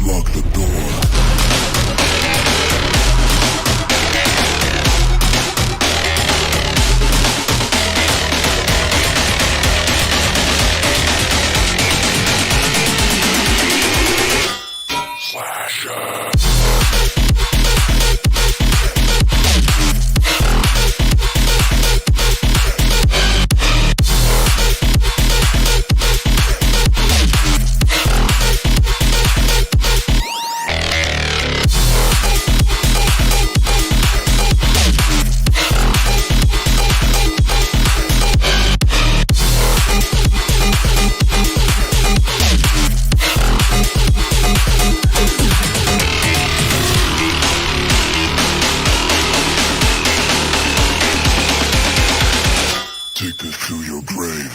Lock the door. Slasher. Take this to your grave.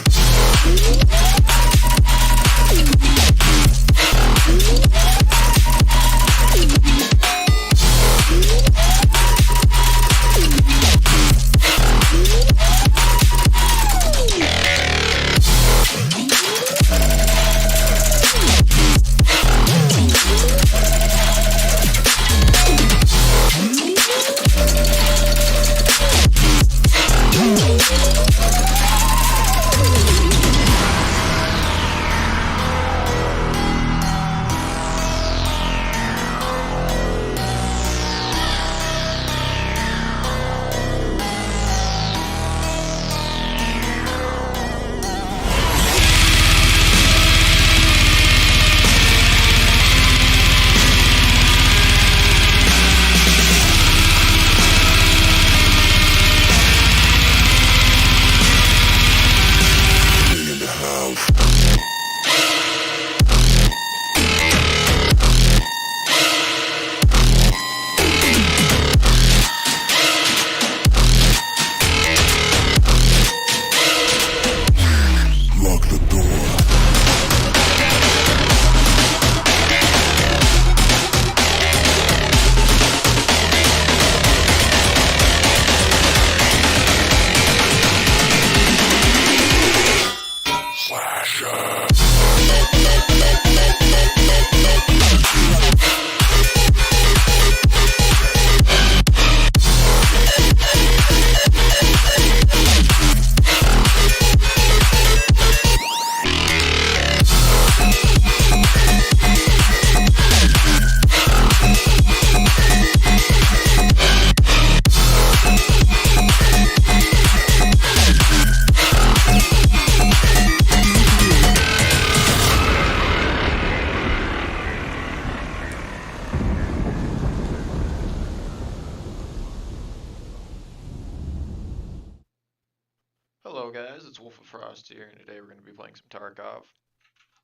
Hello guys, it's Wolf of Frost here, and today we're going to be playing some Tarkov.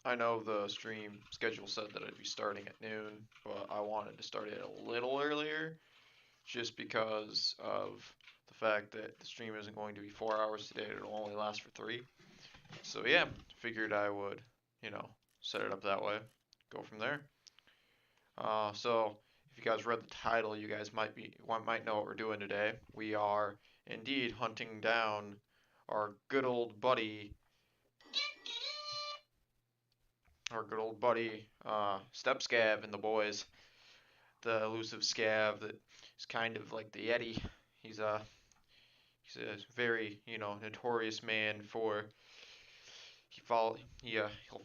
I know the stream schedule said that I'd be starting at noon, but I wanted to start it a little earlier, just because of the fact that the stream isn't going to be 4 hours today, it'll only last for 3. So yeah, figured I would, set it up that way, go from there. So if you guys read the title, you guys might know what we're doing today. We are indeed hunting down our good old buddy, Step Scav and the boys. The elusive Scav that is kind of like the Yeti. He's a very, notorious man for he'll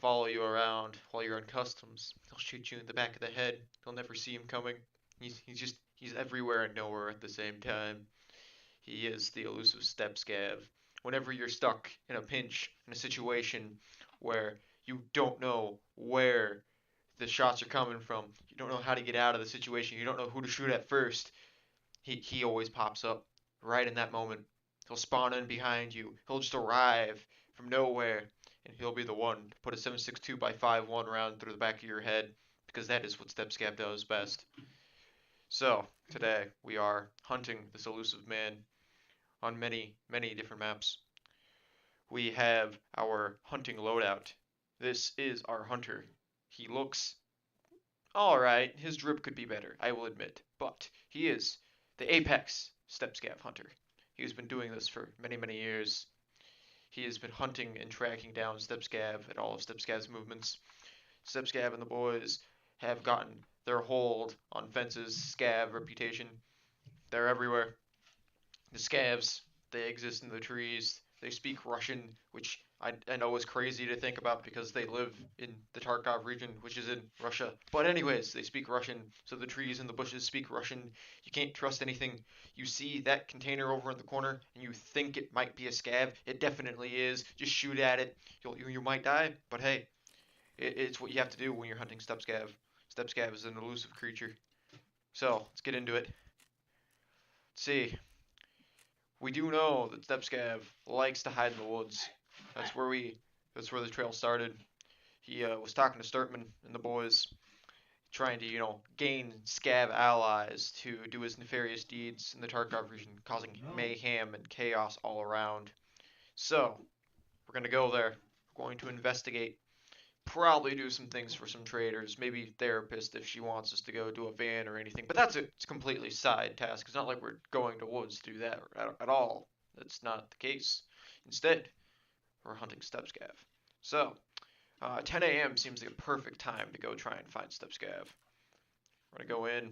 follow you around while you're in customs. He'll shoot you in the back of the head. You'll never see him coming. He's everywhere and nowhere at the same time. He is the elusive Step Scav. Whenever you're stuck in a pinch, in a situation where you don't know where the shots are coming from, you don't know how to get out of the situation, you don't know who to shoot at first, he always pops up right in that moment. He'll spawn in behind you. He'll just arrive from nowhere, and he'll be the one to put a 7.62 by 5.1 round through the back of your head, because that is what Step Scav does best. So, today, we are hunting this elusive man on many, many different maps. We have our hunting loadout. This is our hunter. He looks alright. His drip could be better, I will admit. But he is the apex Step Scav hunter. He has been doing this for many, many years. He has been hunting and tracking down Step Scav at all of Step Scav's movements. Step Scav and the boys have gotten their hold on Fence's Scav reputation. They're everywhere. The Scavs, they exist in the trees. They speak Russian, which I know is crazy to think about because they live in the Tarkov region, which is in Russia. But anyways, they speak Russian, so the trees and the bushes speak Russian. You can't trust anything. You see that container over in the corner, and you think it might be a Scav. It definitely is. Just shoot at it. You might die, but hey, it's what you have to do when you're hunting Steppe Scav. Steppe Scav is an elusive creature. So, let's get into it. Let's see. We do know that Steppe Scav likes to hide in the woods. That's where the trail started. He was talking to Sturtman and the boys, trying to, gain Scav allies to do his nefarious deeds in the Tarkov region, causing mayhem and chaos all around. So, we're going to go there. We're going to investigate. Probably do some things for some traders, maybe therapist if she wants us to go do a van or anything. But that's a completely side task. It's not like we're going to woods to do that at all. That's not the case. Instead, we're hunting Steppe Scav. So, 10 a.m. seems like a perfect time to go try and find Steppe Scav. We're gonna go in.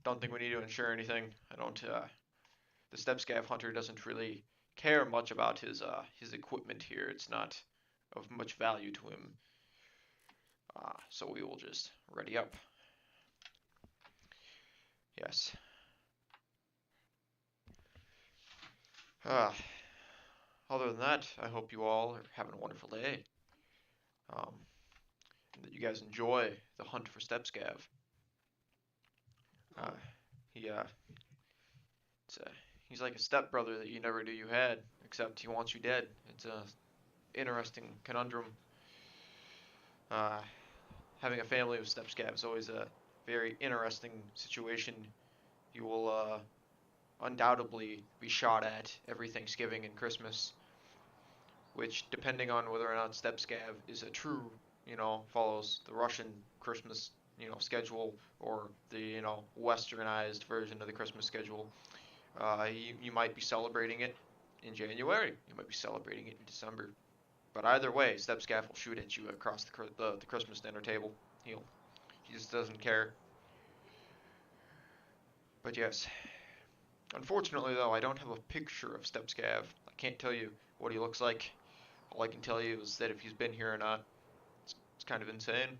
Don't think we need to insure anything. The Steppe Scav hunter doesn't really care much about his equipment here. It's not of much value to him. So we will just ready up. Yes. Other than that, I hope you all are having a wonderful day. And that you guys enjoy the hunt for Steppe Scav. He's like a stepbrother that you never knew you had, except he wants you dead. It's a interesting conundrum. Having a family with Steppe Scav is always a very interesting situation. You will undoubtedly be shot at every Thanksgiving and Christmas, which, depending on whether or not Steppe Scav is a true, follows the Russian Christmas, schedule, or the, westernized version of the Christmas schedule, you might be celebrating it in January. You might be celebrating it in December. But either way, Steppe Scav will shoot at you across the Christmas dinner table. He just doesn't care. But yes. Unfortunately, though, I don't have a picture of Steppe Scav. I can't tell you what he looks like. All I can tell you is that if he's been here or not, it's kind of insane.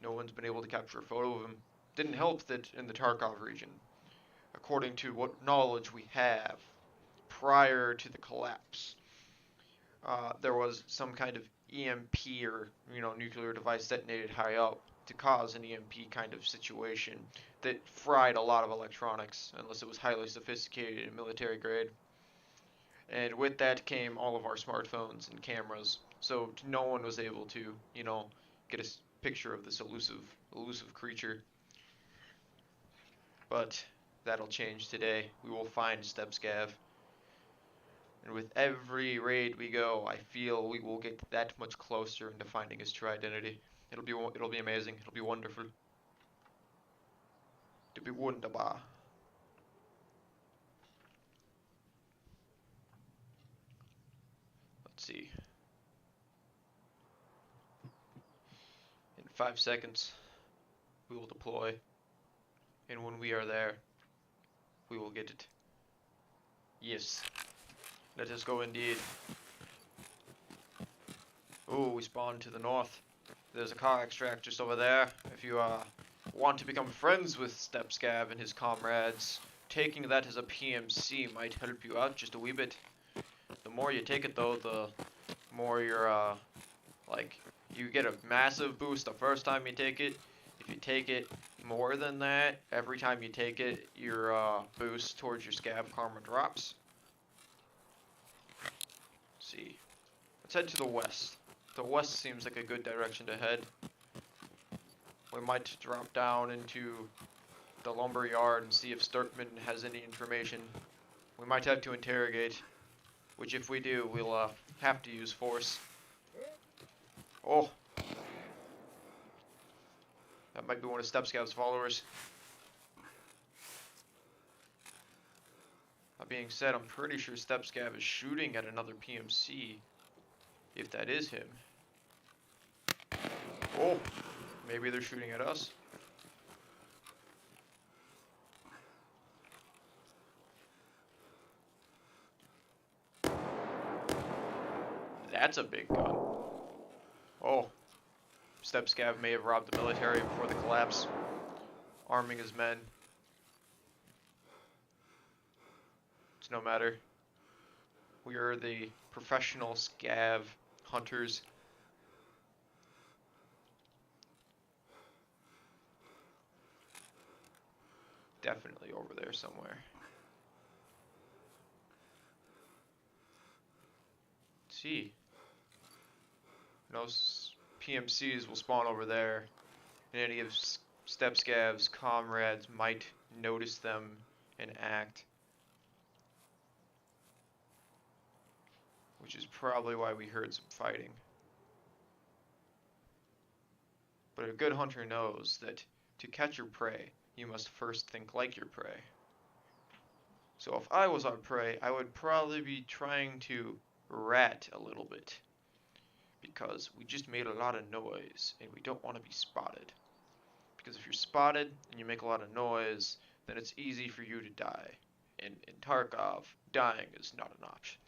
No one's been able to capture a photo of him. Didn't help that in the Tarkov region, according to what knowledge we have, prior to the collapse, there was some kind of EMP or nuclear device detonated high up to cause an EMP kind of situation that fried a lot of electronics, unless it was highly sophisticated and military grade. And with that came all of our smartphones and cameras, so no one was able to, get a picture of this elusive creature. But that'll change today. We will find Steppe Scav. And with every raid we go, I feel we will get that much closer into finding his true identity. It'll be amazing. It'll be wonderful. It'll be wunderbar. Let's see. In 5 seconds, we will deploy. And when we are there, we will get it. Yes. Let us go indeed. Oh, we spawned to the north. There's a car extract just over there. If you want to become friends with Steppe Scav and his comrades, taking that as a PMC might help you out just a wee bit. The more you take it though, the more you're you get a massive boost the first time you take it. If you take it more than that, every time you take it, your boost towards your Scav karma drops. Let's see. Let's head to the west. The west seems like a good direction to head. We might drop down into the lumber yard and see if Sturtman has any information. We might have to interrogate, which if we do, we'll have to use force. Oh! That might be one of Steppe Scav's followers. That being said, I'm pretty sure Steppe Scav is shooting at another PMC, if that is him. Oh! Maybe they're shooting at us. That's a big gun. Oh. Step Scav may have robbed the military before the collapse, arming his men. It's no matter. We are the professional Scav hunters. Definitely over there somewhere. Let's see. No PMCs will spawn over there, and any of Step Scav's comrades might notice them and act. Which is probably why we heard some fighting. But a good hunter knows that to catch your prey, you must first think like your prey. So if I was our prey, I would probably be trying to rat a little bit. Because we just made a lot of noise, and we don't want to be spotted. Because if you're spotted, and you make a lot of noise, then it's easy for you to die. And in Tarkov, dying is not an option.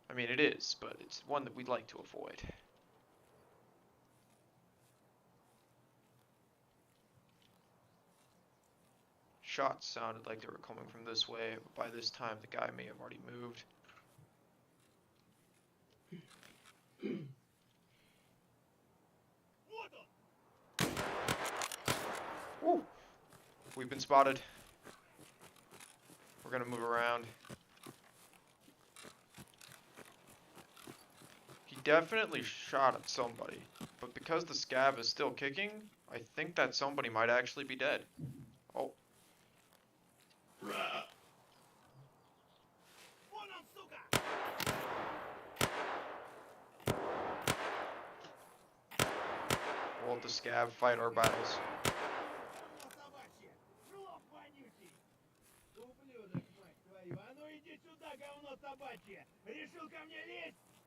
I mean, it is, but it's one that we'd like to avoid. Shots sounded like they were coming from this way, but by this time the guy may have already moved. Woo! We've been spotted. We're gonna move around. He definitely shot at somebody, but because the Scav is still kicking, I think that somebody might actually be dead. Oh. We'll let the Scav fight our battles.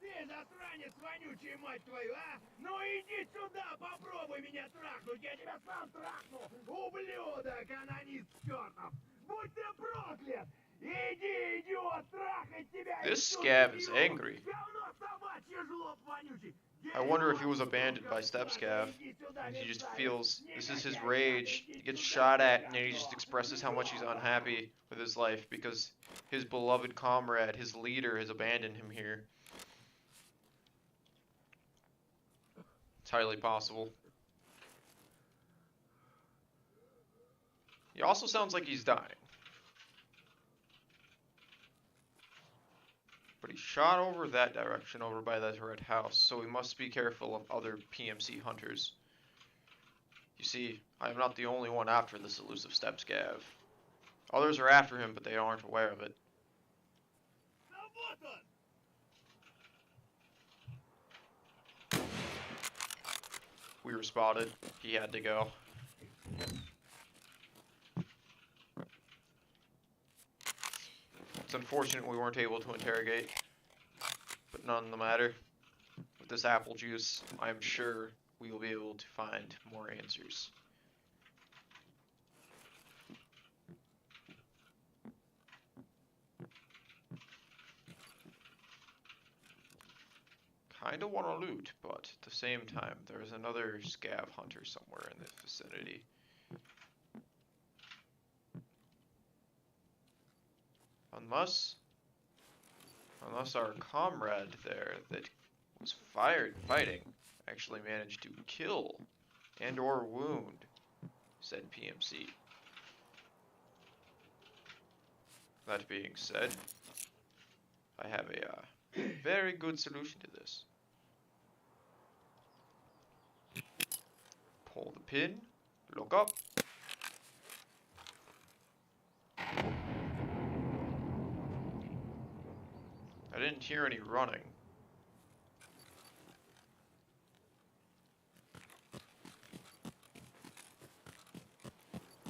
Ты засранец вонючий, мать твою, а? Ну иди сюда, попробуй меня трахнуть, я тебя сам трахну! Ублюдок, анонист чертов! Будь ты проклят! Иди, идиот, трахать тебя! This Scav is angry. Говно собачье, жлоб вонючий! I wonder if he was abandoned by Step Scav, and he just feels this is his rage. He gets shot at, and then he just expresses how much he's unhappy with his life because his beloved comrade, his leader, has abandoned him here. It's highly possible. He also sounds like he's dying. But he shot over that direction, over by that red house, so we must be careful of other PMC hunters. You see, I am not the only one after this elusive Step Scav. Others are after him, but they aren't aware of it. We were spotted. He had to go. It's unfortunate we weren't able to interrogate, but none the matter. With this apple juice, I'm sure we will be able to find more answers. Kinda want to loot, but at the same time, there's another Scav hunter somewhere in the vicinity. Unless our comrade there that was fighting actually managed to kill and or wound said PMC. That being said, I have a very good solution to this. Pull the pin, look up. I didn't hear any running.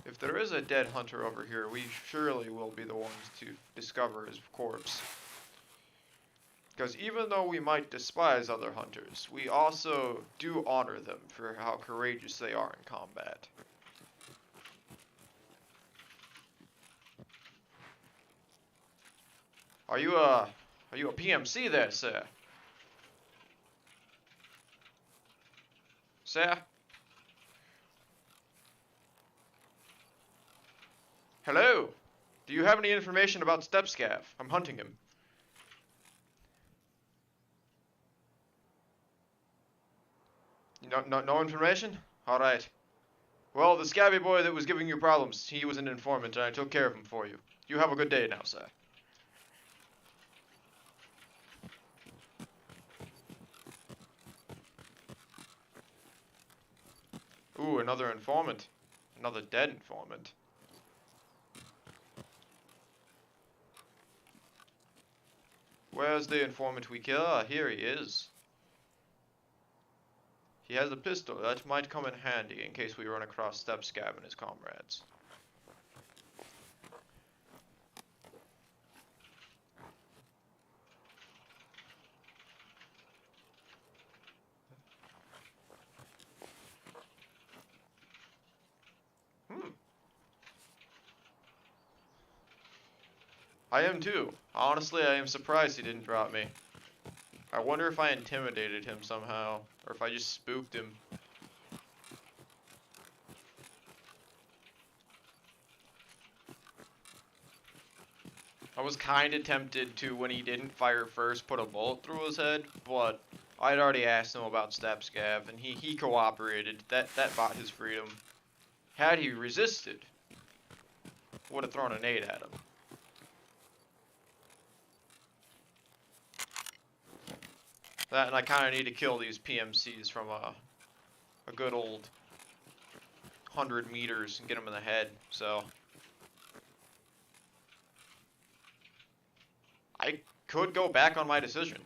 If there is a dead hunter over here, we surely will be the ones to discover his corpse. Because even though we might despise other hunters, we also do honor them for how courageous they are in combat. Are you a PMC there, sir? Sir? Hello? Do you have any information about Step Scav? I'm hunting him. No information? Alright. Well, the scabby boy that was giving you problems, he was an informant and I took care of him for you. You have a good day now, sir. Ooh, another informant. Another dead informant. Where's the informant we kill? Ah, here he is. He has a pistol. That might come in handy in case we run across Step Scav and his comrades. I am too. Honestly, I am surprised he didn't drop me. I wonder if I intimidated him somehow, or if I just spooked him. I was kinda tempted to, when he didn't fire first, put a bullet through his head, but I'd already asked him about Step Scav, and he cooperated. That bought his freedom. Had he resisted, would have thrown a nade at him. That, and I kind of need to kill these PMCs from a good old 100 meters and get them in the head, so. I could go back on my decision.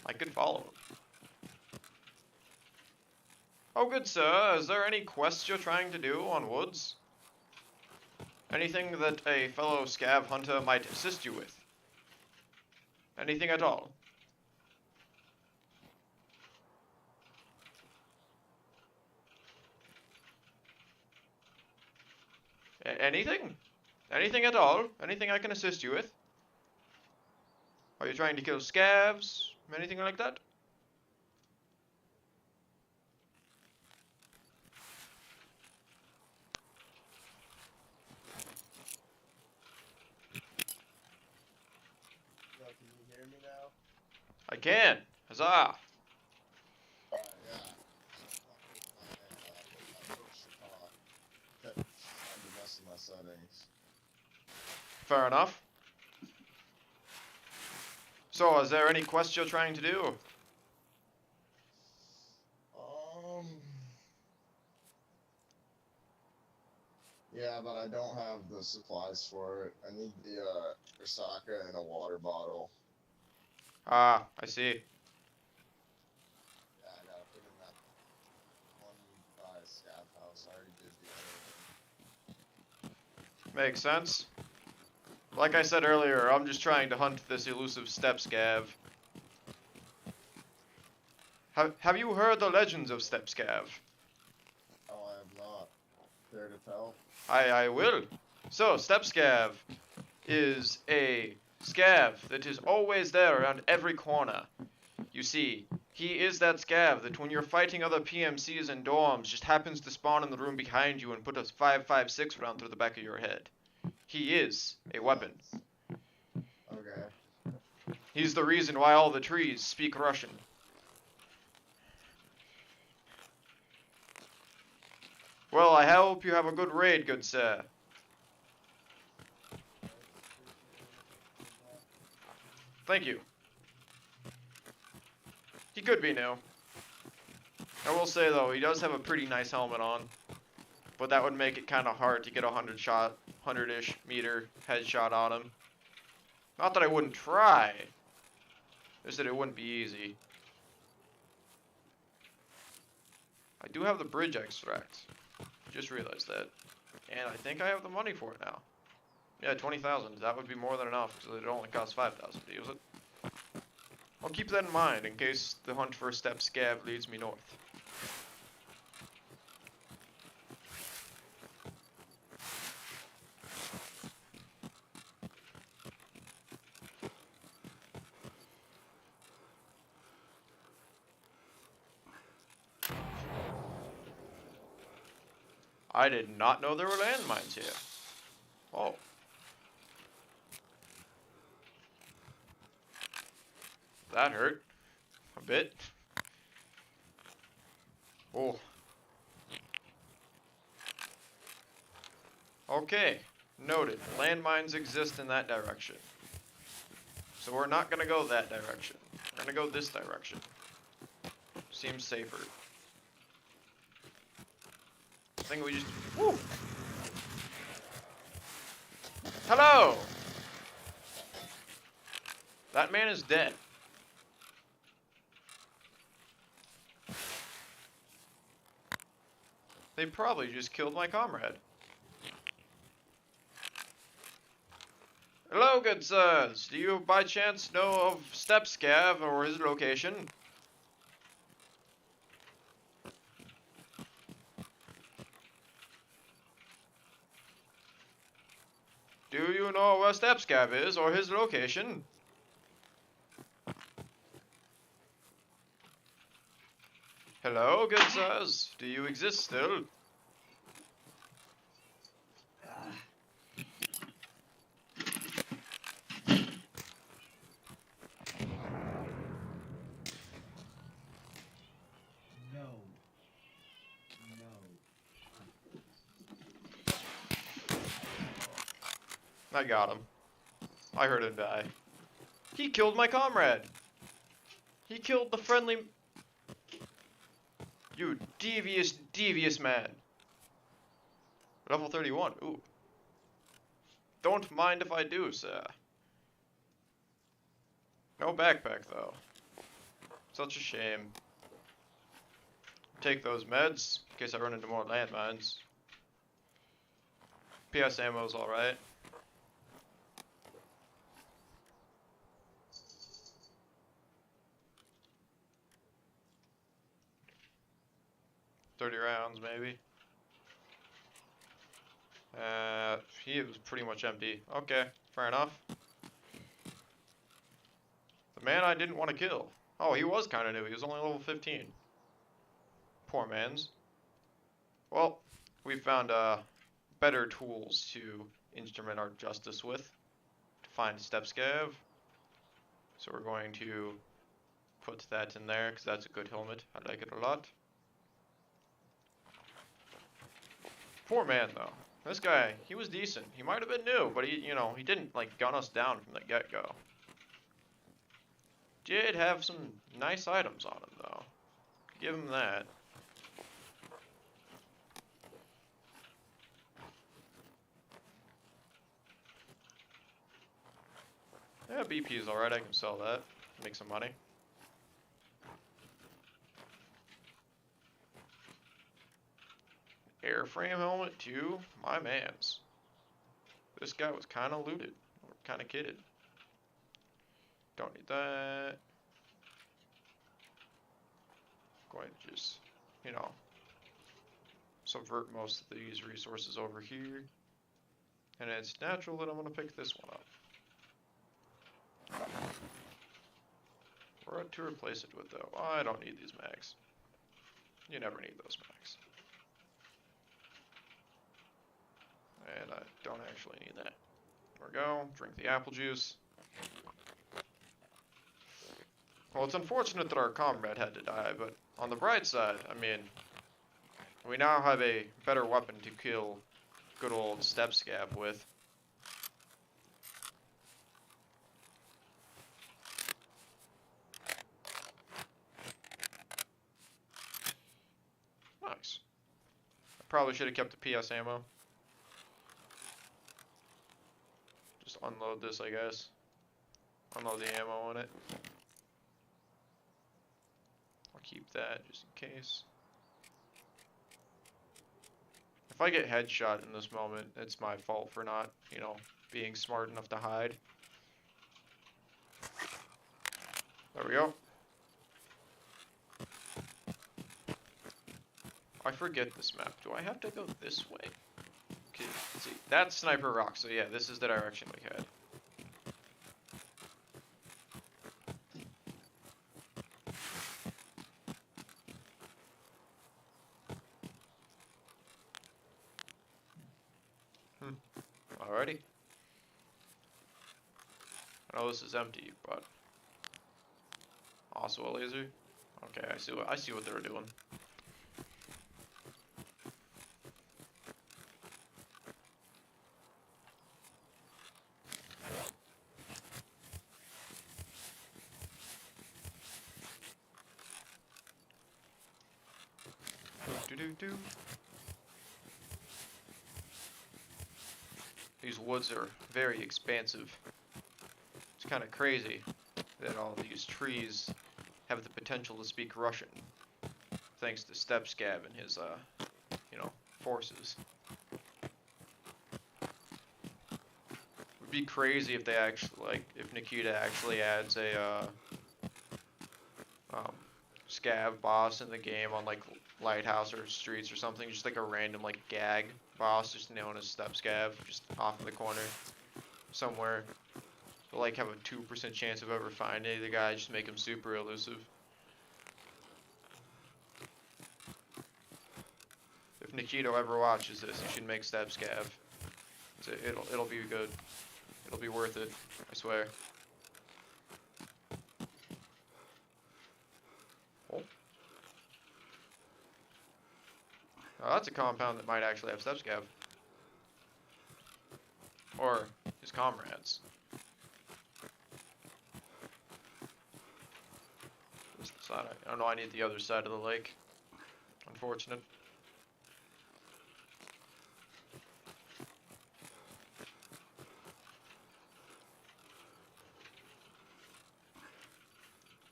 I could follow him. Oh, good sir, is there any quests you're trying to do on Woods? Anything that a fellow scav hunter might assist you with? Anything at all? Anything? Anything at all? Anything I can assist you with? Are you trying to kill scavs? Anything like that? Can you hear me now? I can. Huzzah! Yeah. Kept messing my settings. Fair enough. So, is there any quest you're trying to do? Yeah, but I don't have the supplies for it. I need the Osaka and a water bottle. Ah, I see. Yeah, I gotta put in that one by Scav house. I already did the other one. Makes sense. Like I said earlier, I'm just trying to hunt this elusive Step Scav. Have you heard the legends of Step Scav? Oh, I have not. Care to tell? I will. So, Step Scav is a scav that is always there around every corner. You see, he is that scav that when you're fighting other PMCs and dorms just happens to spawn in the room behind you and put a 5.56 round through the back of your head. He is a weapon. Okay. He's the reason why all the trees speak Russian. Well, I hope you have a good raid, good sir. Thank you. He could be new. I will say though, he does have a pretty nice helmet on. But that would make it kind of hard to get a 100-ish meter headshot on him. Not that I wouldn't try. Just that it wouldn't be easy. I do have the bridge extract. Just realized that. And I think I have the money for it now. Yeah, 20,000. That would be more than enough, because it only costs 5,000 to use it. I'll keep that in mind in case the hunt for a step scav leads me north. I did not know there were landmines here. Oh. That hurt. A bit. Oh. Okay. Noted. Landmines exist in that direction. So we're not gonna go that direction. We're gonna go this direction. Seems safer. I think we just... Woo! Hello! That man is dead. They probably just killed my comrade. Hello, good sirs. Do you by chance know of Step Scav or his location? Do you know where Step Scav is or his location? Hello, good sirs. Do you exist still? No. I got him. I heard him die. He killed my comrade. He killed the friendly... You devious, devious man. Level 31. Ooh. Don't mind if I do, sir. No backpack, though. Such a shame. Take those meds, in case I run into more landmines. PS ammo's alright. $30 rounds, maybe. He was pretty much empty. Okay, fair enough. The man I didn't want to kill. Oh, he was kind of new. He was only level 15. Poor man's. Well, we found better tools to instrument our justice with. To find Step Scav. So we're going to put that in there, because that's a good helmet. I like it a lot. Poor man, though. This guy, he was decent. He might have been new, but he, you know, he didn't, like, gun us down from the get-go. Did have some nice items on him, though. Give him that. Yeah, BP is alright. I can sell that. Make some money. Airframe helmet too? My mans. This guy was kind of looted. Or kind of kidded. Don't need that. Going to just, you know, subvert most of these resources over here. And it's natural that I'm going to pick this one up. What to replace it with, though? Oh, I don't need these mags. You never need those mags. And I don't actually need that. There we go. Drink the apple juice. Well, it's unfortunate that our comrade had to die, but on the bright side, I mean, we now have a better weapon to kill good old Step Scav with. Nice. I probably should have kept the PS ammo. Just unload this, I guess. Unload the ammo on it. I'll keep that just in case. If I get headshot in this moment, it's my fault for not, you know, being smart enough to hide. There we go. I forget this map. Do I have to go this way? Okay, let's see. That's Sniper Rock, so yeah, this is the direction we had. Alrighty. I know this is empty, but also a laser. Okay, I see what they're doing. Do. These woods are very expansive. It's kind of crazy that all these trees have the potential to speak Russian, thanks to Scav and his, forces. Would be crazy if they actually, if Nikita actually adds a, Scav boss in the game on, Lighthouse or Streets or something, just like a random, gag boss, just known as Scav, just off in the corner somewhere. They'll, have a 2% chance of ever finding the guy, just make him super elusive. If Nikito ever watches this, he should make Scav. It'll be good. It'll be worth it, I swear. Oh. Oh, that's a compound that might actually have Scav. Or his comrades. This side, I don't know, I need the other side of the lake. Unfortunate.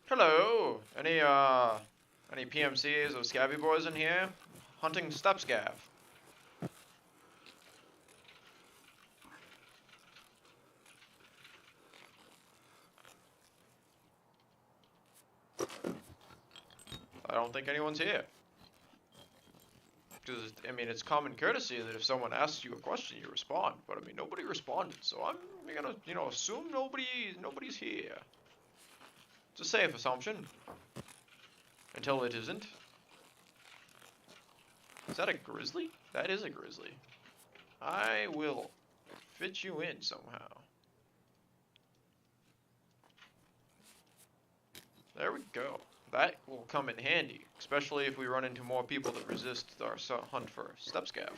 Hello! Any PMCs or Scabby boys in here? Hunting Scav. I don't think anyone's here. Because, I mean, it's common courtesy that if someone asks you a question, you respond. But, I mean, nobody responded, so I'm gonna, assume nobody's here. It's a safe assumption. Until it isn't. Is that a grizzly? That is a grizzly. I will fit you in somehow. There we go. That will come in handy, especially if we run into more people that resist our hunt for Scav.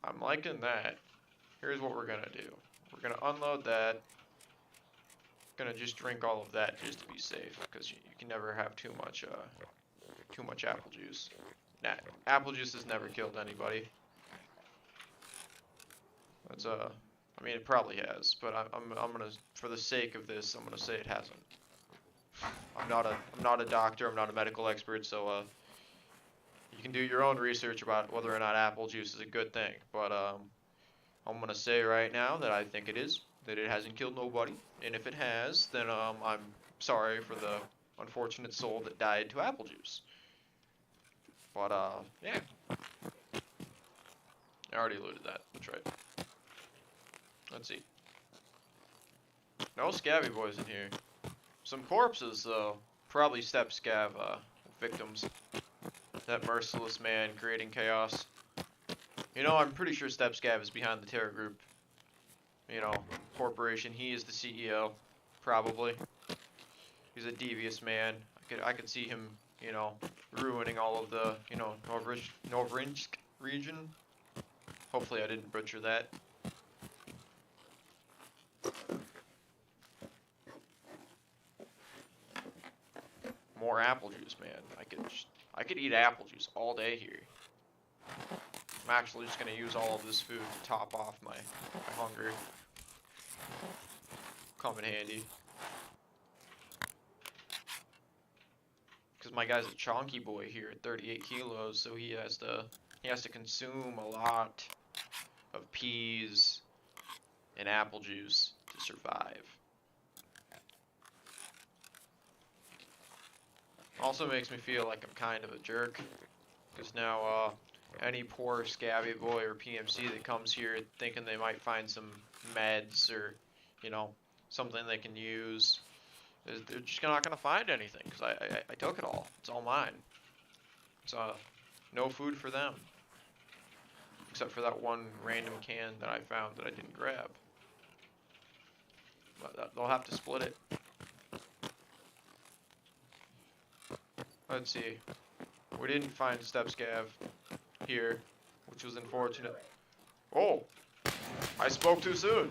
I'm liking that. Here's what we're gonna do. We're gonna unload that. Gonna just drink all of that just to be safe, because you can never have too much apple juice. Nah, apple juice has never killed anybody. That's I mean, it probably has, but I'm gonna, for the sake of this, I'm gonna say it hasn't. I'm not a doctor. I'm not a medical expert, so you can do your own research about whether or not apple juice is a good thing. But I'm gonna say right now that I think it is. That it hasn't killed nobody, and if it has, then I'm sorry for the unfortunate soul that died to apple juice. But yeah. I already looted that. That's right. Let's see. No Scabby boys in here. Some corpses though. Probably Scav victims. That merciless man creating chaos. You know, I'm pretty sure Scav is behind the terror group. You know, corporation. He is the CEO, probably. He's a devious man. I could see him, you know, ruining all of the, you know, Novrinsk region. Hopefully I didn't butcher that. More apple juice, man. I could eat apple juice all day here. I'm actually just gonna use all of this food to top off my hunger. Come in handy. because my guy's a chonky boy here at 38 kilos, so he has to consume a lot of peas and apple juice to survive. Also makes me feel like I'm kind of a jerk, because now any poor scabby boy or PMC that comes here thinking they might find some meds or, you know, something they can use, they're just not gonna find anything, because I took it all. It's all mine. It's no food for them, except for that one random can that I found that I didn't grab. But they'll have to split it. Let's see. We didn't find step scav here, which was unfortunate. Oh! I spoke too soon.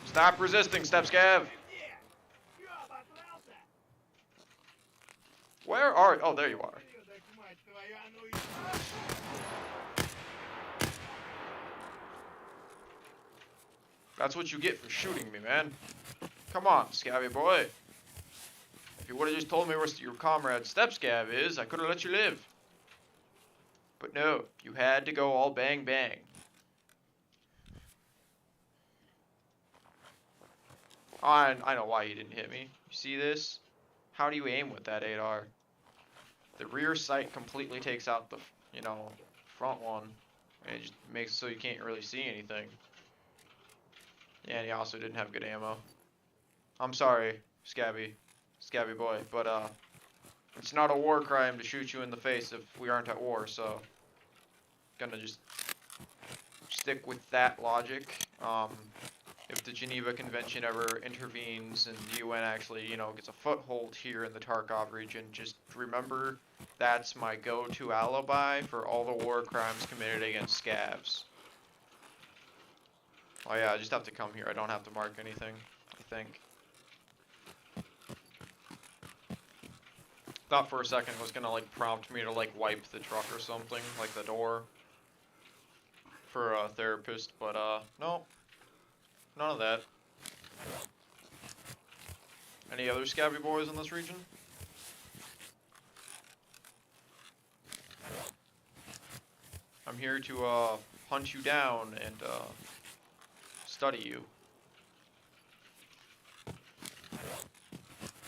Stop resisting, step scav. Где? Чё обосрался? Where are? Oh, there you are. Ублюдок, мать твою, а ну и... That's what you get for shooting me, man. Come on, scabby boy. If you would have just told me where your comrade step scav is, I could have let you live. But no, you had to go all bang bang. I know why you didn't hit me. You see this? How do you aim with that 8R? The rear sight completely takes out the, you know, front one. And it just makes it so you can't really see anything. Yeah, and he also didn't have good ammo. I'm sorry, Scabby boy, but it's not a war crime to shoot you in the face if we aren't at war, so gonna just stick with that logic. If the Geneva Convention ever intervenes and the UN actually, you know, gets a foothold here in the Tarkov region, just remember that's my go-to alibi for all the war crimes committed against scavs. Oh yeah, I just have to come here. I don't have to mark anything, I think. Thought for a second it was gonna like prompt me to like wipe the truck or something, like the door for a therapist, but no. None of that. Any other scabby boys in this region? I'm here to hunt you down and study you.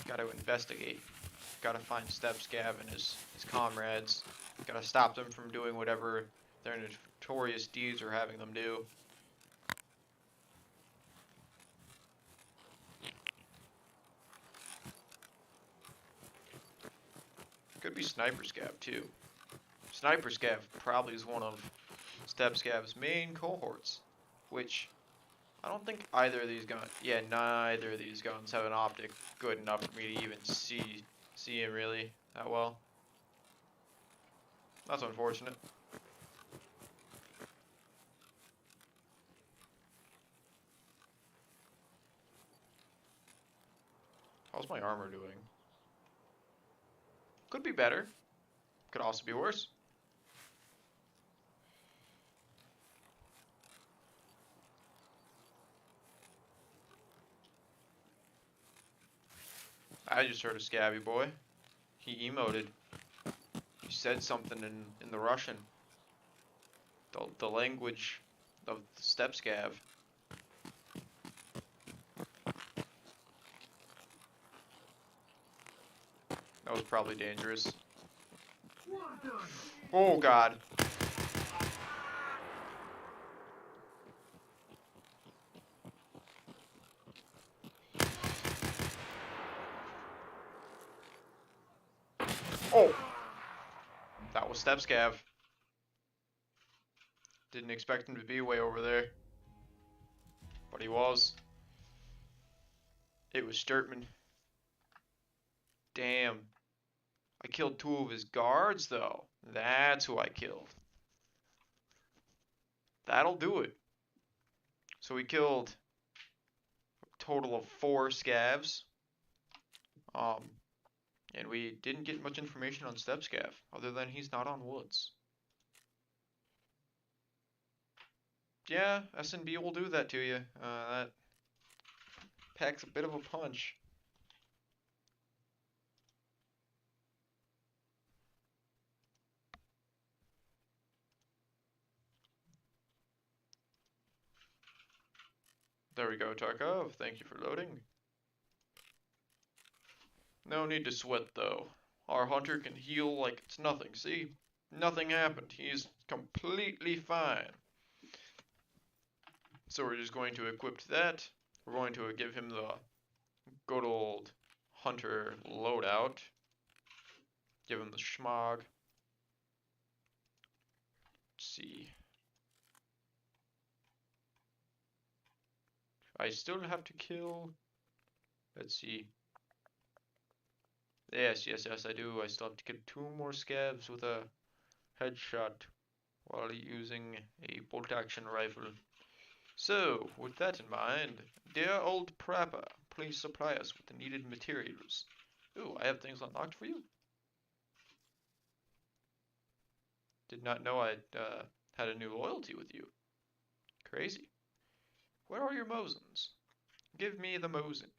Gotta investigate. Gotta find Step Scav and his comrades. Gotta stop them from doing whatever their notorious deeds are having them do. Could be Sniper Scav too. Sniper Scav probably is one of Step Scav's main cohorts, which I don't think either of these guns, yeah, neither of these guns have an optic good enough for me to even see him really that well. That's unfortunate. How's my armor doing? Could be better. Could also be worse. I just heard a scabby boy. He emoted. He said something in the Russian. The language of the Step Scav. That was probably dangerous. Oh god. Oh! That was Step Scav. Didn't expect him to be way over there. But he was. It was Sturtman. Damn. I killed 2 of his guards, though. That's who I killed. That'll do it. So we killed a total of 4 scavs. And we didn't get much information on Step Scav, other than he's not on woods. Yeah, S&B will do that to you. That packs a bit of a punch. There we go, Tarkov. Thank you for loading. No need to sweat, though. Our hunter can heal like it's nothing. See? Nothing happened. He's completely fine. So we're just going to equip that. We're going to give him the good old hunter loadout. Give him the schmog. Let's see. I still have to kill. Let's see. Yes, I do. I still have to kill 2 more scavs with a headshot while using a bolt action rifle. So, with that in mind, dear old prepper, please supply us with the needed materials. Ooh, I have things unlocked for you. Did not know I had a new loyalty with you. Crazy. Where are your Mosins? Give me the Mosin.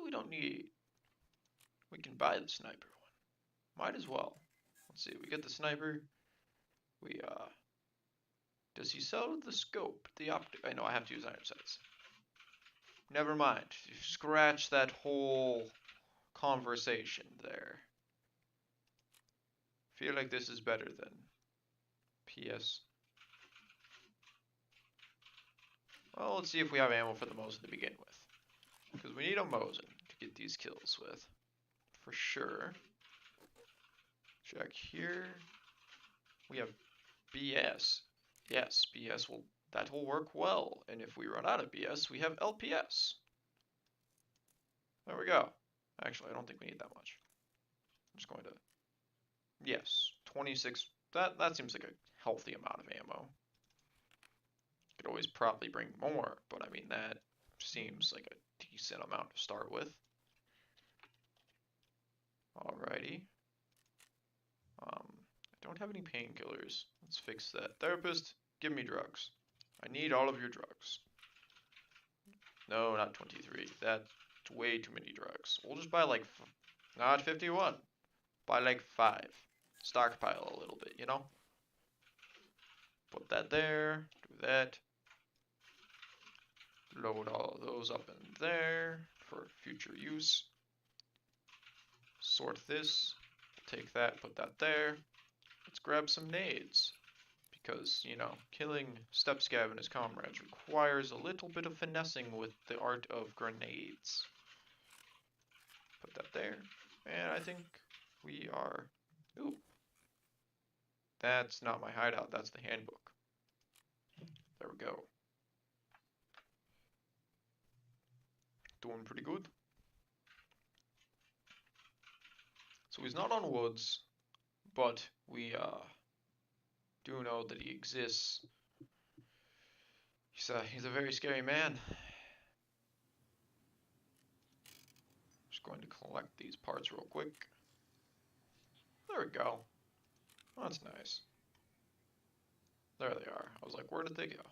We don't need... We can buy the sniper one. Might as well. Let's see, we get the sniper. We, Does he sell the scope? The optic? I know I have to use iron sights. Never mind. Scratch that whole conversation there. Feel like this is better than PS. Well, let's see if we have ammo for the Mosin to begin with. Because we need a Mosin to get these kills with. For sure. Check here. We have BS. Yes, BS that will work well. And if we run out of BS, we have LPS. There we go. Actually, I don't think we need that much. I'm just going to... Yes, 26. That seems like a healthy amount of ammo. Could always probably bring more, but I mean, that seems like a decent amount to start with. Alrighty. I don't have any painkillers. Let's fix that. Therapist, give me drugs. I need all of your drugs. No, not 23. That's way too many drugs. We'll just buy like, not 51. Buy like 5. Stockpile a little bit, you know? Put that there. Do that. Load all of those up in there for future use. Sort this. Take that, put that there. Let's grab some nades. Because, you know, killing Step Scav and his comrades requires a little bit of finessing with the art of grenades. Put that there. And I think we are... Ooh. That's not my hideout, that's the handbook. There we go. Doing pretty good. So he's not on woods, but we do know that he exists. He's a very scary man. Just going to collect these parts real quick. There we go. Oh, that's nice. There they are. I was like, where did they go?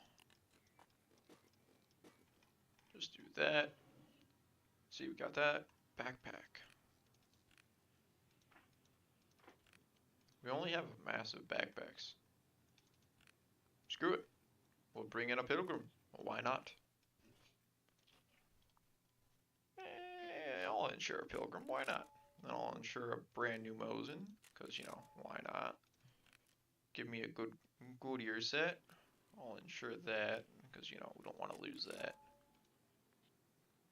Just do that. See, we got that. Backpack. We only have massive backpacks. Screw it. We'll bring in a pilgrim. Well, why not? I'll insure a pilgrim. Why not? And I'll insure a brand new Mosin. Because, you know, why not? Give me a good ear set. I'll insure that. Because, you know, we don't want to lose that.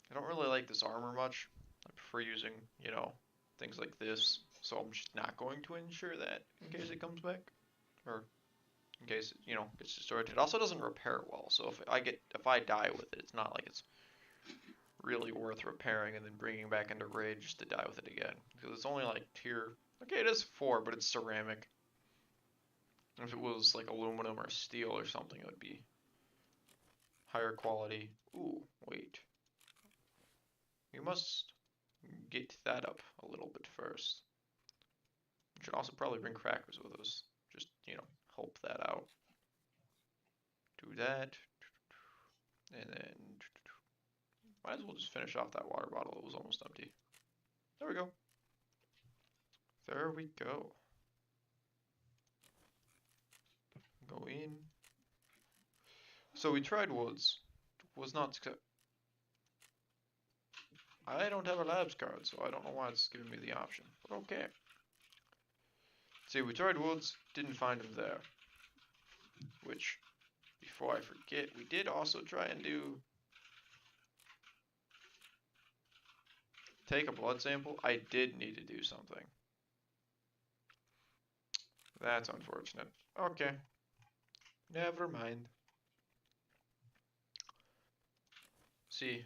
I don't really like this armor much. I prefer using, you know, things like this. So I'm just not going to insure that in case it comes back. Or in case, you know, gets destroyed. It also doesn't repair well. So if I die with it, it's not like it's really worth repairing and then bringing back into raid just to die with it again. Because it's only like tier... Okay, it is 4, but it's ceramic. If it was like aluminum or steel or something, it would be higher quality. Ooh, wait. We must get that up a little bit first. We should also probably bring crackers with us. Just, you know, help that out. Do that. And then... Might as well just finish off that water bottle. It was almost empty. There we go. There we go. Go in. So we tried woods. Was not. I don't have a labs card, so I don't know why it's giving me the option. But okay. See, we tried woods, didn't find him there. Which, before I forget, we did also try and do... Take a blood sample. I did need to do something. That's unfortunate. Okay. Never mind. See.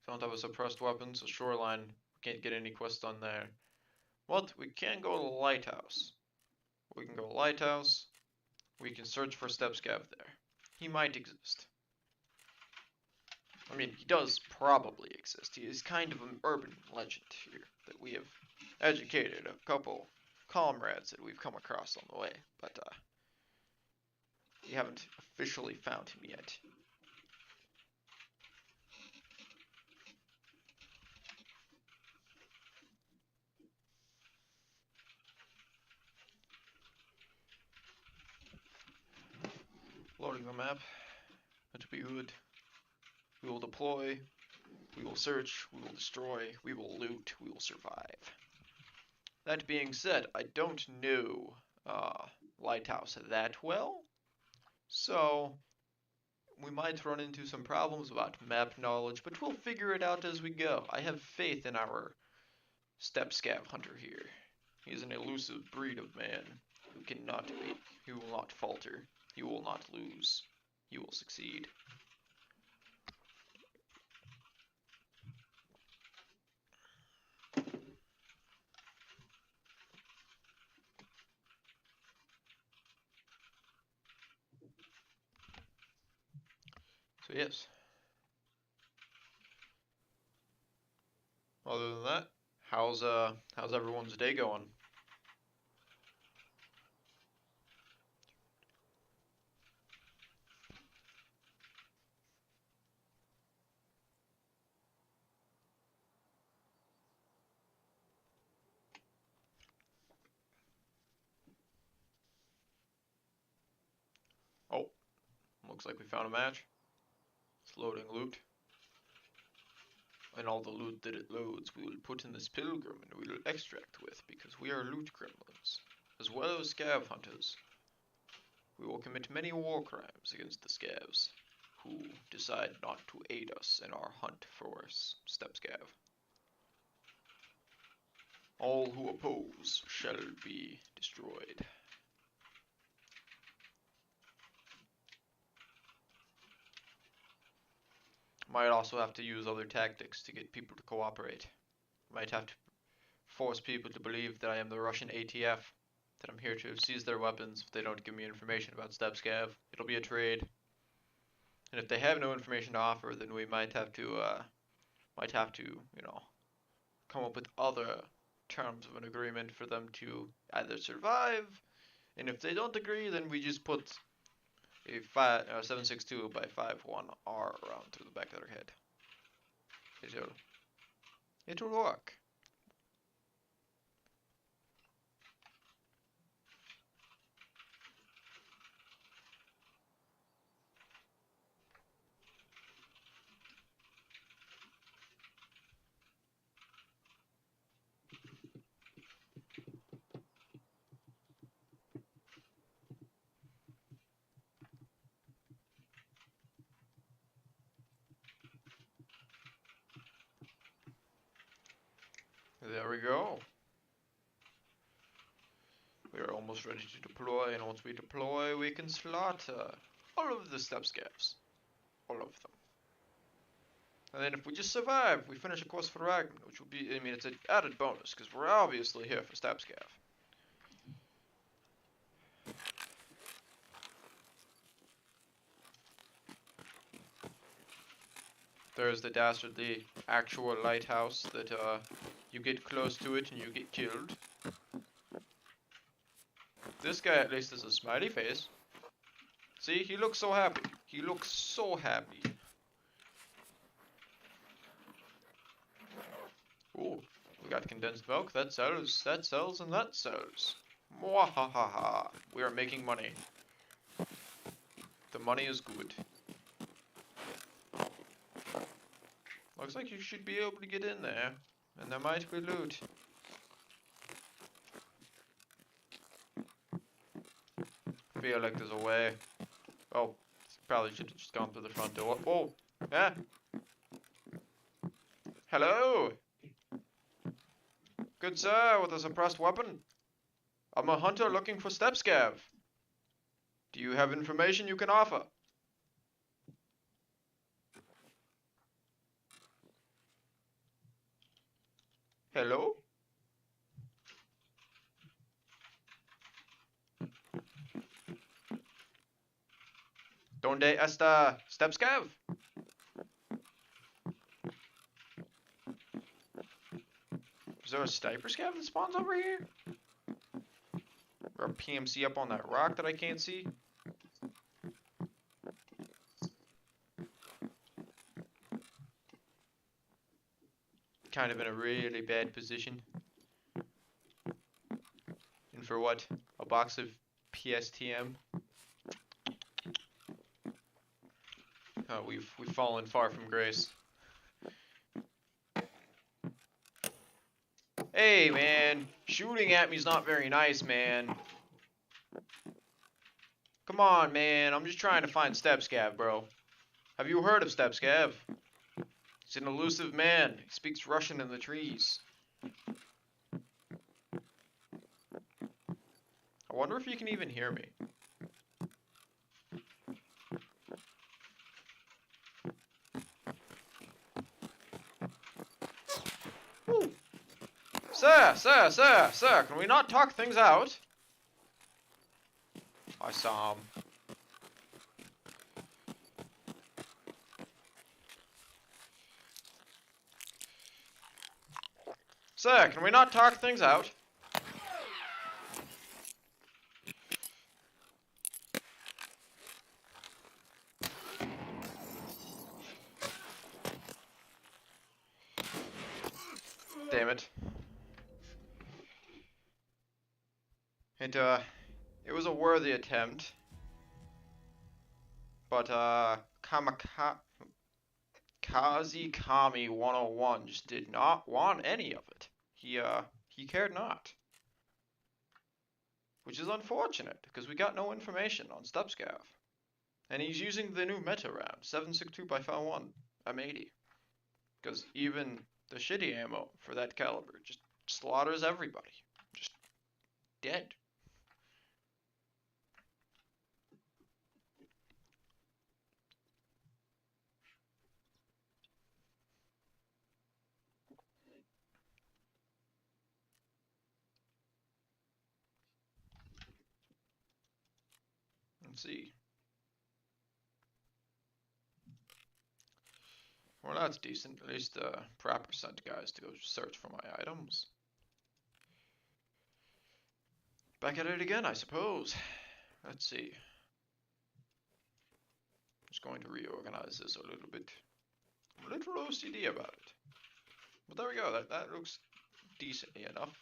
Don't have a suppressed weapon, so shoreline. We can't get any quests done there. But we can go to the lighthouse. We can go lighthouse. We can search for Step Scav there. He might exist. I mean, he does probably exist. He is kind of an urban legend here that we have educated a couple comrades that we've come across on the way, but we haven't officially found him yet. Loading the map. That'll be good. We will deploy. We will search. We will destroy. We will loot. We will survive. That being said, I don't know Lighthouse that well, so we might run into some problems about map knowledge, but we'll figure it out as we go. I have faith in our Step Scav hunter here. He is an elusive breed of man who cannot be, who will not falter, he will not lose, he will succeed. So yes. Other than that, how's everyone's day going? Oh, looks like we found a match. It's loading loot. And all the loot that it loads we will put in this pilgrim and we will extract with, because we are loot gremlins, as well as scav hunters. We will commit many war crimes against the scavs, who decide not to aid us in our hunt for Step Scav. All who oppose shall be destroyed. Might also have to use other tactics to get people to cooperate. Might have to force people to believe that I am the Russian ATF, that I'm here to seize their weapons if they don't give me information about Step Scav. It'll be a trade. And if they have no information to offer, then we might have to, you know, come up with other terms of an agreement for them to either survive, and if they don't agree, then we just put a 7.62 by 5.1 R around through the back of their head. It'll work. There we go. We are almost ready to deploy, and once we deploy, we can slaughter all of the Step Scavs. All of them. And then if we just survive, we finish a quest for Ragnar, which will be, I mean, it's an added bonus, because we're obviously here for Step Scav. There's the dastardly actual lighthouse that you get close to it and you get killed. This guy at least has a smiley face. See, he looks so happy. He looks so happy. Ooh, we got condensed milk. That sells, and that sells. Mwahaha. We are making money. The money is good. Looks like you should be able to get in there, and there might be loot. Feel like there's a way. Oh, probably should have just gone through the front door. Oh, yeah. Hello. Good sir, with a suppressed weapon. I'm a hunter looking for step scav. Do you have information you can offer? Hello? Donde está step scav? Is there a sniper scav that spawns over here? Or a PMC up on that rock that I can't see? Kind of in a really bad position. And for what? A box of PSTM? Oh, we've fallen far from grace. Hey, man. Shooting at me is not very nice, man. Come on, man. I'm just trying to find Step Scav, bro. Have you heard of Step Scav? He's an elusive man. He speaks Russian in the trees. I wonder if he can even hear me. Woo. Sir, can we not talk things out? I saw him. Sir, can we not talk things out? Damn it. It was a worthy attempt. But, Kazi Kami 101 just did not want any of it. He cared not. Which is unfortunate, because we got no information on Stepscav. And he's using the new meta round, 7.62x1 M80. Because even the shitty ammo for that caliber just slaughters everybody. Just dead. Let's see. Well, that's decent. At least Prapper sent guys to go search for my items. Back at it again, I suppose. Let's see. Just going to reorganize this a little bit. I'm a little OCD about it. But there we go. That looks decently enough.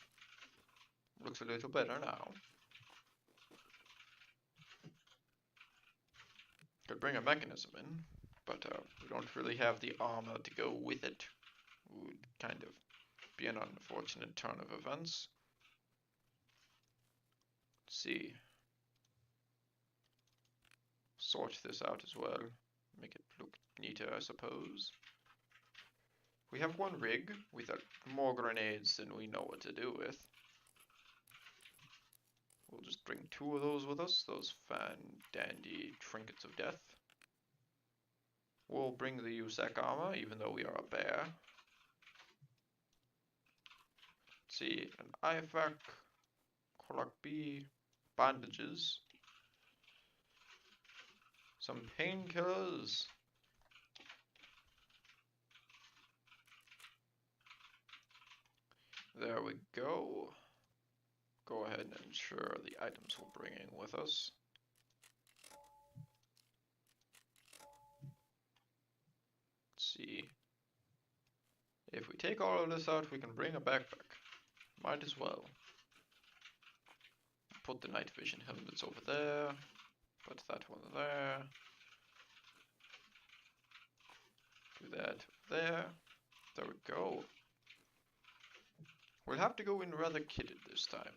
Looks a little better now. Could bring a mechanism in, but we don't really have the armor to go with it. Would kind of be an unfortunate turn of events. Let's see. Sort this out as well. Make it look neater, I suppose. We have one rig with more grenades than we know what to do with. We'll just bring 2 of those with us, those fan-dandy trinkets of death. We'll bring the USEC armor, even though we are a bear. Let's see, an IFAC, Kolak B, bandages, some painkillers. There we go. Go ahead and ensure the items we're bringing with us. Let's see. If we take all of this out, we can bring a backpack. Might as well. Put the night vision helmets over there. Put that one there. Do that there. There we go. We'll have to go in rather kitted this time.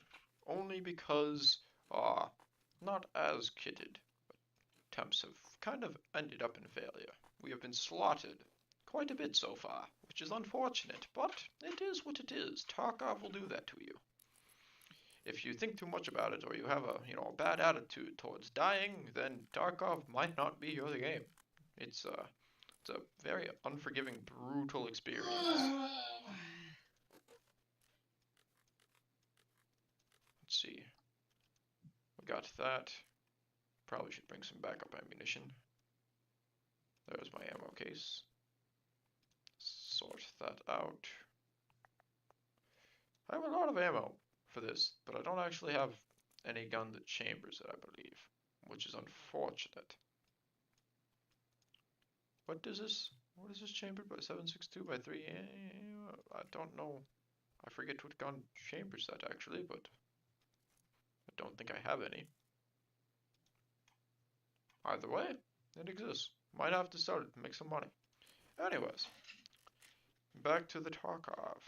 Only because, not as kitted. But attempts have kind of ended up in failure. We have been slaughtered quite a bit so far, which is unfortunate, but it is what it is. Tarkov will do that to you. If you think too much about it, or you have a bad attitude towards dying, then Tarkov might not be your game. It's a very unforgiving, brutal experience. Let's see. We got that. Probably should bring some backup ammunition. There's my ammo case. Sort that out. I have a lot of ammo for this, but I don't actually have any gun that chambers it, I believe, which is unfortunate. What is this? What is this chambered by? 7.62 by 3? I don't know. I forget what gun chambers that actually, but I don't think I have any. Either way, it exists. Might have to sell it and make some money. Anyways, back to the Tarkov.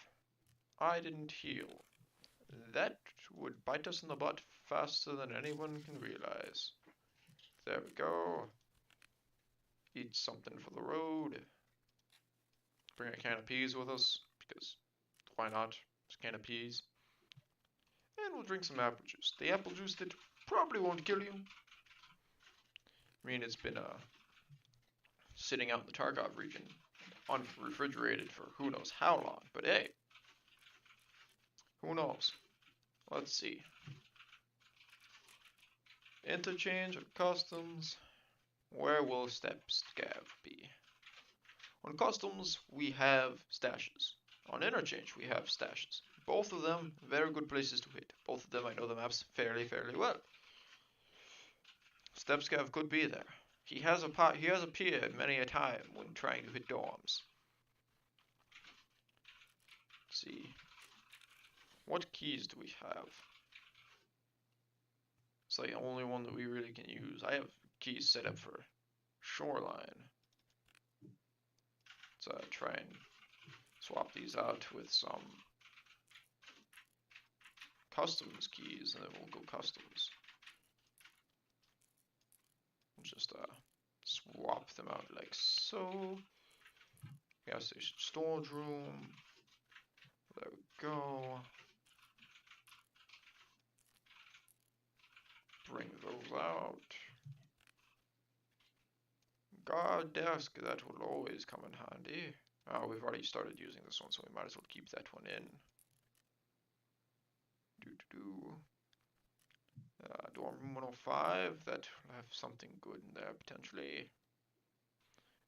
I didn't heal. That would bite us in the butt faster than anyone can realize. There we go. Eat something for the road. Bring a can of peas with us, because why not? Just a can of peas. And we'll drink some apple juice. The apple juice that probably won't kill you. I mean, it's been sitting out in the Tarkov region, unrefrigerated for who knows how long, but hey, who knows? Let's see. Interchange of customs. Where will Scav be? On customs, we have stashes. On interchange, we have stashes. Both of them very good places to hit. Both of them I know the maps fairly well. Scav could be there. He has appeared many a time when trying to hit dorms. Let's see. What keys do we have? It's like the only one that we really can use. I have keys set up for shoreline. Let's try and swap these out with some customs keys, and then we'll go customs. Just swap them out like so. Gas station storage room. There we go. Bring those out. Guard desk, that will always come in handy. We've already started using this one, so we might as well keep that one in. Dorm room 105, that will have something good in there potentially.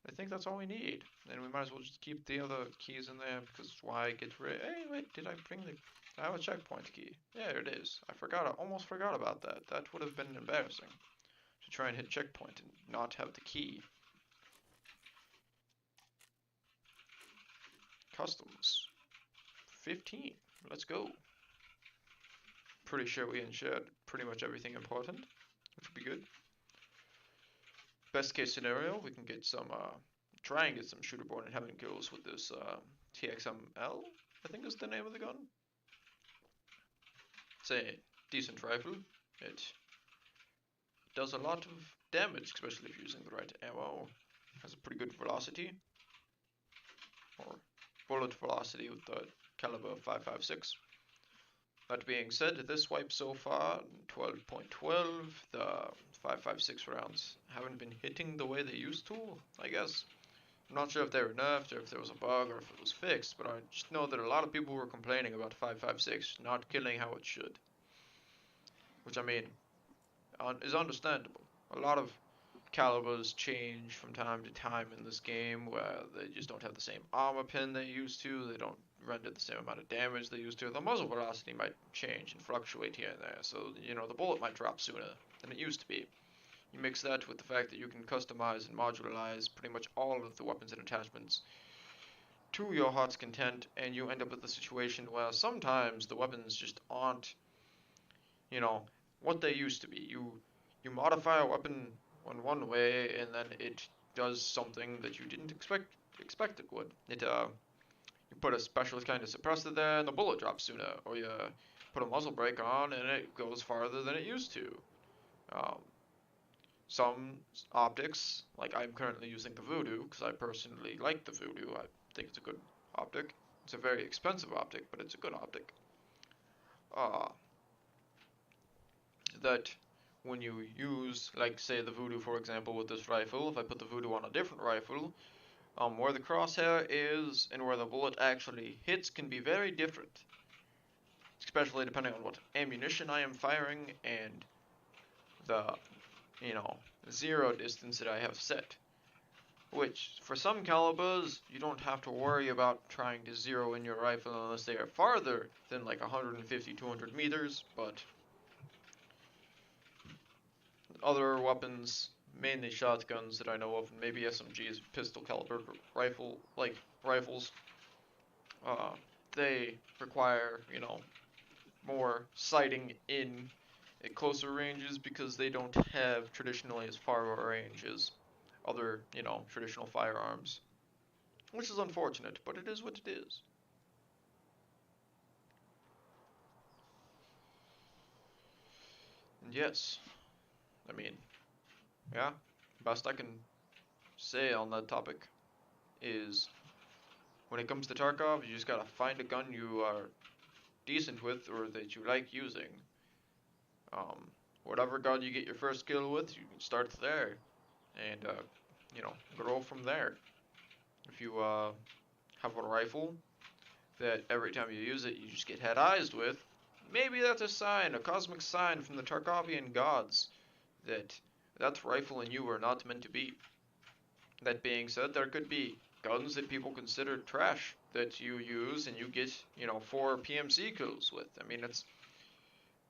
I think that's all we need. And we might as well just keep the other keys in there, because why get rid. Hey, wait, did I bring the. I have a checkpoint key. Yeah, it is. I almost forgot about that. That would have been embarrassing. To try and hit checkpoint and not have the key. Customs. 15. Let's go. Pretty sure we shared pretty much everything important, which would be good. Best case scenario, we can get some, try and get some shooterborn and heaven kills with this TXML, I think is the name of the gun. It's a decent rifle. It does a lot of damage, especially if you're using the right ammo. Has a pretty good velocity, or bullet velocity with the caliber 5.56. That being said, this wipe so far, 12.12, the 5.56 rounds haven't been hitting the way they used to, I guess. I'm not sure if they were nerfed or if there was a bug or if it was fixed, but I just know that a lot of people were complaining about 5.56 not killing how it should. Which, I mean, is understandable. A lot of calibers change from time to time in this game where they just don't have the same armor pin they used to, they don't render the same amount of damage they used to, the muzzle velocity might change and fluctuate here and there, so, you know, the bullet might drop sooner than it used to be. You mix that with the fact that you can customize and modularize pretty much all of the weapons and attachments to your heart's content, and you end up with a situation where sometimes the weapons just aren't, you know, what they used to be. you modify a weapon in one way, and then it does something that you didn't expect it would. You put a special kind of suppressor there, and the bullet drops sooner, or you put a muzzle brake on, and it goes farther than it used to. Some optics, like I'm currently using the Voodoo, because I personally like the Voodoo. I think it's a good optic. It's a very expensive optic, but it's a good optic. That when you use, like say the Voodoo for example with this rifle, if I put the Voodoo on a different rifle, where the crosshair is and where the bullet actually hits can be very different. Especially depending on what ammunition I am firing and the, zero distance that I have set. Which, for some calibers, you don't have to worry about trying to zero in your rifle unless they are farther than like 150, 200 meters, but other weapons, mainly shotguns that I know of, and maybe SMGs, pistol caliber rifles, they require, more sighting in at closer ranges because they don't have traditionally as far of a range as other, traditional firearms. Which is unfortunate, but it is what it is. And yes, I mean, yeah, best I can say on that topic is when it comes to Tarkov, you just gotta find a gun you are decent with or that you like using. Whatever gun you get your first kill with, you can start there and, grow from there. If you have a rifle that every time you use it you just get head-eyes with, maybe that's a sign, a cosmic sign from the Tarkovian gods that rifle and you are not meant to be. That being said, there could be guns that people consider trash that you use and you get, 4 PMC kills with. I mean,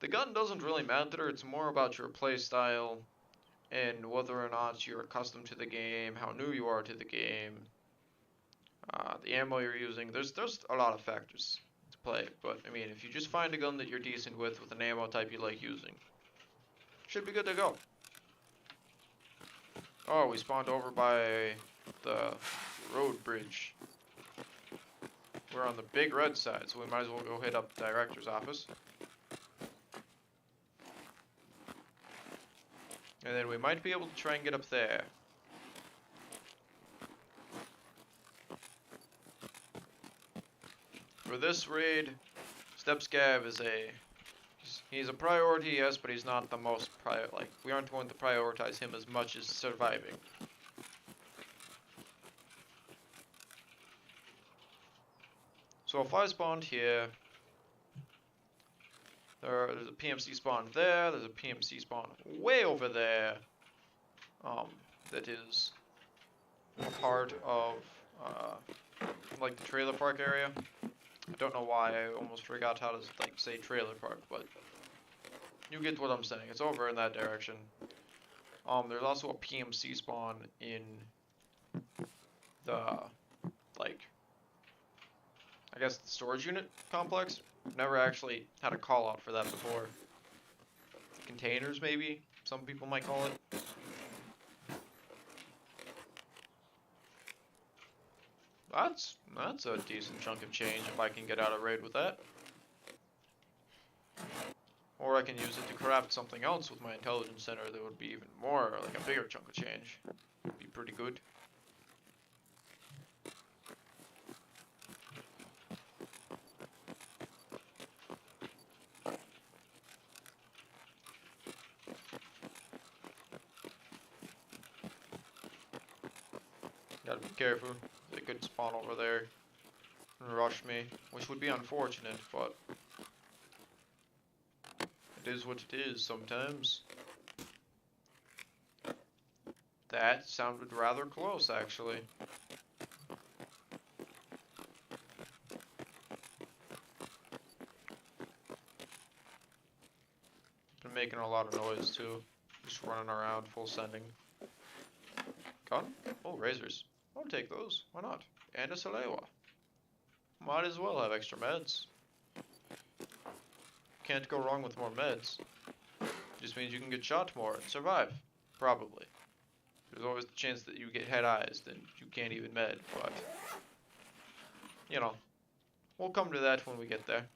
the gun doesn't really matter, it's more about your playstyle and whether or not you're accustomed to the game, how new you are to the game, the ammo you're using. There's a lot of factors to play, but I mean, if you just find a gun that you're decent with an ammo type you like using, should be good to go. Oh, we spawned over by the road bridge. We're on the big red side, so we might as well go hit up the director's office. And then we might be able to try and get up there. For this raid, Scav is he's a priority, yes, but he's not the most we aren't going to prioritize him as much as surviving. So if I spawned here, there's a PMC spawn there, there's a PMC spawn way over there, that is a part of, like the trailer park area. I don't know why, I almost forgot how to, say trailer park, but you get what I'm saying. It's over in that direction. There's also a PMC spawn in the, I guess the storage unit complex. Never actually had a call out for that before. Containers, maybe? Some people might call it. That's a decent chunk of change if I can get out of raid with that. Or I can use it to craft something else with my intelligence center that would be even more, like a bigger chunk of change. Be pretty good. Gotta be careful. They could spawn over there and rush me, which would be unfortunate, but it is what it is sometimes. That sounded rather close, actually. Been making a lot of noise, too. Just running around, full sending. Gun? Oh, razors. I'll take those. Why not? And a Salewa. Might as well have extra meds. Can't go wrong with more meds. Just means you can get shot more and survive. Probably. There's always the chance that you get head-eyes, then you can't even med, but... You know. We'll come to that when we get there.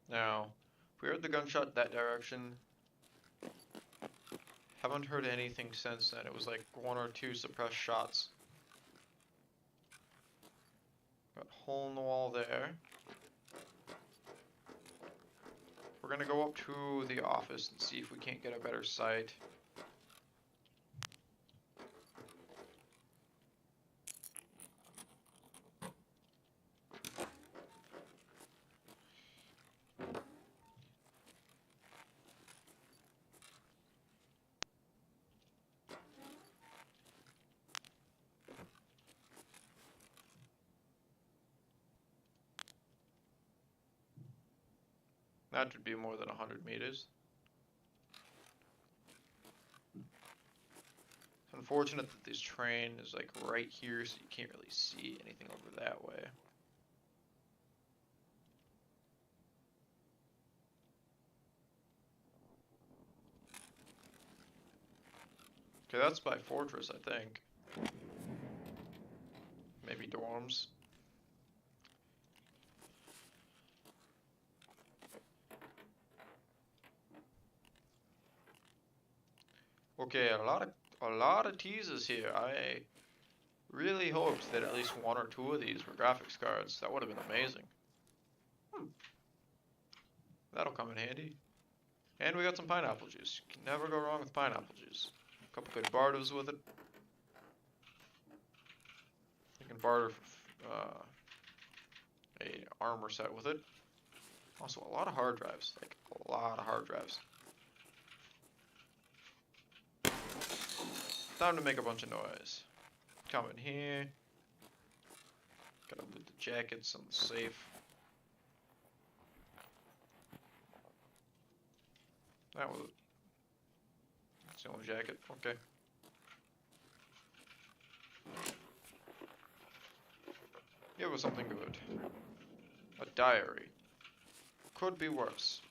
Now, we heard the gunshot that direction. Haven't heard anything since then. It was like 1 or 2 suppressed shots. Got a hole in the wall there. We're gonna go up to the office and see if we can't get a better sight. That would be more than 100 meters. It's unfortunate that this train is like right here, so you can't really see anything over that way. Okay, that's by Fortress, I think. Maybe dorms. Okay, a lot of teases here. I really hoped that at least 1 or 2 of these were graphics cards. That would have been amazing. That'll come in handy. And we got some pineapple juice. You can never go wrong with pineapple juice. A couple good barters with it. You can barter a armor set with it. Also, a lot of hard drives. Like, a lot of hard drives. Time to make a bunch of noise. Come in here. Gotta loot the jackets on the safe. That was it. That's the only jacket. Okay. It was something good. A diary. Could be worse.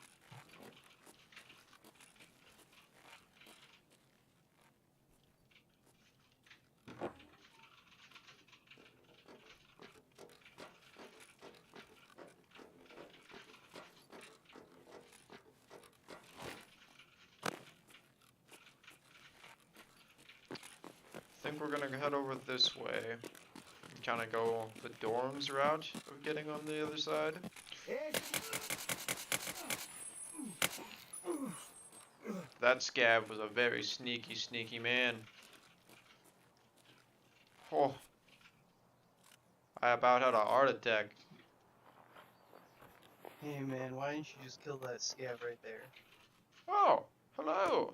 I think we're gonna head over this way and kind of go the dorms route of getting on the other side. That Scav was a very sneaky man. Oh, I about had a heart attack. Hey man, why didn't you just kill that Scav right there? Oh, hello.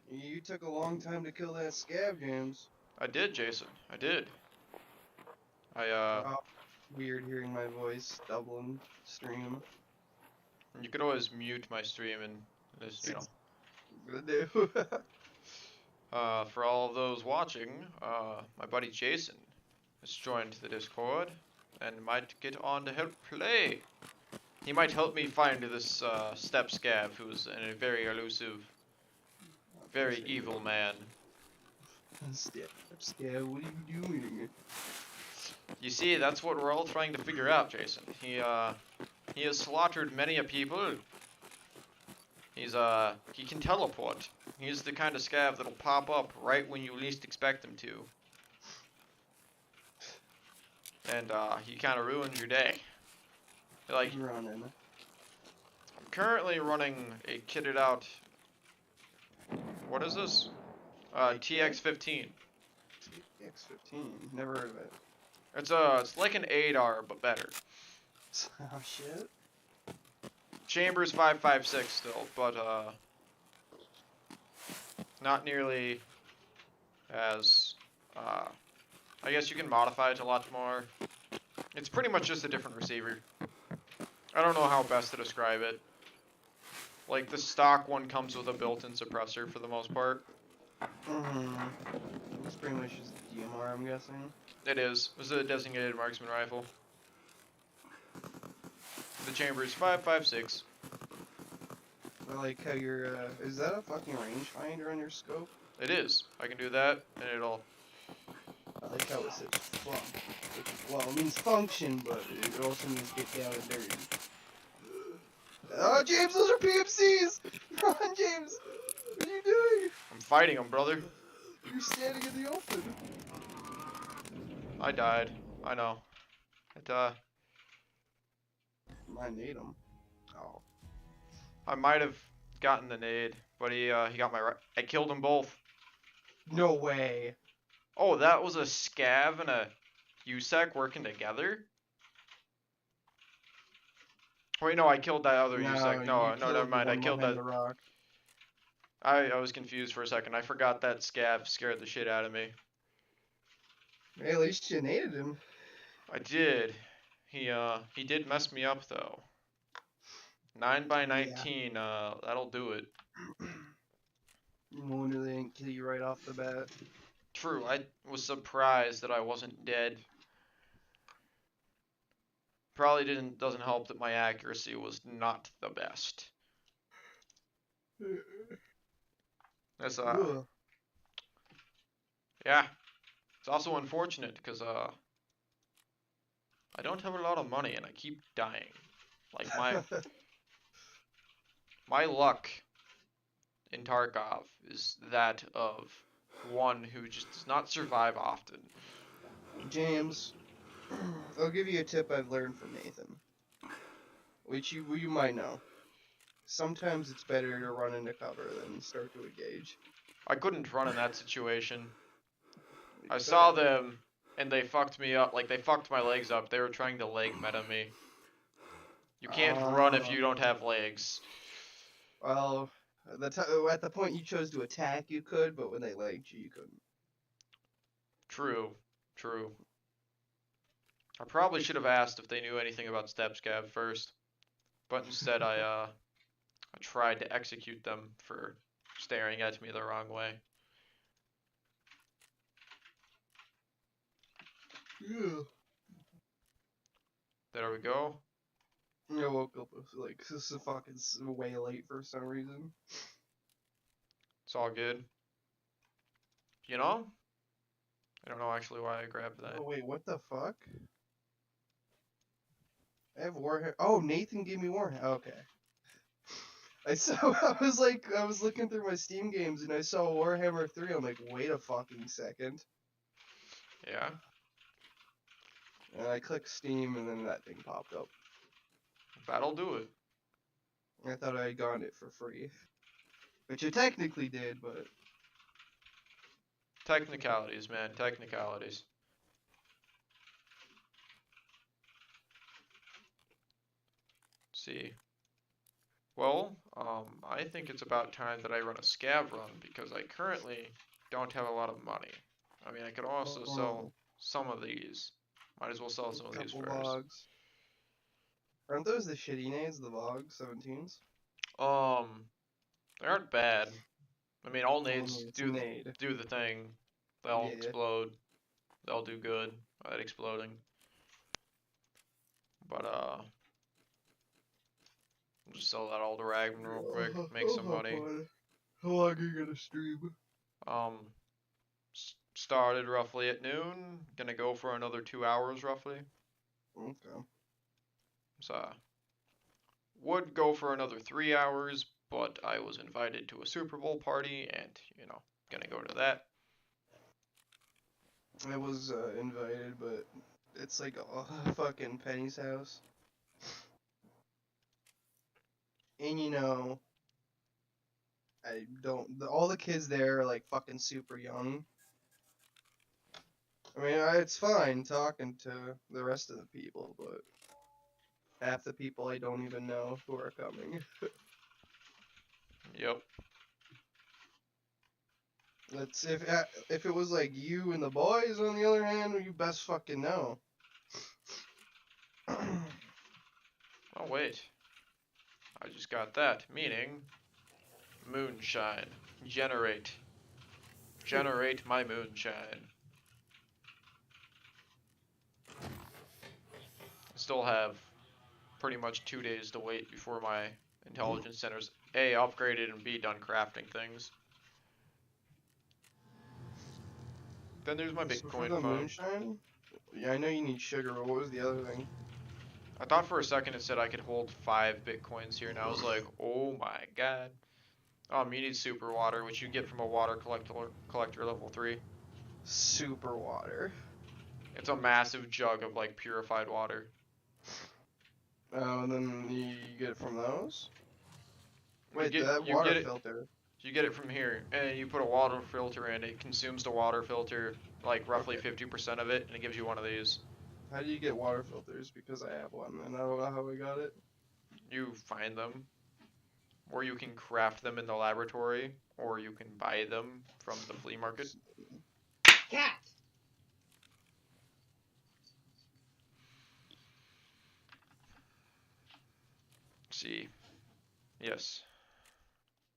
You took a long time to kill that Scav, James. I did, Jason. I did. Oh, weird hearing my voice doubling stream. You could always mute my stream and just, you know. Gonna do. For all of those watching, my buddy Jason has joined the Discord and might get on to help play. He might help me find this Step Scav, who's a very elusive, very evil man. Scav, what are you doing? You see, that's what we're all trying to figure out, Jason. He has slaughtered many a people. He can teleport. He's the kind of Scav that'll pop up right when you least expect him to. And, he kind of ruins your day. Like, Running. I'm currently running a kitted out, what is this? TX-15. TX-15, never heard of it. It's like an ADAR, but better. Oh shit. Chambers 5.56 still, but not nearly as I guess you can modify it a lot more. It's pretty much just a different receiver. I don't know how best to describe it. Like the stock one comes with a built-in suppressor for the most part. It's pretty much just DMR, I'm guessing. It is. It was a designated marksman rifle. The chamber is 5.56. I like how you're, is that a fucking rangefinder on your scope? It is. I can do that, and it'll. I like how it says funk. Well, it means function, but it also means get down and dirty. Oh, James, those are PMCs! Run, James! What are you doing? I'm fighting them, brother. You're standing in the open. I died. I know. I nade him. Oh. I might have gotten the nade, but he got my. I killed them both. No way. Oh, that was a scav and a USAC working together? Wait, no, I killed that other USAC. No, never mind. I killed that. The rock. I was confused for a second. I forgot that scav scared the shit out of me. Hey, at least you naded him. I did. He did mess me up though. 9x19, that'll do it. No wonder they didn't kill you right off the bat. True, I was surprised that I wasn't dead. Probably doesn't help that my accuracy was not the best. That's yeah. It's also unfortunate because I don't have a lot of money and I keep dying. Like my luck in Tarkov is that of one who just does not survive often. James, I'll give you a tip I've learned from Nathan, which you might know. Sometimes it's better to run into cover than start to engage. I couldn't run in that situation. I saw them and they fucked me up, like they fucked my legs up. They were trying to leg meta me. You can't run if you don't have legs. Well, at the point you chose to attack, you could, but when they legged you, you couldn't. True, true. I probably should have asked if they knew anything about step scav first, but instead I tried to execute them for staring at me the wrong way. Yeah. There we go. I woke up with, like, this is fucking way late for some reason. It's all good. You know? I don't know actually why I grabbed that. Oh, wait, what the fuck? I have Warhammer. Oh, Nathan gave me Warhammer. Okay. I was looking through my Steam games and I saw Warhammer 3. I'm like, wait a fucking second. Yeah. And I clicked Steam and then that thing popped up. That'll do it. I thought I had gotten it for free. Which I technically did, but... Technicalities, man. Technicalities. Let's see. Well, I think it's about time that I run a scav run because I currently don't have a lot of money. I mean, I could also sell some of these. Might as well sell some of these first. Logs. Aren't those the shitty nades, the VOG 17s? They aren't bad. I mean, all nades do the thing. They'll explode. They'll do good at exploding. But I'll just sell that all to Ragman real quick, make some money. How long are you gonna stream? Started roughly at noon. Gonna go for another 2 hours roughly. Okay. So would go for another 3 hours, but I was invited to a Super Bowl party and, you know, gonna go to that. I was invited, but it's like a fucking Penny's house. And you know, all the kids there are like fucking super young. I mean, it's fine talking to the rest of the people, but half the people I don't even know who are coming. Yep. That's if it was like you and the boys, on the other hand, you best fucking know. Oh wait. I just got that, meaning moonshine. Generate. generate my moonshine. I still have pretty much 2 days to wait before my intelligence center's A, upgraded, and B, done crafting things. Then there's my So for Bitcoin the farm. moonshine, yeah, I know you need sugar, but what was the other thing? I thought for a second it said I could hold 5 Bitcoins here, and I was like, oh my god. You need super water, which you get from a water collector level 3. Super water. It's a massive jug of like purified water. Oh, and then you get it from those? You Wait, get that you water get it filter. you get it from here, and you put a water filter in. It consumes the water filter, like roughly Okay. 50% of it, and it gives you one of these. How do you get water filters? Because I have one, and I don't know how I got it. You find them, or you can craft them in the laboratory, or you can buy them from the flea market. Cat! See, yes,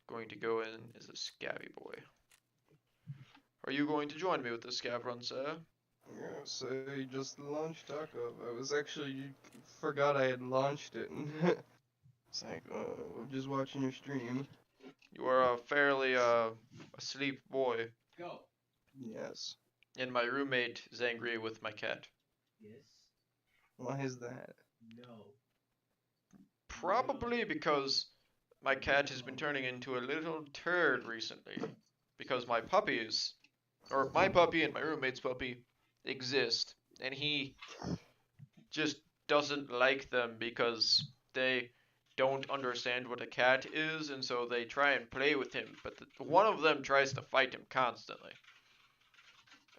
going to go in as a scabby boy. Are you going to join me with the scav run, sir? Yeah, so you just launched Tarkov. I was actually forgot I had launched it. It's like, oh, I'm just watching your stream. You are a fairly asleep boy, Go. Yes. and my roommate is angry with my cat. Yes. Why is that? No. Probably because my cat has been turning into a little turd recently. Because my puppies, or my puppy and my roommate's puppy, exist, and he just doesn't like them because they don't understand what a cat is, and so they try and play with him, but one of them tries to fight him constantly.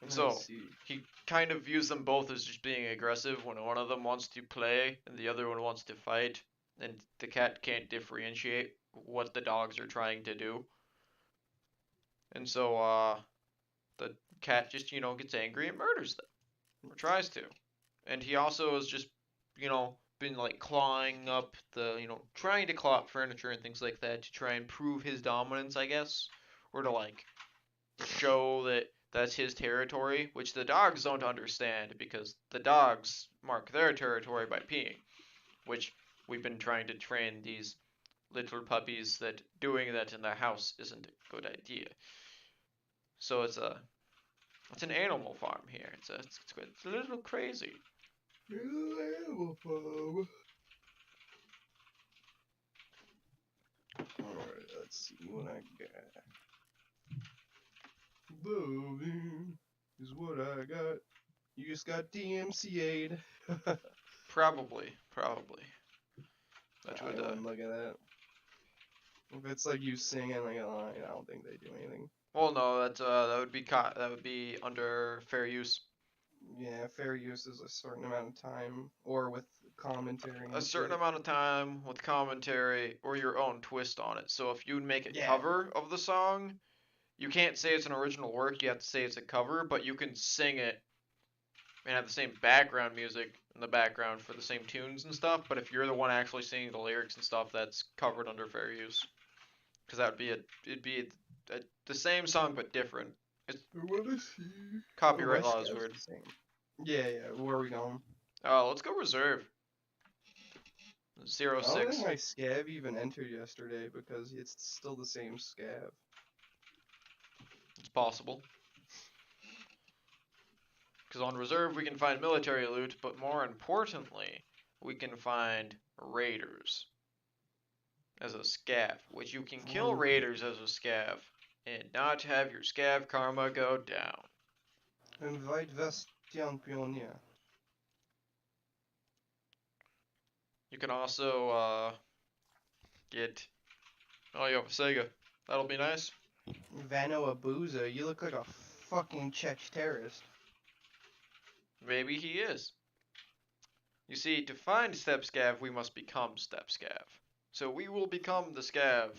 And I so, see. he kind of views them both as just being aggressive when one of them wants to play and the other one wants to fight, and the cat can't differentiate what the dogs are trying to do. And so, the cat just, gets angry and murders them, or tries to. And he also has just, been like clawing up trying to claw up furniture and things like that to try and prove his dominance, I guess, or to like show that that's his territory, which the dogs don't understand because the dogs mark their territory by peeing, which we've been trying to train these little puppies that doing that in the house isn't a good idea. So it's an animal farm here. It's a little crazy. Animal farm. Alright, let's see what I got. Loving is what I got. You just got DMCA'd. Probably. That I would wouldn't look at that. If it's like you singing like a line, I don't think they do anything. well, no, that would be under fair use. Yeah, fair use is a certain amount of time, or with commentary. A And certain shit. amount of time with commentary or your own twist on it. So if you make a Yeah. cover of the song, you can't say it's an original work, you have to say it's a cover, but you can sing it and have the same background music in the background for the same tunes and stuff, but if you're the one actually singing the lyrics and stuff, that's covered under fair use. Because it'd be the same song but different. I wanna see. Copyright Oh, my law is scav's weird. the same. Yeah, where are we going? Let's go reserve. I don't 06. think my scav even entered yesterday because it's still the same scav. It's possible. Because on reserve we can find military loot, but more importantly, we can find raiders as a scav, which you can kill raiders as a scav and not have your scav karma go down. Invite Vestian Pioneer. You can also get. Oh, you have a Sega. That'll be nice. Vano Abuza, you look like a fucking Czech terrorist. Maybe he is. You see, to find Step Scav, we must become Step Scav. So we will become the Scav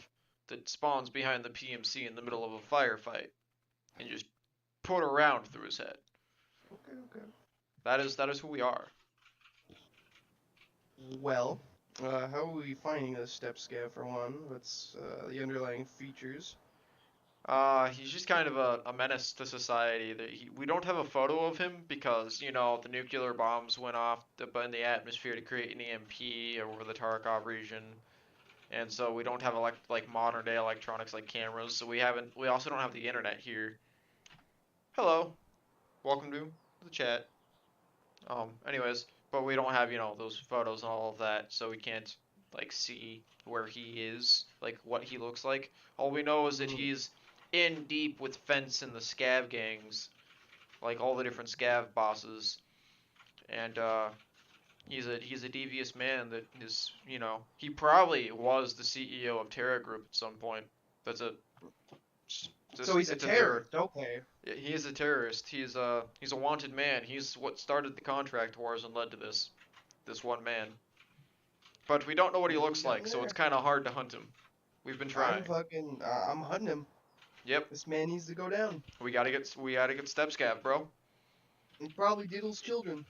that spawns behind the PMC in the middle of a firefight and just put a round through his head. Okay. That is who we are. Well, how are we finding this step scav for one? What's the underlying features? He's just kind of a menace to society. We don't have a photo of him because, you know, the nuclear bombs went off in the atmosphere to create an EMP over the Tarkov region. And so we don't have like modern day electronics like cameras. So we also don't have the internet here. Hello. Welcome to the chat. Anyways, but we don't have, you know, those photos and all of that, so we can't like see where he is, like what he looks like. All we know is that he's in deep with Fence and the Scav gangs, like all the different Scav bosses, and he's a devious man that is, you know, he probably was the CEO of Terra Group at some point. That's a So he's a it's terrorist. Okay. yeah, he is a terrorist. He's a wanted man. He's what started the contract wars and led to this one man. But we don't know what he looks like, so it's kind of hard to hunt him. We've been trying. I'm hunting him. Yep, This man needs to go down. we gotta get step scav, bro. He probably diddles children.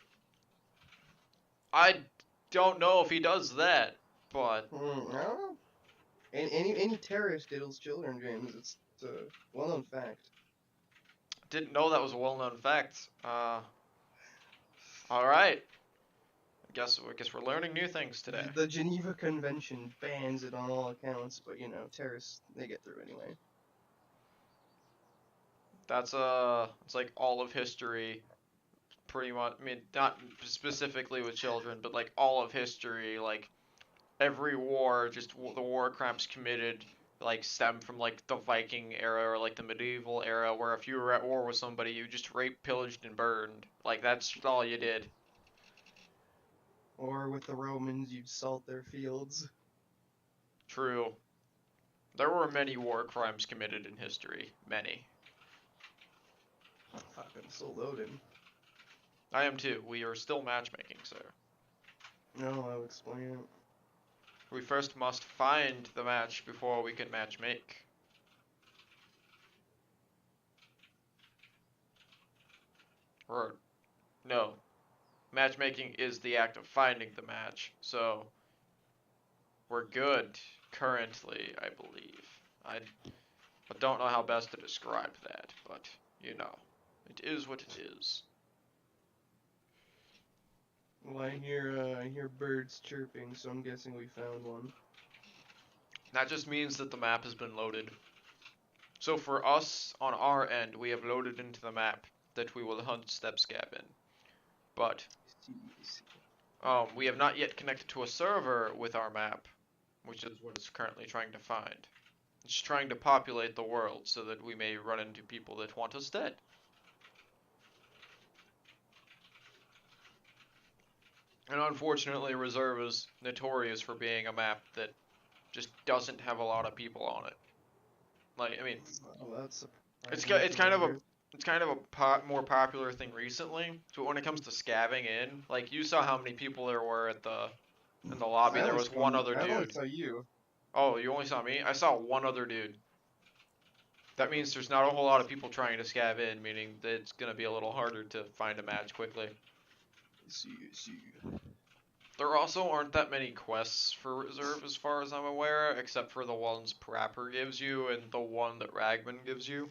I don't know if he does that, but I don't know. Any terrorist diddles children, James. It's a well-known fact. didn't know that was a well-known fact. All right. I guess we're learning new things today. The Geneva Convention bans it on all accounts, but you know, terrorists, they get through anyway. That's it's like all of history, pretty much. I mean, not specifically with children, but like all of history, like every war, just the war crimes committed, like stem from like the Viking era or like the medieval era, where if you were at war with somebody, you just raped, pillaged, and burned. Like that's all you did. Or with the Romans, you'd salt their fields. True. There were many war crimes committed in history. Many. I'm so loaded. I am too. We are still matchmaking, sir. No, I'll explain it. We first must find the match before we can matchmake. Or, no. Matchmaking is the act of finding the match, so we're good currently, I believe. I don't know how best to describe that, but you know, it is what it is. Well, I hear birds chirping, so I'm guessing we found one. That just means that the map has been loaded. So for us, on our end, we have loaded into the map that we will hunt step scab in. But we have not yet connected to a server with our map, which is what it's currently trying to find. It's trying to populate the world so that we may run into people that want us dead. And unfortunately, Reserve is notorious for being a map that just doesn't have a lot of people on it. Like, I mean, Oh, that's it's kind of a more popular thing recently. So when it comes to scabbing in, like you saw how many people there were in the lobby. There was one other I only dude. saw you. Oh, you only saw me? I saw one other dude. That means there's not a whole lot of people trying to scab in, meaning that it's gonna be a little harder to find a match quickly. See. There also aren't that many quests for Reserve as far as I'm aware, except for the ones Prapper gives you and the one that Ragman gives you.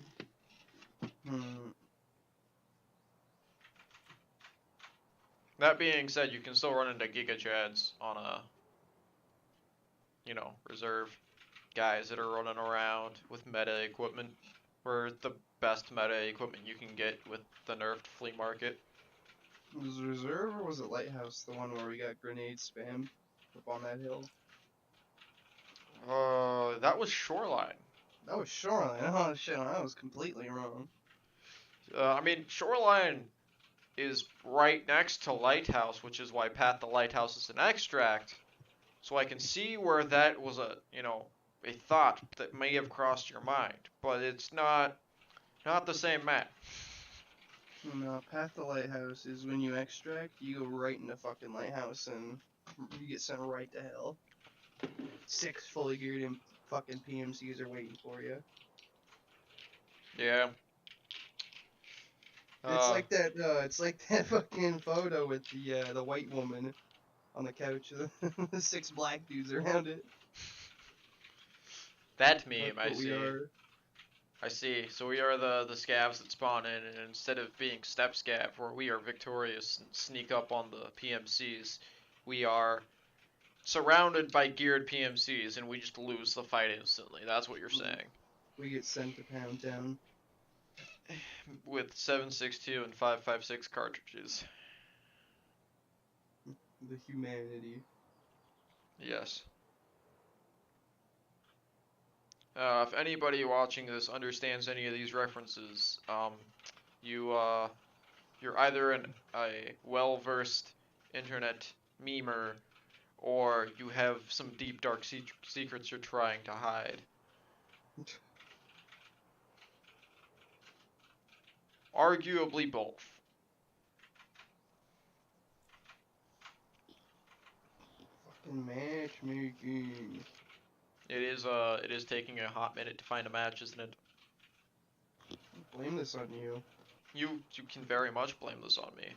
That being said, you can still run into Giga Chads on a, you know, Reserve guys that are running around with meta equipment, or the best meta equipment you can get with the nerfed flea market. Was it Reserve or was it Lighthouse, the one where we got grenade spam up on that hill? That was Shoreline. That was Shoreline. Oh shit, I was completely wrong. I mean, Shoreline is right next to Lighthouse, which is why Path to Lighthouse is an extract. So I can see where that was a thought that may have crossed your mind, but it's not the same map. No, Path to Lighthouse is when you extract, you go right into fucking Lighthouse and you get sent right to hell. 6 fully geared in fucking PMCs are waiting for you. Yeah. It's like that fucking photo with the white woman on the couch, the 6 black dudes around it. That meme That's I what we see. are. I see. So we are the scavs that spawn in, and instead of being step scav, where we are victorious and sneak up on the PMCs, we are surrounded by geared PMCs, and we just lose the fight instantly. That's what you're saying. We get sent to Pound Town. With 7.62 and 5.56 cartridges. The humanity. Yes. If anybody watching this understands any of these references, you're either a well-versed internet memer, or you have some deep dark secrets you're trying to hide. Arguably both. Fucking matchmaking. It is taking a hot minute to find a match, isn't it? Blame this on you. You can very much blame this on me.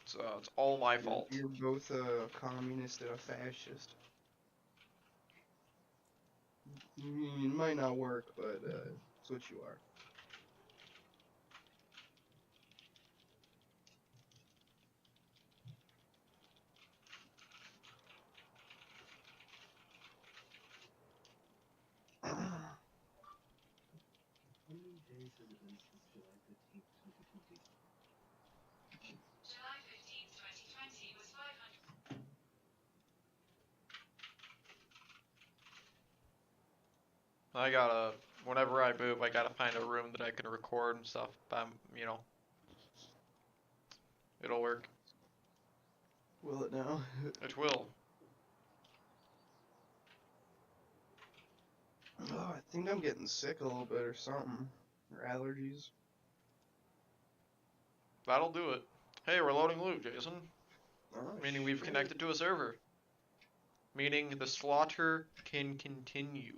It's all my fault. You're both a communist and a fascist. It might not work, but it's what you are. July 15th, 2020 was 500. Whenever I move, I gotta find a room that I can record and stuff. It'll work. Will it now? It will. Oh, I think I'm getting sick a little bit or something. Or allergies. That'll do it. Hey, we're loading loot, Jason. Oh, Meaning we've shit. connected to a server. Meaning the slaughter can continue.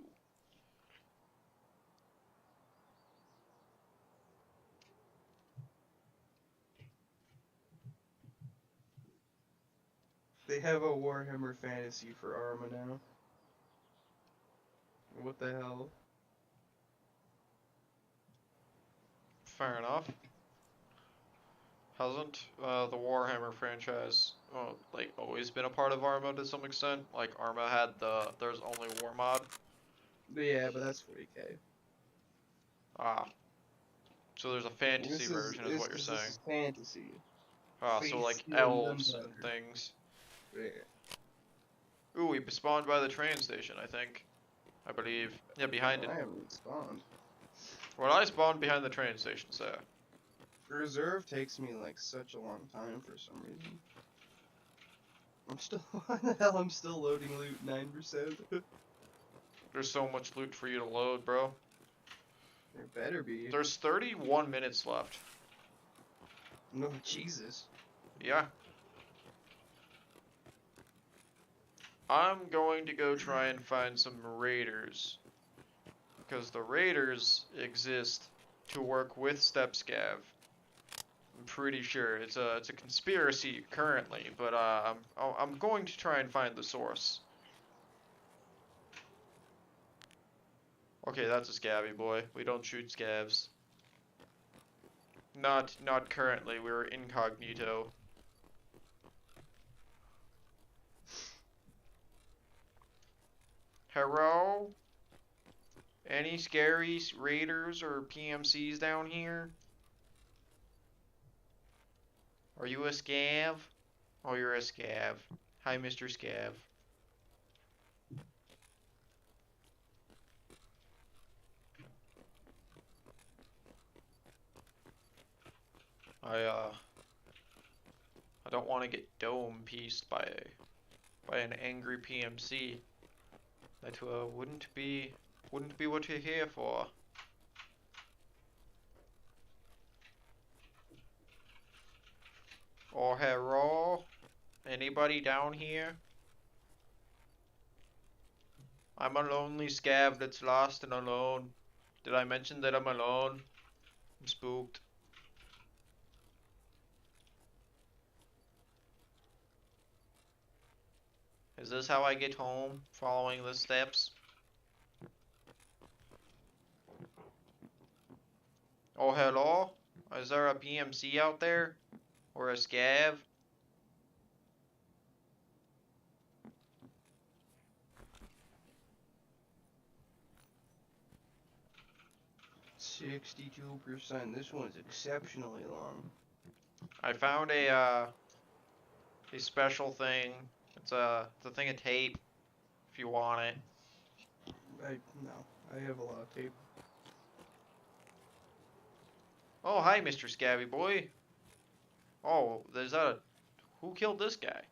They have a Warhammer Fantasy for Arma now. What the hell? Fair enough. Hasn't the Warhammer franchise always been a part of Arma to some extent? Like Arma had there's only war mod. But yeah, but that's 40k. Ah. So there's a fantasy This version is what you're this saying. is fantasy. Ah, so like Face and elves gunpowder. and things. Yeah. Ooh, we spawned by the train station, I think. I believe. Yeah, behind it. I haven't spawned. Well, I spawned behind the train station, so. Reserve takes me like such a long time for some reason. I'm still what the hell? I'm still loading loot 9%. There's so much loot for you to load, bro. There better be. There's 31 minutes left. No, Jesus. Yeah. I'm going to go try and find some raiders. Because the raiders exist to work with StepScav. I'm pretty sure it's a conspiracy currently, but I'm going to try and find the source. Okay, that's a scabby boy. We don't shoot scavs. Not currently. We're incognito. Hello? Any scary raiders or PMCs down here? Are you a scav? Oh, you're a scav. Hi, Mr. Scav. I don't want to get dome pieced by an angry PMC. That wouldn't be what you're here for. Oh, hello? Anybody down here? I'm a lonely scav that's lost and alone. Did I mention that I'm alone? I'm spooked. Is this how I get home? Following the steps? Oh, hello? Is there a PMC out there? Or a scav? %. This one's exceptionally long. I found a special thing. It's a thing of tape. If you want it. No, I have a lot of tape. Oh, hi, Mr. Scabby Boy. Oh, there's that. Who killed this guy?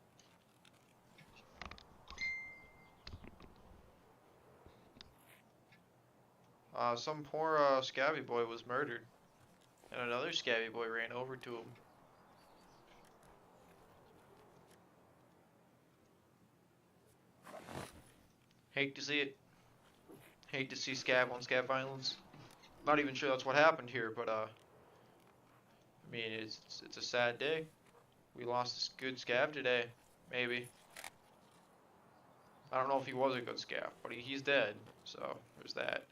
Some poor Scabby Boy was murdered, and another Scabby Boy ran over to him. Hate to see it. Hate to see scab on scab violence. Not even sure that's what happened here, but I mean, it's a sad day. We lost this good scab today, maybe. I don't know if he was a good scab, but he's dead, so there's that.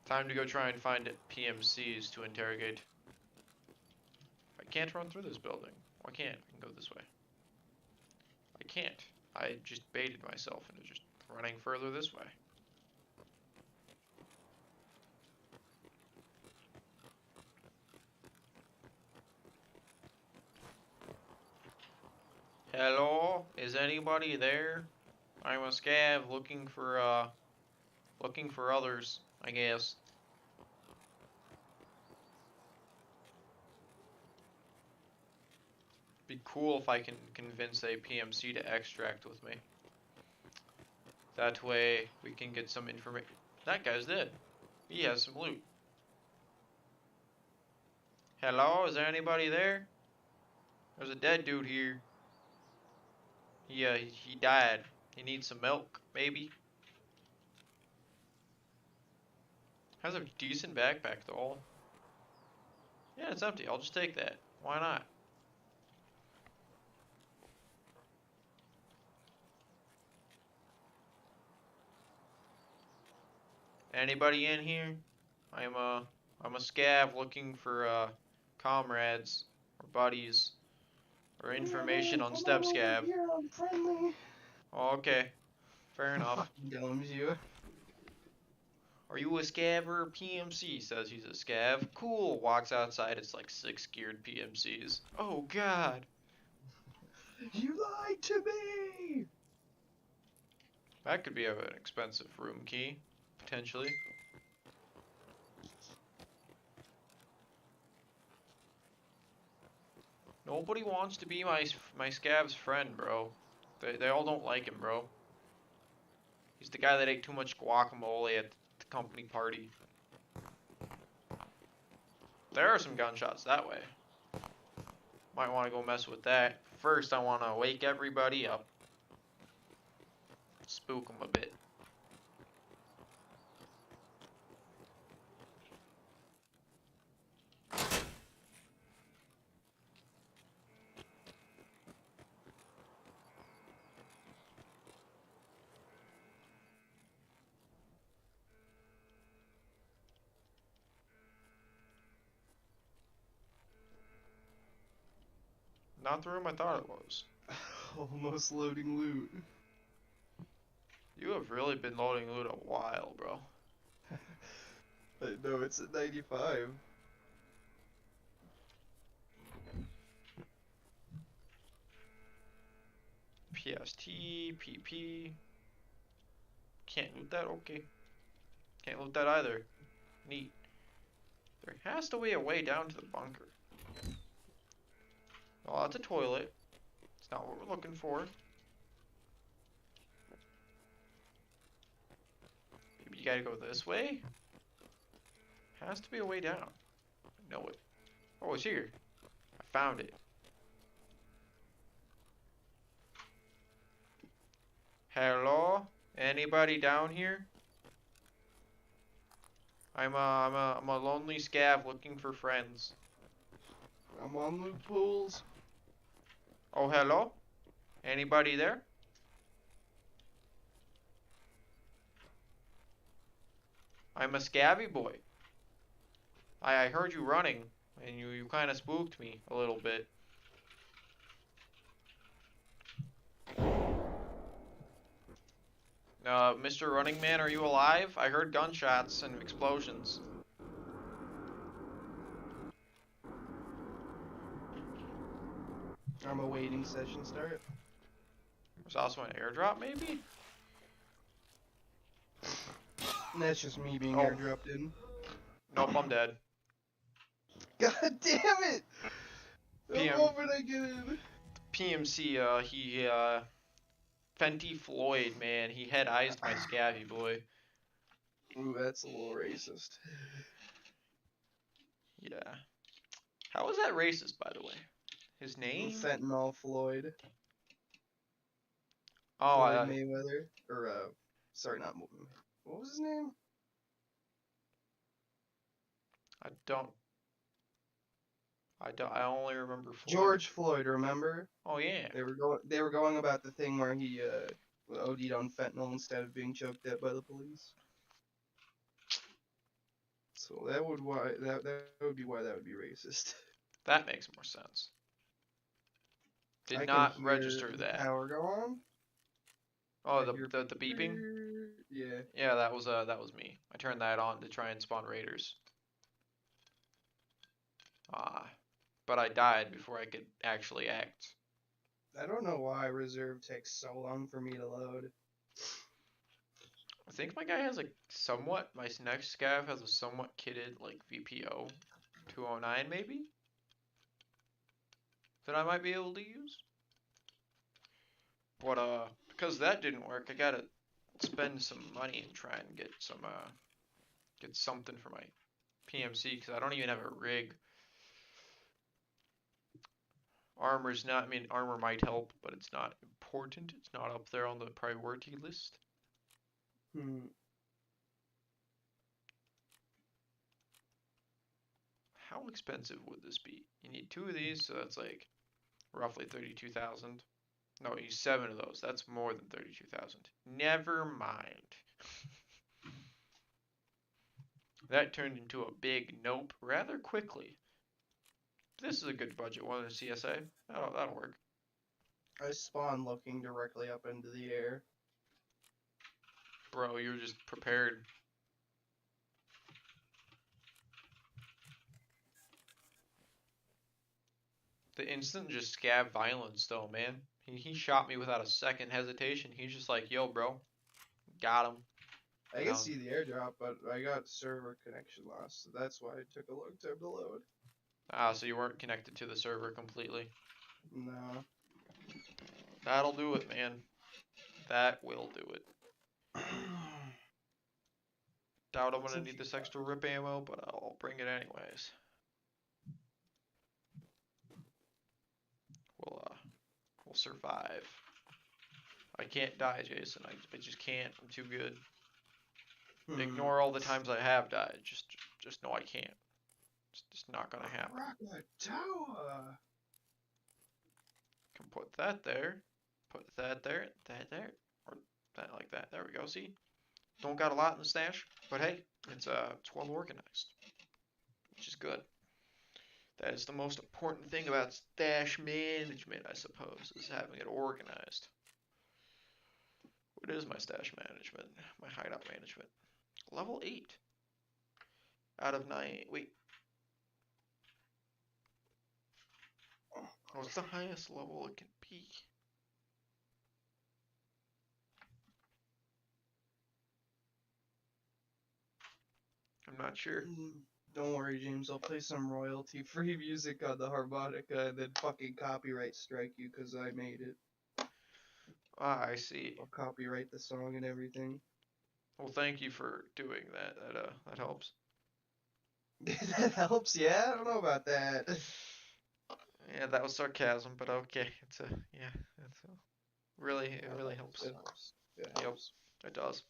Time to go try and find PMCs to interrogate. I can't run through this building. Why can't I can go this way? I can't. I just baited myself into just running further this way. Hello? Is anybody there? I'm a scav looking for others, I guess. Be cool if I can convince a PMC to extract with me. That way we can get some information. That guy's dead. He has some loot. Hello? Is there anybody there? There's a dead dude here. He died. He needs some milk, maybe. Has a decent backpack though. Yeah, it's empty. I'll just take that. Why not? Anybody in here? I'm a scav looking for comrades or buddies or information on step scav. Here, I'm friendly. Oh, okay, fair enough. Gums you. Are you a scav or a PMC? Says he's a scav. Cool. Walks outside. It's like 6 geared PMCs. Oh God. You lied to me. That could be an expensive room key, potentially. Nobody wants to be my scav's friend, bro. They all don't like him, bro. He's the guy that ate too much guacamole at the company party. There are some gunshots that way. Might want to go mess with that. First, I want to wake everybody up. Spook them a bit. Not the room I thought it was. Almost loading loot. You have really been loading loot a while, bro. I know it's at 95. PST, PP. Can't loot that? Okay. Can't loot that either. Neat. There has to be a way down to the bunker. Oh, that's a toilet. It's not what we're looking for. Maybe you gotta go this way? Has to be a way down. I know it. Oh, it's here. I found it. Hello? Anybody down here? I'm a lonely scav looking for friends. I'm on loot pools. Oh, hello? Anybody there? I'm a scabby boy. I heard you running, and you kind of spooked me a little bit. Mr. Running Man, are you alive? I heard gunshots and explosions. I'm awaiting session start. There's also an airdrop, maybe? And that's just me being Oh. airdropped in. Nope, I'm dead. God damn it! The PM. moment I get in. PMC, Fenty Floyd, man, he head iced my scabby boy. Ooh, that's a little racist. Yeah. How was that racist, by the way? His name? Fentanyl Floyd. Oh, Floyd Mayweather. Or, sorry, not Mayweather. What was his name? I only remember Floyd. George Floyd, remember? Oh, yeah. They were going about the thing where he, OD'd on fentanyl instead of being choked at by the police. So that would be why that would be racist. That makes more sense. I Did can not hear register the that. Power go on. Oh, I the hear beeping? Yeah. Yeah, that was me. I turned that on to try and spawn raiders. But I died before I could actually act. I don't know why reserve takes so long for me to load. I think my guy has my next scav has a somewhat kitted, like, VPO 209 maybe? That I might be able to use? But, because that didn't work, I gotta spend some money and try and get get something for my PMC, because I don't even have a rig. Armor's not, I mean, armor might help, but it's not important. It's not up there on the priority list. How expensive would this be? You need 2 of these, so that's like roughly 32,000. No, you use 7 of those. That's more than 32,000. Never mind. That turned into a big nope rather quickly. This is a good budget one in CSA. That'll work. I spawn looking directly up into the air. Bro, you're just prepared. The instant just scav violence though, man. He shot me without a second hesitation. He's just like, yo, bro. Got him. I can see the airdrop, but I got server connection loss, so that's why it took a long time to load. Ah, so you weren't connected to the server completely. No. That'll do it, man. That will do it. Doubt I'm gonna need this extra rip ammo, but I'll bring it anyways. We'll survive. I can't die, Jason. I just can't. I'm too good. Ignore all the times I have died. Just know I can't. It's just not gonna happen. Rock that tower. Can put that there. Put that there. That there. Or that like that. There we go. See? Don't got a lot in the stash, but hey, it's well organized, which is good. That is the most important thing about stash management, I suppose, is having it organized. What is my stash management? My hideout management. Level 8. Out of 9. Wait. What's the highest level it can be? I'm not sure. Don't worry, James. I'll play some royalty-free music on the harmonica and then fucking copyright strike you because I made it. Ah, I see. I'll copyright the song and everything. Well, thank you for doing that. That helps. That helps, yeah? I don't know about that. Yeah, that was sarcasm, but okay. It's a really it really helps. It helps. It Yep, helps. it does.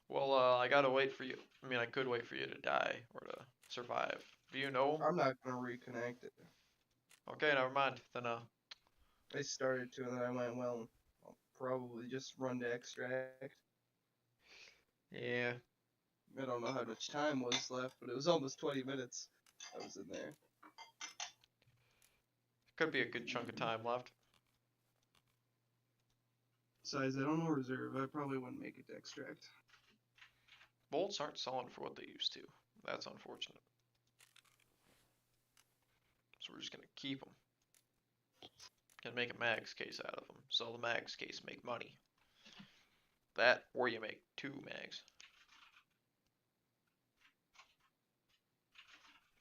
Well, I gotta wait for you. I mean, I could wait for you to die or to survive. Do you know? I'm not gonna reconnect it. Okay, never mind. Then I started to and then I went, well, I'll probably just run to extract. Yeah. I don't know how much time was left, but it was almost 20 minutes I was in there. Could be a good chunk of time left. Besides, I don't know reserve. I probably wouldn't make it to extract. Bolts aren't selling for what they used to. That's unfortunate. So we're just gonna keep them. Gonna make a mags case out of them. Sell the mags case, make money. That, or you make 2 mags.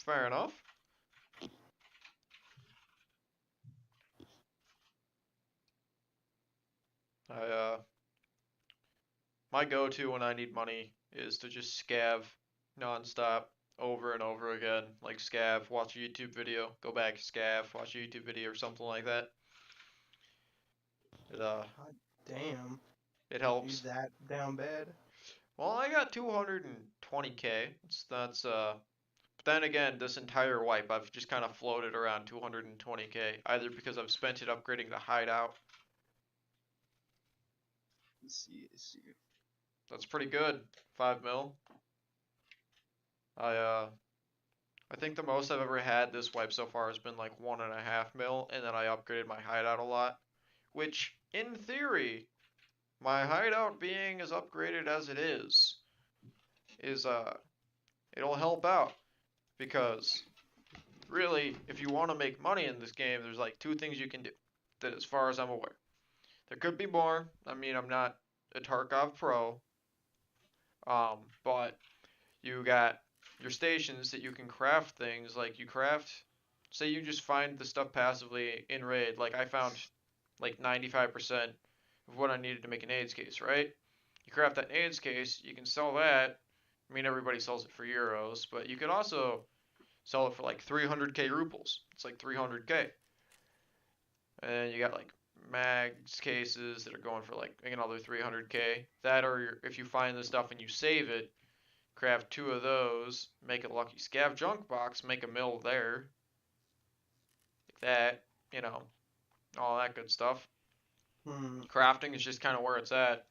Fair enough. My go-to when I need money is to just scav non-stop over and over again. Like scav, watch a YouTube video, go back, scav, watch a YouTube video or something like that. Damn. It You helps. that down bad? Well, I got 220k. That's but then again, this entire wipe, I've just kind of floated around 220k, either because I've spent it upgrading the hideout. Let's see. That's pretty good. 5 mil. I think the most I've ever had this wipe so far has been like 1.5 mil, and then I upgraded my hideout a lot. Which, in theory, my hideout being as upgraded as it is it'll help out. Because, really, if you want to make money in this game, there's like 2 things you can do, that as far as I'm aware. There could be more. I mean, I'm not a Tarkov pro. But you got your stations that you can craft things, like you craft, say you just find the stuff passively in raid, like I found like 95% of what I needed to make an AIDS case, right? You craft that AIDS case, you can sell that. I mean, everybody sells it for euros, but you could also sell it for like 300k rubles. It's like 300k. And you got like mags cases that are going for like another 300k. That, or if you find the stuff and you save it, craft 2 of those, make a lucky scav junk box, make a mill there. Like that, you know, all that good stuff. Crafting is just kind of where it's at.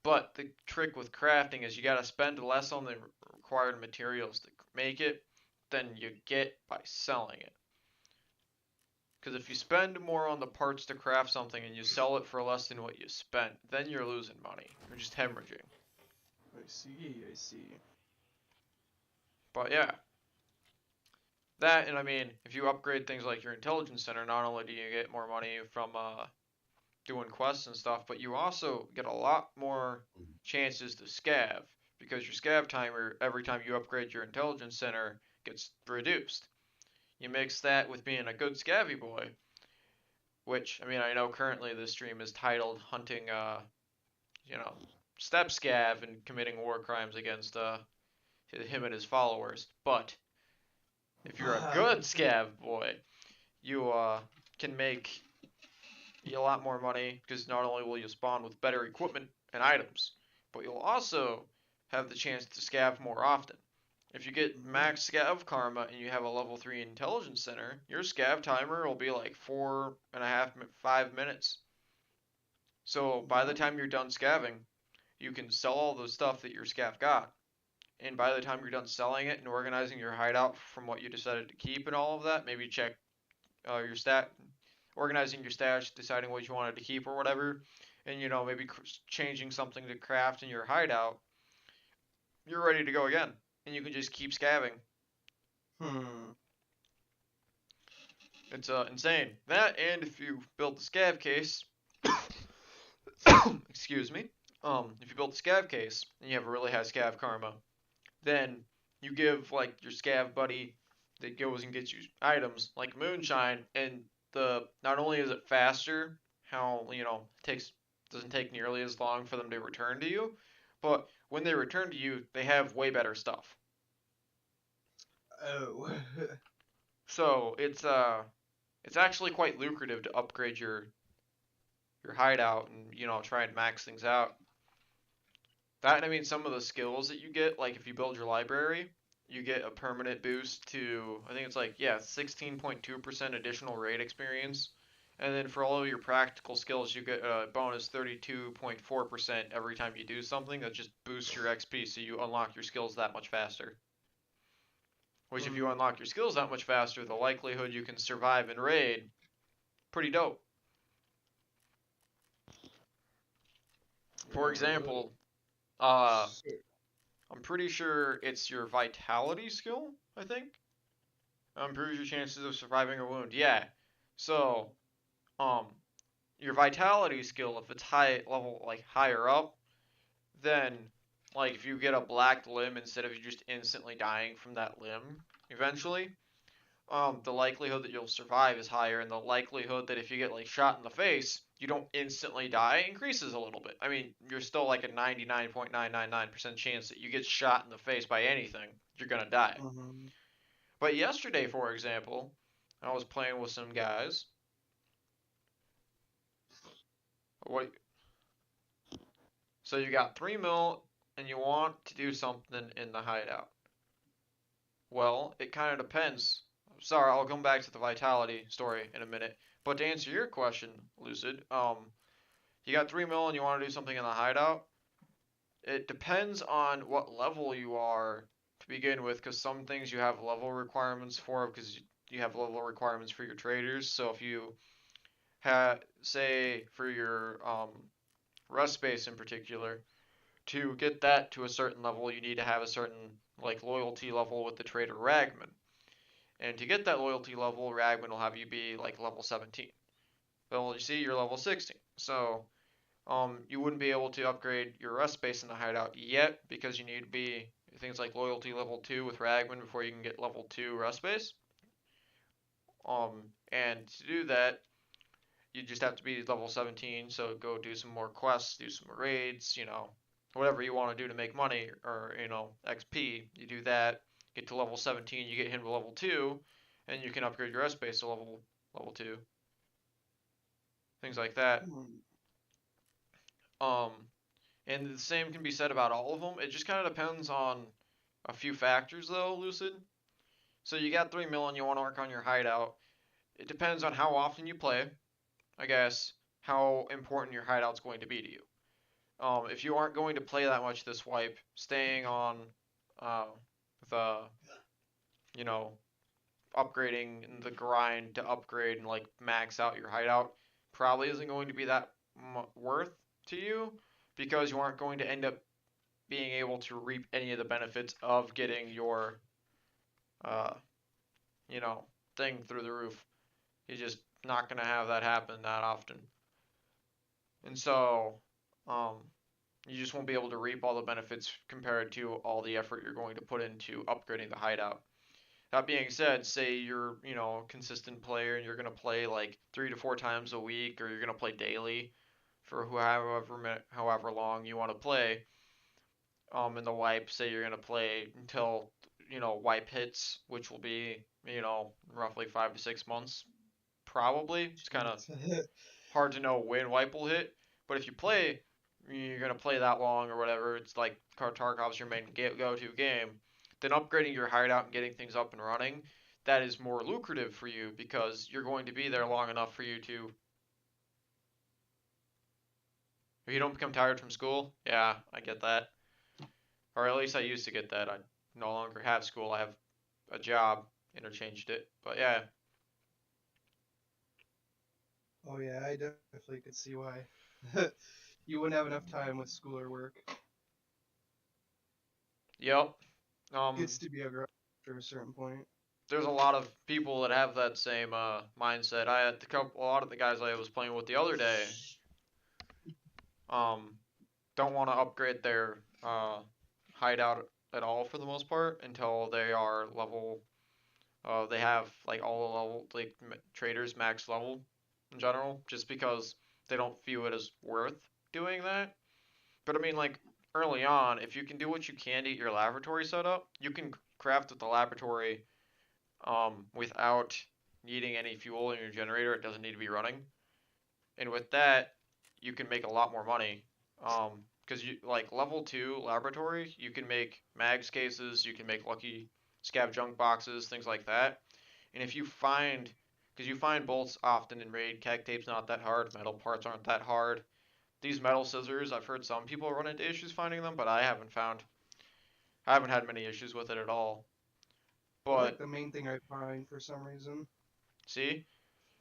But the trick with crafting is you gotta spend less on the required materials to make it than you get by selling it. Because if you spend more on the parts to craft something and you sell it for less than what you spent, then you're losing money. You're just hemorrhaging. I see. But yeah. That, and I mean, if you upgrade things like your intelligence center, not only do you get more money from doing quests and stuff, but you also get a lot more chances to scav, because your scav timer, every time you upgrade your intelligence center, gets reduced. You mix that with being a good scavvy boy, which, I mean, I know currently this stream is titled Hunting, step scav and committing war crimes against him and his followers, but if you're a good scav boy, you can make a lot more money, because not only will you spawn with better equipment and items, but you'll also have the chance to scav more often. If you get max scav karma and you have a level 3 intelligence center, your scav timer will be like 4.5, 5 minutes. So by the time you're done scaving, you can sell all the stuff that your scav got. And by the time you're done selling it and organizing your hideout from what you decided to keep and all of that, maybe check your organizing your stash, deciding what you wanted to keep or whatever, and maybe changing something to craft in your hideout, you're ready to go again, and you can just keep scavving. It's insane. That, and if you build the scav case, excuse me, if you build the scav case and you have a really high scav karma, then you give like your scav buddy that goes and gets you items like moonshine, and not only is it faster, how doesn't take nearly as long for them to return to you, but when they return to you, they have way better stuff. Oh. So it's actually quite lucrative to upgrade your hideout and try and max things out. That, and I mean, some of the skills that you get, like if you build your library, you get a permanent boost to, I think it's like, yeah, 16.2% additional raid experience. And then for all of your practical skills, you get a bonus 32.4% every time you do something that just boosts your XP, so you unlock your skills that much faster. Which, if you unlock your skills that much faster, the likelihood you can survive in raid, pretty dope. For example, I'm pretty sure it's your vitality skill, I think. Improves your chances of surviving a wound. Yeah. So, your vitality skill, if it's high level, like higher up, then like if you get a black limb instead of you just instantly dying from that limb eventually, the likelihood that you'll survive is higher, and the likelihood that if you get like shot in the face, you don't instantly die increases a little bit. I mean, you're still like a 99.999% chance that you get shot in the face by anything, you're gonna die. But yesterday, for example, I was playing with some guys. What? So you got 3 mil, and you want to do something in the hideout. Well, it kind of depends. Sorry, I'll come back to the vitality story in a minute. But to answer your question, Lucid, you got 3 mil and you want to do something in the hideout. It depends on what level you are to begin with, because some things you have level requirements for, because you have level requirements for your traders. So if you have, say, for your rest space in particular, to get that to a certain level, you need to have a certain like loyalty level with the trader Ragman. And to get that loyalty level, Ragman will have you be like level 17. Well, you see, you're level 16. So you wouldn't be able to upgrade your rest space in the hideout yet, because you need to be things like loyalty level 2 with Ragman before you can get level 2 rest space. And to do that, you just have to be level 17, so go do some more quests, do some raids, you know, whatever you want to do to make money, or, you know, XP, you do that, get to level 17, you get him to level 2, and you can upgrade your rest base to level 2. Things like that. And the same can be said about all of them. It just kind of depends on a few factors, though, Lucid. So you got 3 mil and you want to work on your hideout. It depends on how often you play, I guess, how important your hideout's going to be to you. If you aren't going to play that much this wipe, staying on the, you know, upgrading the grind to upgrade and like max out your hideout probably isn't going to be that worth to you, because you aren't going to end up being able to reap any of the benefits of getting your, you know, thing through the roof. You're just not going to have that happen that often. And so, you just won't be able to reap all the benefits compared to all the effort you're going to put into upgrading the hideout. That being said, say you're, you know, a consistent player and you're going to play like 3 to 4 times a week, or you're going to play daily for however long you want to play. In the wipe, say you're going to play until, you know, wipe hits, which will be, you know, roughly 5 to 6 months, probably. It's kind of hard to know when wipe will hit, but if you play, you're going to play that long or whatever, it's like Tarkov's your main go-to game, then upgrading your hideout and getting things up and running, that is more lucrative for you, because you're going to be there long enough for you to... If you don't become tired from school, yeah, I get that. Or at least I used to get that. I no longer have school, I have a job, interchanged it, but yeah. Oh yeah, I definitely could see why. You wouldn't have enough time with school or work. Yep. Gets to be a grind after a certain point. There's a lot of people that have that same mindset. I had a lot of the guys I was playing with the other day don't want to upgrade their hideout at all for the most part until they are level. They have like all the level, like traders max level in general, just because they don't feel it is worth doing that. But I mean, like early on, if you can do what you can to get your laboratory set up, you can craft with the laboratory without needing any fuel in your generator. It doesn't need to be running, and with that, you can make a lot more money. Because you like level 2 laboratory, you can make mags cases, you can make lucky scav junk boxes, things like that. And if you find because you find bolts often in raid. Keg tape's not that hard. Metal parts aren't that hard. These metal scissors, I've heard some people run into issues finding them, but I haven't had many issues with it at all. I like But the main thing I find for some reason. see,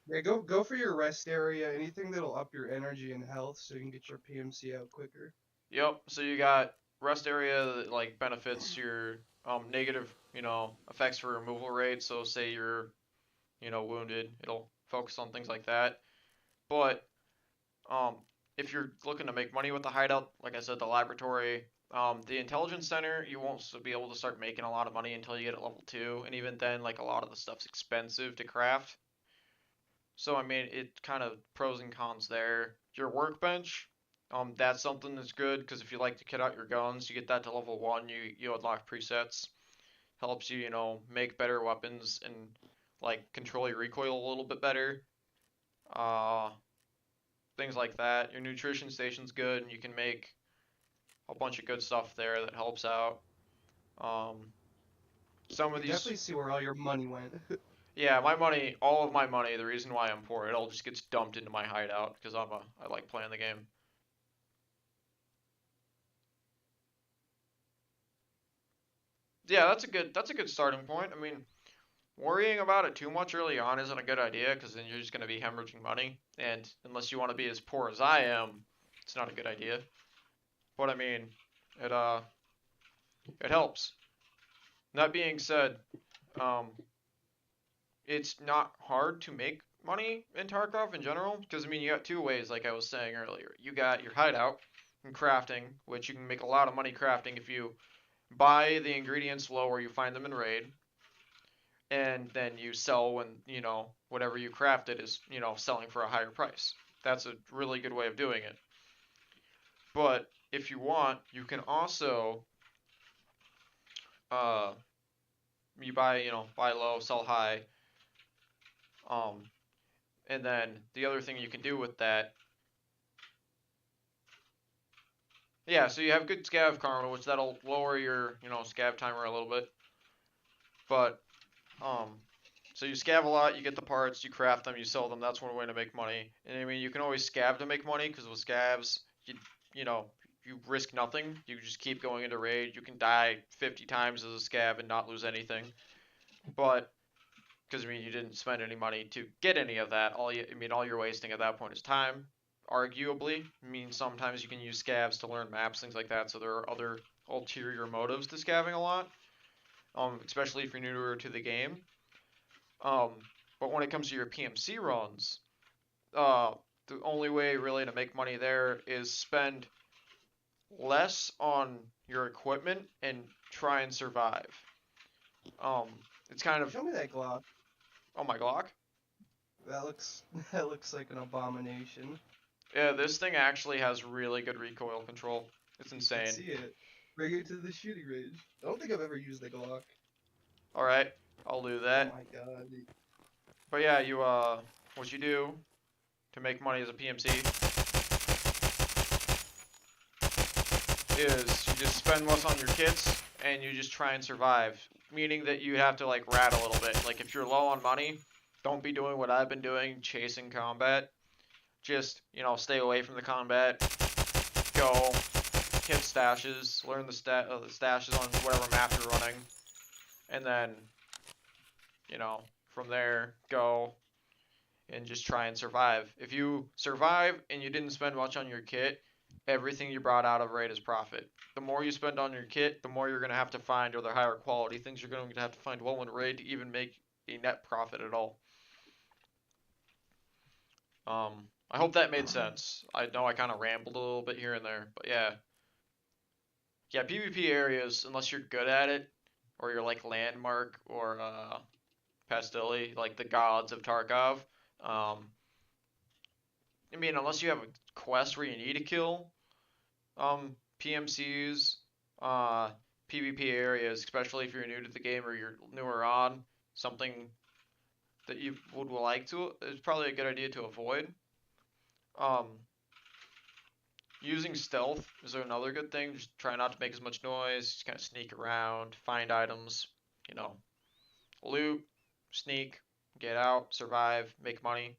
Yeah, go for your rest area. Anything that'll up your energy and health, so you can get your PMC out quicker. yep. So you got rest area that like benefits your negative, effects for removal rate. So say you're, wounded, it'll focus on things like that. But um, if you're looking to make money with the hideout, like I said, the laboratory, the intelligence center, you won't be able to start making a lot of money until you get at level 2, and even then, like a lot of the stuff's expensive to craft. So I mean, it kind of pros and cons there. Your workbench, that's something that's good because if you like to kit out your guns, you get that to level 1, you unlock presets. Helps you, make better weapons and like control your recoil a little bit better. Things like that. Your nutrition station's good, and you can make a bunch of good stuff there that helps out. Some of You definitely these, see where all your money went. yeah, my money, all of my money, the reason why I'm poor, it all just gets dumped into my hideout because I like playing the game. Yeah, that's a good starting point. I mean, worrying about it too much early on isn't a good idea because then you're just going to be hemorrhaging money, and unless you want to be as poor as I am, it's not a good idea. But I mean, it it helps. That being said, um, it's not hard to make money in Tarkov in general because I mean you got two ways, like I was saying earlier. You got your hideout and crafting, which you can make a lot of money crafting if you buy the ingredients low or you find them in raid, and then you sell when whatever you crafted is selling for a higher price. That's a really good way of doing it. But if you want, you can also uh, you buy low, sell high. And then the other thing you can do with that, yeah, so you have good scav karma, which that'll lower your, scav timer a little bit. But, so you scav a lot, you get the parts, you craft them, you sell them. That's one way to make money. And I mean, you can always scav to make money because with scavs, you risk nothing. You just keep going into raid. You can die 50 times as a scav and not lose anything. But because I mean, you didn't spend any money to get any of that. All you're wasting at that point is time. Arguably, I mean, sometimes you can use scavs to learn maps, things like that. So there are other ulterior motives to scavving a lot, especially if you're newer to the game. But when it comes to your PMC runs, the only way really to make money there is spend less on your equipment and try and survive. It's kind of, Show me that Glock. oh my Glock. That looks like an abomination. Yeah, this thing actually has really good recoil control. It's I insane. see it. Bring it to the shooting range. I don't think I've ever used the Glock. Alright, I'll do that. Oh my god. But yeah, what you do to make money as a PMC is you just spend less on your kits and you just try and survive. Meaning that you have to like rat a little bit. Like if you're low on money, don't be doing what I've been doing, chasing combat. Just, stay away from the combat. Go, kit stashes, learn the stashes on whatever map you're running. And then, from there, go and just try and survive. If you survive and you didn't spend much on your kit, everything you brought out of raid is profit. The more you spend on your kit, the more you're going to have to find other higher quality things you're going to have to find well in raid to even make a net profit at all. I hope that made sense. I know I kind of rambled a little bit here and there, but yeah. Yeah, PvP areas, unless you're good at it, or you're like Landmark or Pastilli, like the gods of Tarkov. I mean, unless you have a quest where you need to kill PMCs, PvP areas, especially if you're new to the game or you're newer on, something that you would like to, is probably a good idea to avoid. Using stealth is another good thing. Just try not to make as much noise. Just kind of sneak around, find items, loot, sneak, get out, survive, make money.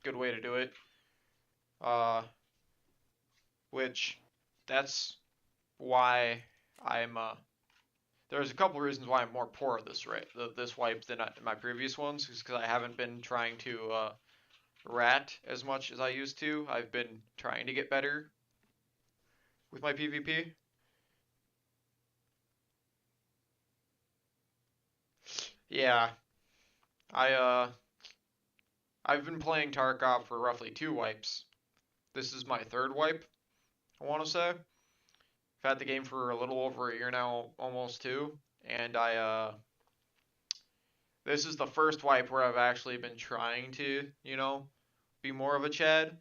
Good way to do it. Which that's why I'm there's a couple reasons why I'm more poor at this wipe than my previous ones, is because I haven't been trying to rat as much as I used to. I've been trying to get better with my PvP. Yeah, I've been playing Tarkov for roughly 2 wipes. This is my 3rd wipe, I want to say. I've had the game for a little over a year now, almost 2, and this is the first wipe where I've actually been trying to, be more of a Chad.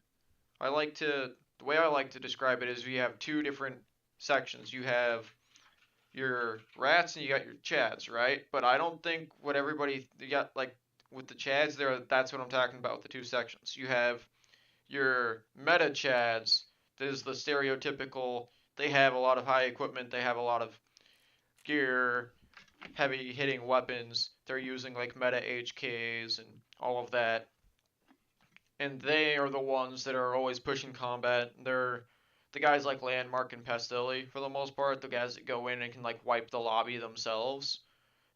The way I like to describe it is you have 2 different sections. You have your rats and you got your Chads, right? But I don't think what you got, like, with the Chads there, that's what I'm talking about with the 2 sections. You have your meta Chads. This is the stereotypical, they have a lot of high equipment, they have a lot of gear, heavy hitting weapons, they're using like meta HKs and all of that. And they are the ones that are always pushing combat. They're the guys like Landmark and Pastelli for the most part, the guys that go in and can like wipe the lobby themselves.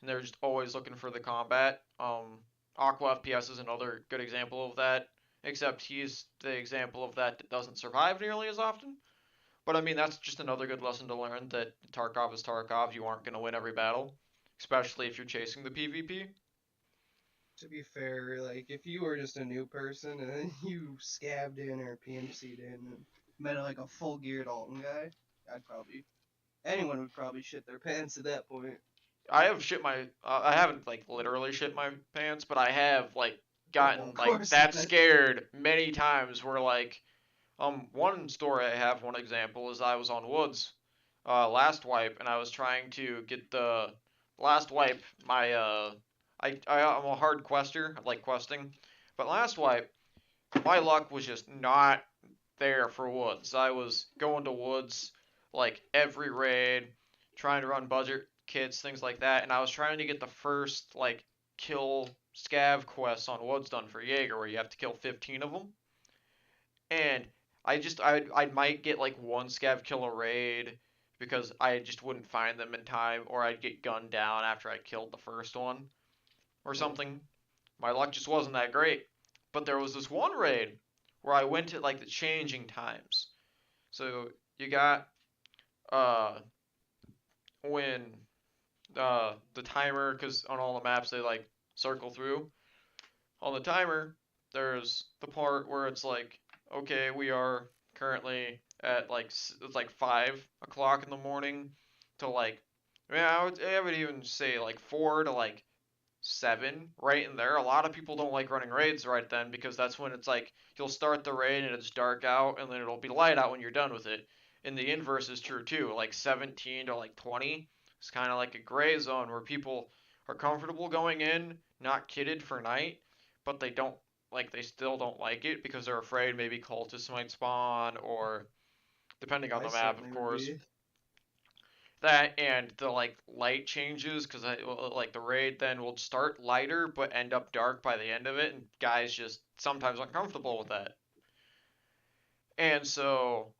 And they're just always looking for the combat. Aqua FPS is another good example of that, except he's the example of that doesn't survive nearly as often. But I mean, that's just another good lesson to learn that Tarkov is Tarkov. You aren't going to win every battle, especially if you're chasing the PvP. To be fair, like, if you were just a new person and then you scabbed in or PMC'd in and met like a full geared Alton guy, anyone would probably shit their pants at that point. I haven't like literally shit my pants, but I have like gotten like that scared many times where like, one story I have, one example is I was on Woods, last wipe, and I was trying to get the last wipe, I'm a hard quester, I like questing, but last wipe, my luck was just not there for Woods. I was going to Woods like every raid, trying to run budget kits, things like that, and I was trying to get the first like kill scav quests on Woods done for Jaeger, where you have to kill 15 of them, and I might get like 1 scav kill a raid because I just wouldn't find them in time, or I'd get gunned down after I killed the first one or something. My luck just wasn't that great. But there was this one raid where I went at like the changing times. So you got when the timer, because on all the maps they like circle through. On the timer, there's the part where it's like, okay, we are currently at like it's like 5 o'clock in the morning to like, I would even say like 4 to like 7, right in there. A lot of people don't like running raids right then because that's when it's like you'll start the raid and it's dark out, and then it'll be light out when you're done with it. And the inverse is true too. Like 17 to like 20 is kind of like a gray zone where people are comfortable going in, not kitted for night, but they still don't like it because they're afraid maybe cultists might spawn, or depending on the map, of course. That and the like light changes, because like the raid then will start lighter but end up dark by the end of it, and guys just sometimes uncomfortable with that. And so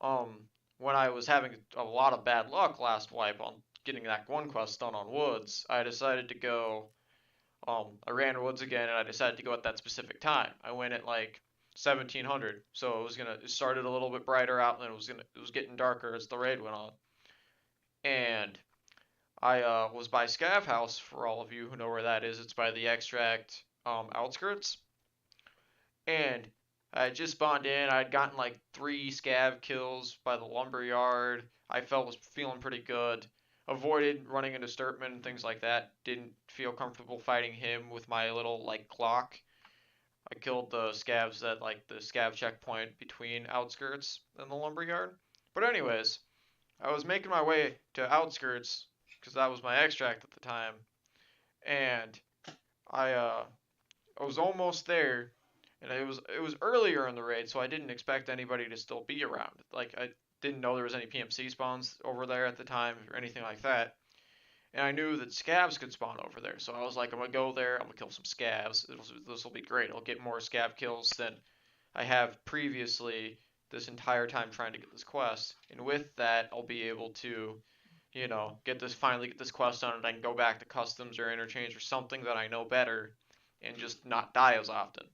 when I was having a lot of bad luck last wipe on getting that one quest done on Woods, I decided to go I ran Woods again, and I decided to go at that specific time. I went at like 1700, so it started a little bit brighter out, and then it was getting darker as the raid went on. And I was by Scav House, for all of you who know where that is. It's by the Extract outskirts. And I just spawned in. I'd gotten like 3 Scav kills by the lumberyard. I was feeling pretty good. Avoided running into Sturtman and things like that. Didn't feel comfortable fighting him with my little like clock. I killed the Scavs at like the Scav checkpoint between outskirts and the lumberyard. But anyways, I was making my way to outskirts because that was my extract at the time, and I was almost there, and it was earlier in the raid, so I didn't expect anybody to still be around. Like, I didn't know there was any PMC spawns over there at the time or anything like that. And I knew that scavs could spawn over there, so I was like, I'm gonna go there, I'm gonna kill some scavs. This will be great. I'll get more scav kills than I have previously this entire time trying to get this quest. And with that, I'll be able to, you know, finally get this quest done, and I can go back to customs or interchange or something that I know better, and just not die as often.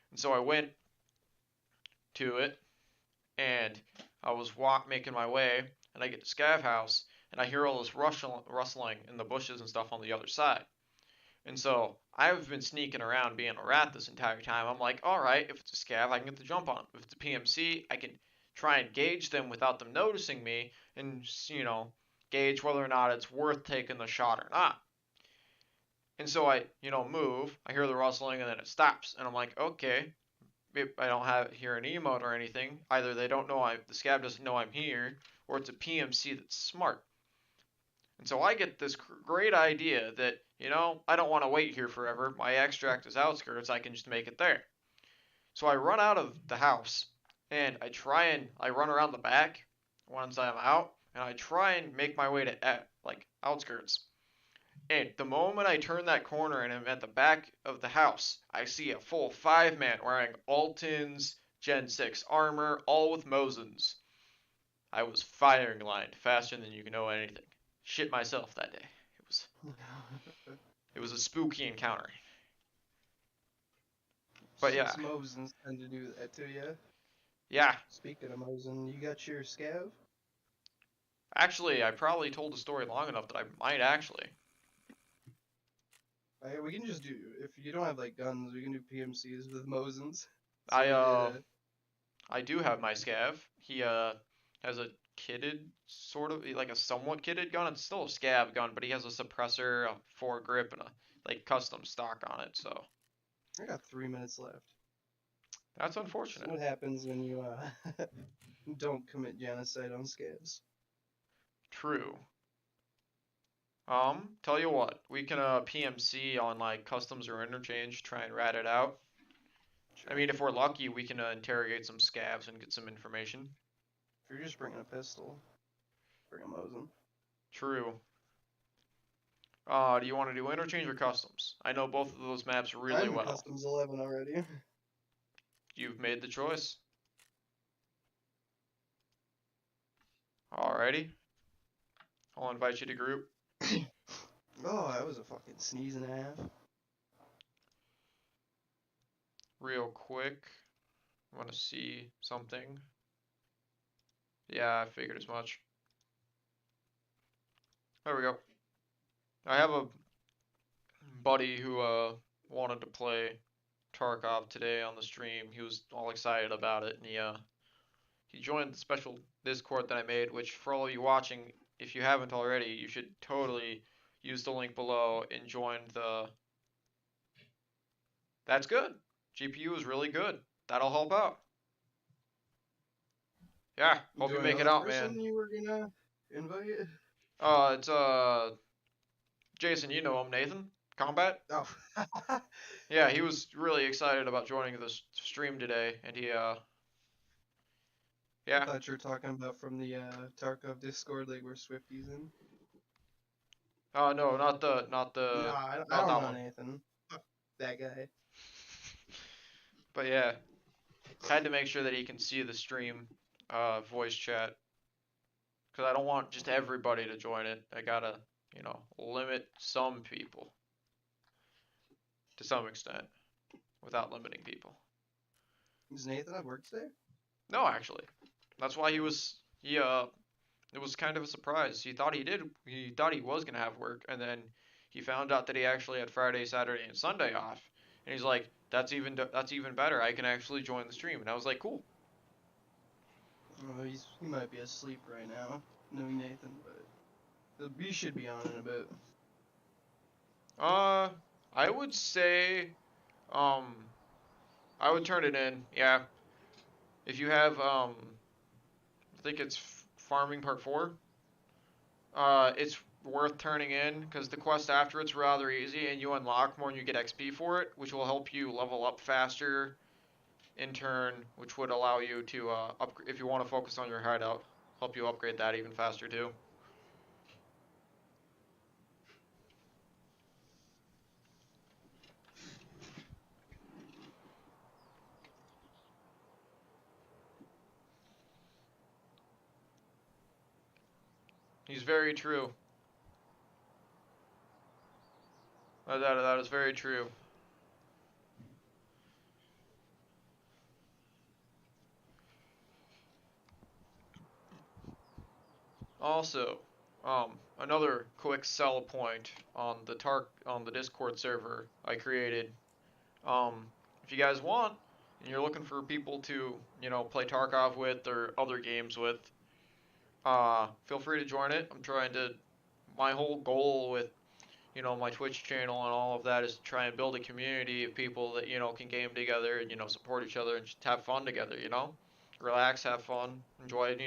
And so I went to it, and I was making my way, and I get to Scav House, and I hear all this rustling in the bushes and stuff on the other side. And so I've been sneaking around being a rat this entire time. I'm like, all right, if it's a scav, I can get the jump on them. If it's a PMC, I can try and gauge them without them noticing me, and you know, gauge whether or not it's worth taking the shot or not. And so I, you know, move. I hear the rustling, and then it stops, and I'm like, okay. I don't hear an emote or anything. Either they don't know the scav doesn't know I'm here, or it's a PMC that's smart. And so I get this great idea that, you know, I don't want to wait here forever. My extract is outskirts. I can just make it there. So I run out of the house, and I run around the back once I'm out, and I try and make my way to like outskirts. And the moment I turn that corner and I'm at the back of the house, I see a full 5-man wearing Altons, Gen 6 armor, all with Mosins. I was firing line faster than you can know anything. Shit myself that day. It was a spooky encounter. But yeah. Mosins tend to do that to you. Yeah. Speaking of Mosin, you got your scav? Actually, I probably told the story long enough that I might actually. We can just do, if you don't have like guns, we can do PMCs with Mosins. I do have my scav. He has a kitted, sort of like a somewhat kitted gun. It's still a scav gun, but he has a suppressor, a foregrip, and a like custom stock on it. So I got 3 minutes left. that's unfortunate. What happens when you don't commit genocide on scavs? True. Tell you what, we can PMC on like customs or interchange, try and rat it out. Sure. I mean, if we're lucky, we can interrogate some scavs and get some information. If you're just bringing a pistol, bring a Mosin. True. Do you want to do interchange or customs? I know both of those maps really I'm well. Customs 11 already. You've made the choice. Alrighty. I'll invite you to group. Oh, that was a fucking sneeze and a half. Real quick. I want to see something. Yeah, I figured as much. There we go. I have a buddy who wanted to play Tarkov today on the stream. He was all excited about it, and he joined the special Discord that I made, which for all of you watching, if you haven't already, you should totally use the link below and join the... That's good. GPU is really good. That'll help out. Yeah, hope you make it out, man. You were gonna invite? It's Jason, you know him, Nathan. Combat? Oh. Yeah, he was really excited about joining the stream today, and he I yeah. thought you were talking about from the Tarkov Discord, like where Swifty's in. No, not the No, I not don't that know one. Nathan. Fuck that guy. But yeah, had to make sure that he can see the stream voice chat, because I don't want just everybody to join it. I gotta, you know, limit some people to some extent without limiting people. Does Nathan have work today? No, actually, that's why it was kind of a surprise. He thought he was gonna have work, and then he found out that he actually had Friday, Saturday, and Sunday off, and he's like, that's even better. I can actually join the stream, and I was like, cool. Oh, he might be asleep right now, knowing Nathan, but he should be on in a bit. I would say, I would turn it in, yeah. If you have, I think it's Farming Part 4, it's worth turning in, because the quest after it's rather easy, and you unlock more and you get XP for it, which will help you level up faster, in turn, which would allow you to, if you want to focus on your hideout, help you upgrade that even faster too. He's very true. That is very true. Also, another quick sell point on the Discord server I created. If you guys want, and you're looking for people to, play Tarkov with or other games with, feel free to join it. My whole goal with, my Twitch channel and all of that is to try and build a community of people that, can game together and, support each other and just have fun together, relax, have fun, enjoy,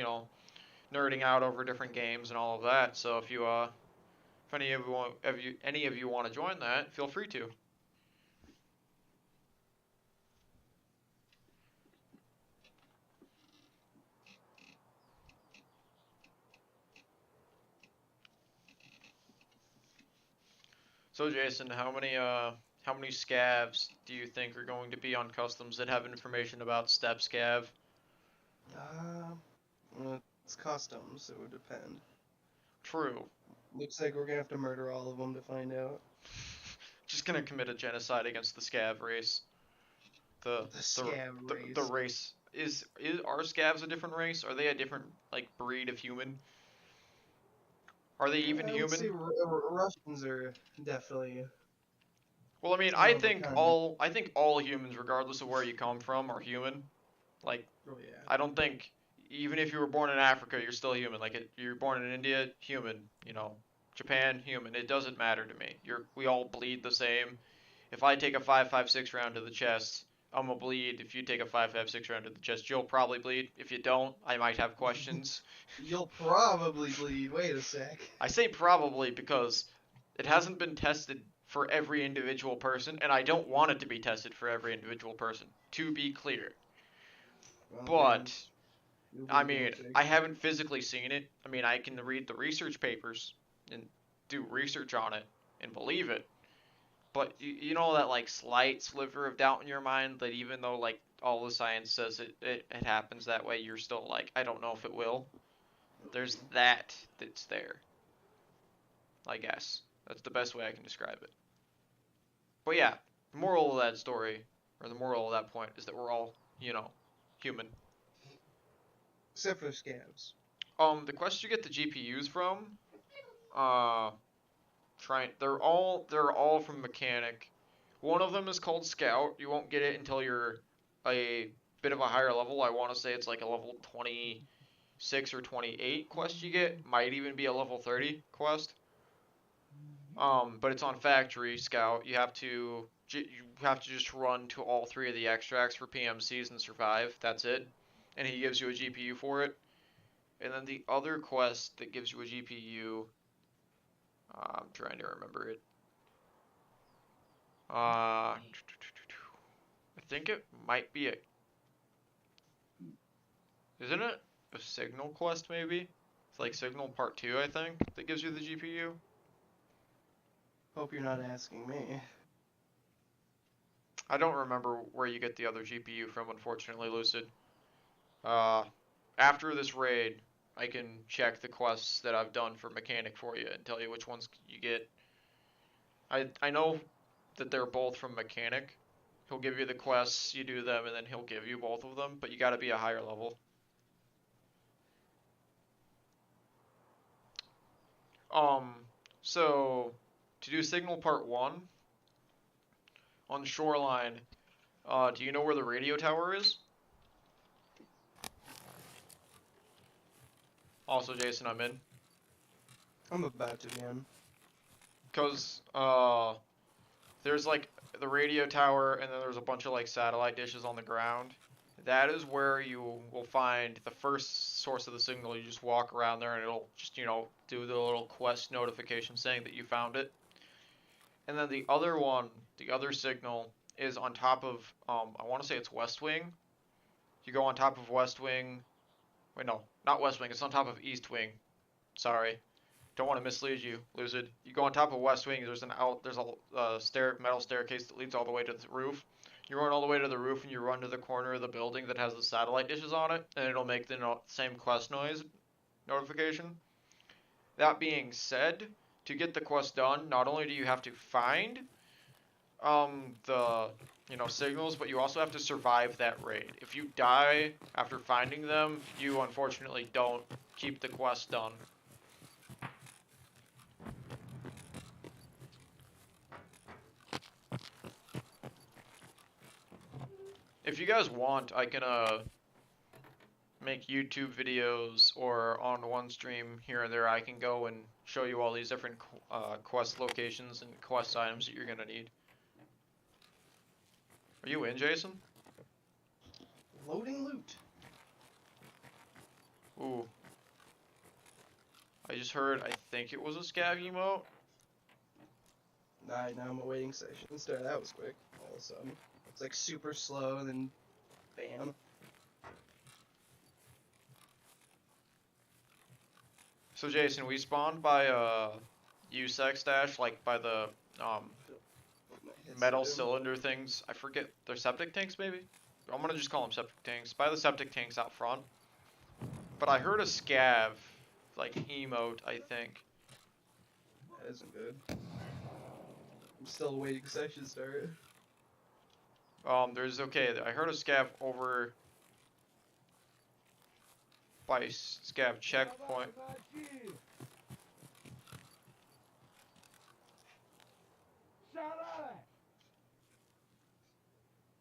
nerding out over different games and all of that. So if any of you want to join that, feel free to. So Jason, how many scavs do you think are going to be on customs that have information about step scav? Well, it's customs, so it would depend. True. Looks like we're gonna have to murder all of them to find out. Just gonna commit a genocide against the scav race. The Scav race. The race are scavs a different race? Are they a different breed of human? Are they even I would human? say Russians are definitely. Well, I mean, Some of a kind. I think all humans, regardless of where you come from, are human. Like, Oh yeah. I don't think even if you were born in Africa, you're still human. You're born in India, human. Japan, human. It doesn't matter to me. We all bleed the same. If I take a 5.56 round to the chest, I'm gonna bleed. If you take a 5.56 round to the chest, you'll probably bleed. If you don't, I might have questions. You'll probably bleed. Wait a sec. I say probably because it hasn't been tested for every individual person, and I don't want it to be tested for every individual person, to be clear. Well, But, you'll be I mean, guilty. I haven't physically seen it. I mean, I can read the research papers and do research on it and believe it. But you know that slight sliver of doubt in your mind that even though all the science says it happens that way, you're still I don't know if it will. There's that's there. I guess. That's the best way I can describe it. But yeah, the moral of that story, or the moral of that point, is that we're all, human. Except for scabs. The quest you get the GPUs from, uh, they're all from Mechanic. One of them is called Scout. You won't get it until you're a bit of a higher level. I want to say it's a level 26 or 28 quest you get. Might even be a level 30 quest. But it's on Factory Scout. You have to just run to all 3 of the extracts for PMCs and survive. That's it. And he gives you a GPU for it. And then the other quest that gives you a GPU, I'm trying to remember it. I think it might be isn't it a signal quest maybe? It's Signal Part 2, I think, that gives you the GPU. Hope you're not asking me. I don't remember where you get the other GPU from, unfortunately, Lucid. After this raid, I can check the quests that I've done for Mechanic for you and tell you which ones you get. I know that they're both from Mechanic. He'll give you the quests, you do them, and then he'll give you both of them, but you gotta be a higher level. So, to do Signal Part 1, on Shoreline, do you know where the radio tower is? Also, Jason, I'm in. I'm about to be in. Because, there's the radio tower, and then there's a bunch of satellite dishes on the ground. That is where you will find the first source of the signal. You just walk around there and it'll just, do the little quest notification saying that you found it. And then the other one, the other signal, is on top of, I want to say it's West Wing. You go on top of West Wing. Wait, no, not West Wing. It's on top of East Wing. Sorry. Don't want to mislead you, Lucid. You go on top of West Wing. There's a metal staircase that leads all the way to the roof. You run all the way to the roof and you run to the corner of the building that has the satellite dishes on it, and it'll make the same quest noise notification. That being said, to get the quest done, not only do you have to find the signals, but you also have to survive that raid. If you die after finding them, you unfortunately don't keep the quest done. If you guys want, I can make YouTube videos, or on one stream here and there I can go and show you all these different quest locations and quest items that you're gonna need. Are you in, Jason? Loading loot. Ooh. I just heard, I think it was a scav emote. Nah, now I'm awaiting session start. That was quick. All of a sudden. It's like super slow and then bam. So Jason, we spawned by USEC stash, like by the metal cylinder things. I forget, they're septic tanks maybe? I'm gonna just call them septic tanks. By the septic tanks out front. But I heard a scav, like emote, I think. That isn't good. I'm still awaiting session start. I heard a scav over by scav checkpoint.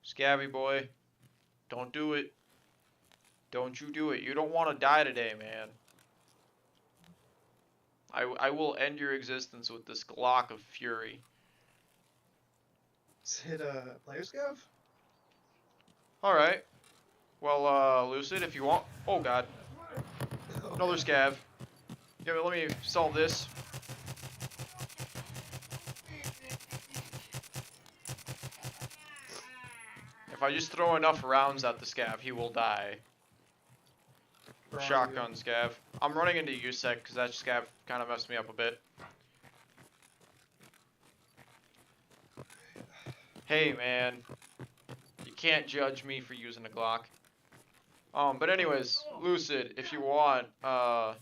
Scabby boy, don't do it. Don't you do it. You don't want to die today, man. I will end your existence with this Glock of fury. Let's hit player scav. Alright. Well, Lucid, if you want. Oh, God. Another scav. Yeah, let me solve this. If I just throw enough rounds at the scav, he will die. Where are Shotgun scav. I'm running into USEC because that scav kind of messed me up a bit. Hey, man. You can't judge me for using a Glock. But anyways, Lucid, if you want, I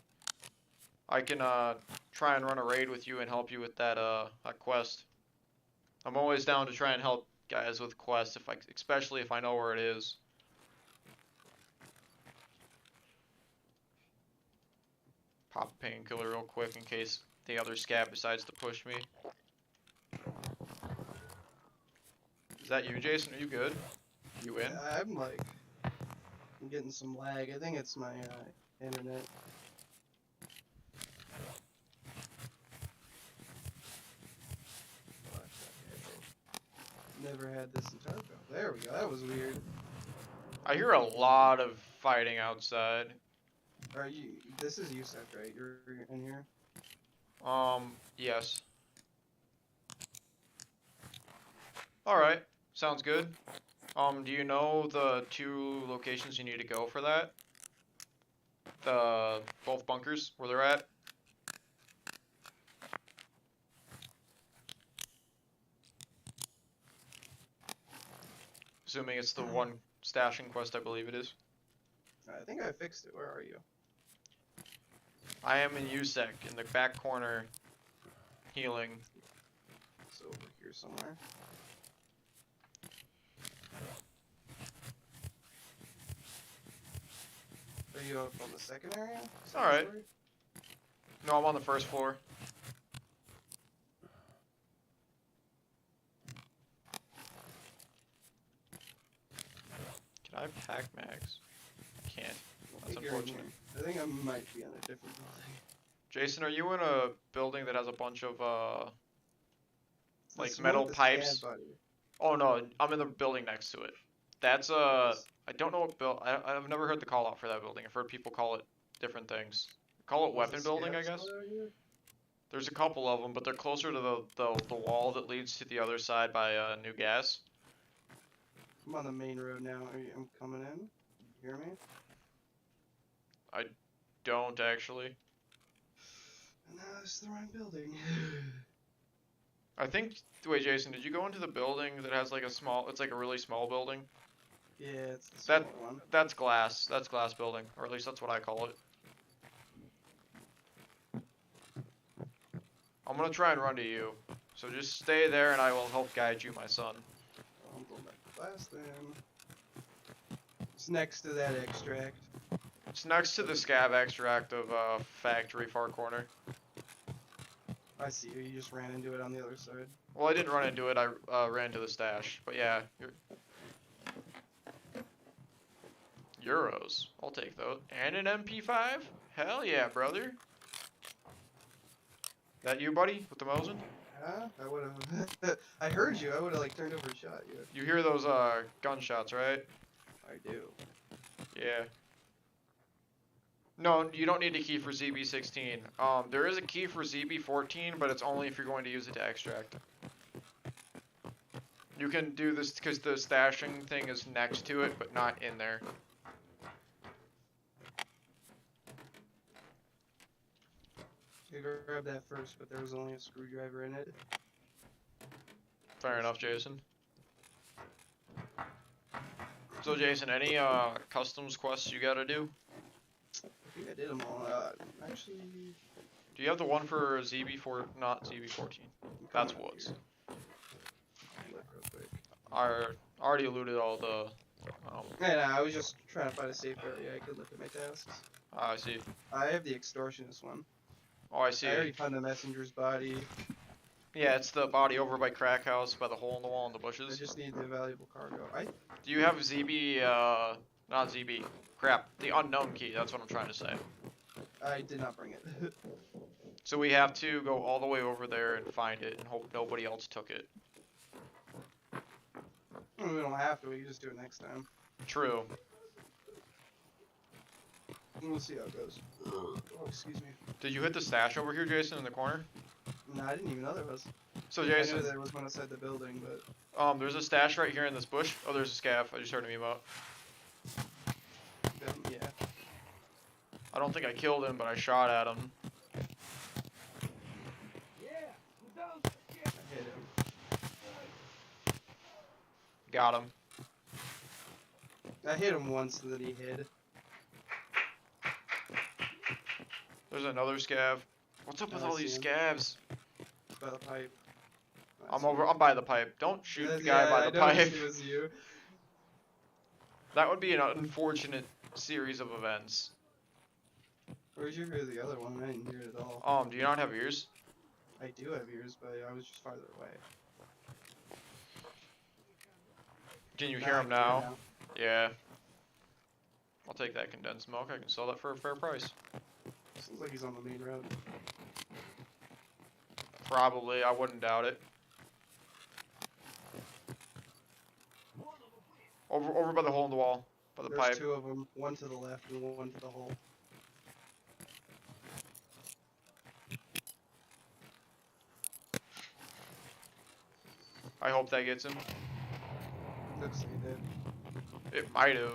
can try and run a raid with you and help you with that quest. I'm always down to try and help guys with quests, especially if I know where it is. Pop a painkiller real quick in case the other scav decides to push me. Is that you, Jason? Are you good? You in? I'm getting some lag. I think it's my internet. Never had this in Tarkov. There we go. That was weird. I hear a lot of fighting outside. Are you? This is USEC, right? You're in here. Yes. Alright, sounds good. Do you know the 2 locations you need to go for that? Both bunkers, where they're at? Assuming it's the one stashing quest, I believe it is. I think I fixed it. Where are you? I am in USEC, in the back corner, healing. It's over here somewhere. Are you up on the second area? Alright. No, I'm on the first floor. Can I pack mags? I can't. I That's think you're in unfortunate. here. I think I might be on a different building. Jason, are you in a building that has a bunch of like This metal one with the pipes? scan buddy. Oh no, I'm in the building next to it. That's I don't know what I've never heard the call out for that building. I've heard people call it different things. Call it There's a weapon building, I scan guess. still out here? There's a couple of them, but they're closer to the wall that leads to the other side by new gas. I'm on the main road now. I'm coming in. You hear me? Don't actually. No, it's the wrong building. I think. Wait, Jason, did you go into the building that has like a small? It's like a really small building. Yeah, it's the That- small one. That's glass. That's glass building, or at least that's what I call it. I'm gonna try and run to you. So just stay there and I will help guide you, my son. I'm going back to class then. It's next to that extract. It's next to the scav extract of factory far corner. I see you. You just ran into it on the other side. Well, I didn't run into it. I ran to the stash. But yeah, euros. I'll take those. And an MP5? Hell yeah, brother. That you, buddy, with the Mosin? Huh? I would have. I heard you. I would have like turned over and shot you. You hear those gunshots, right? I do. Yeah. No, you don't need a key for ZB16. There is a key for ZB14, but it's only if you're going to use it to extract. You can do this because the stashing thing is next to it, but not in there. You grab that first, but there was only a screwdriver in it. Fair enough, Jason. So, Jason, any customs quests you gotta do? I think I did them all. Actually. Do you have the one for ZB4? Not ZB14. That's Woods. Look real quick. I already looted all the. Yeah, I was just trying to find a safe area I could look at my tasks. I see. I have the extortionist one. Oh, I see. I already found the messenger's body. Yeah, it's the body over by Crack House, by the hole in the wall in the I bushes. just need the valuable cargo. Do you have ZB, not ZB, crap, the unknown key, that's what I'm trying to say. I did not bring it. So we have to go all the way over there and find it and hope nobody else took it. We don't have to, we can just do it next time. True. And we'll see how it goes. Oh, excuse me. Did you hit the stash over here, Jason, in the corner? No, I didn't even know there was. So I knew Jason, there was one outside the building, but there's a stash right here in this bush. Oh, there's a scav. I just heard him emote. yeah. I don't think I killed him, but I shot at him. I hit him. Got him. I hit him once and then he hid. There's another scav. What's up with I all see these him. scavs? By the pipe. I'm by the pipe. Don't shoot the guy by the pipe. It was you. That would be an unfortunate series of events. Where'd you hear the other one? I didn't hear it at all. Do you not have ears? I do have ears, but I was just farther away. Can you hear him now? Yeah. I'll take that condensed milk. I can sell that for a fair price. Seems like he's on the main road. Probably. I wouldn't doubt it. Over by the hole in the wall. By the There's pipe. two of them. One to the left and one to the hole. I hope that gets him. Looks like he did. It might have.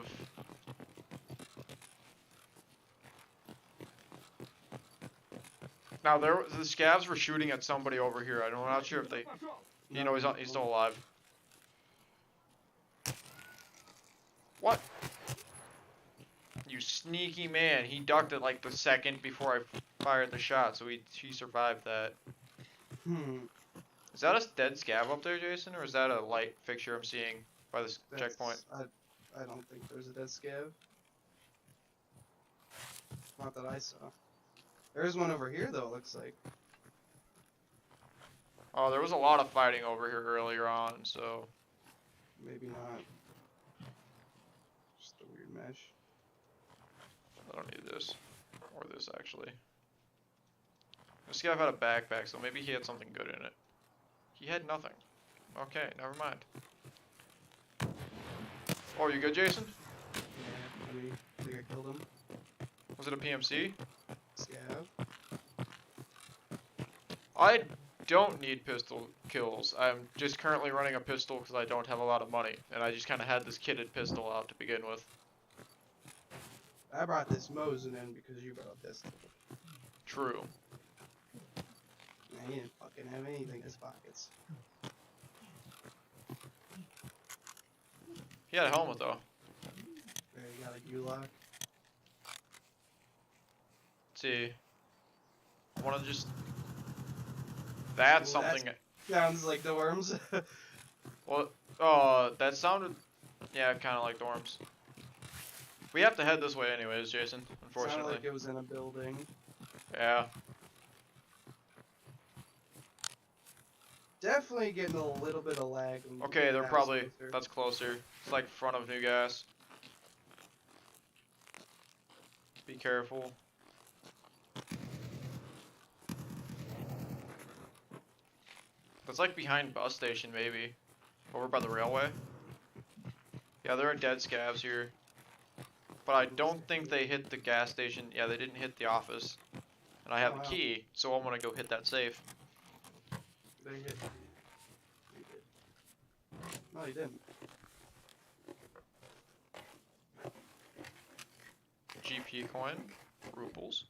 Now the scavs were shooting at somebody over here. I'm not sure if they. You know, he's still alive. What? You sneaky man! He ducked it like the second before I fired the shot, so he survived that. Is that a dead scav up there, Jason, or is that a light fixture I'm seeing by this checkpoint? I don't think there's a dead scav. Not that I saw. There's one over here though, it looks like. Oh, there was a lot of fighting over here earlier on, so. Maybe not. Just a weird mesh. I don't need this. Or this, actually. This guy had a backpack, so maybe he had something good in it. He had nothing. Okay, never mind. Oh, you good, Jason? Yeah, I think I killed him. Was it a PMC? Scav. I don't need pistol kills. I'm just currently running a pistol because I don't have a lot of money. And I just kind of had this kitted pistol out to begin with. I brought this Mosin in because you brought this. True. Man, he didn't fucking have anything in his pockets. He had a helmet, though. There, you got a U-lock. Let's see. I want to just... That's Well, something. Sounds like dorms. Well, that sounded, yeah, kind of like dorms. We have to head this way anyways, Jason. Sounded Unfortunately. like it was in a building. Yeah. Definitely getting a little bit of lag. when Okay, the they're house probably, closer. that's closer. It's like front of New Gas. Be careful. That's like behind bus station maybe. Over by the railway. Yeah, there are dead scavs here. But I don't think they hit the gas station. Yeah, they didn't hit the office. And I have Oh, a wow. key, so I'm gonna go hit that safe. They hit. You did. No, you didn't. GP coin. Rubles.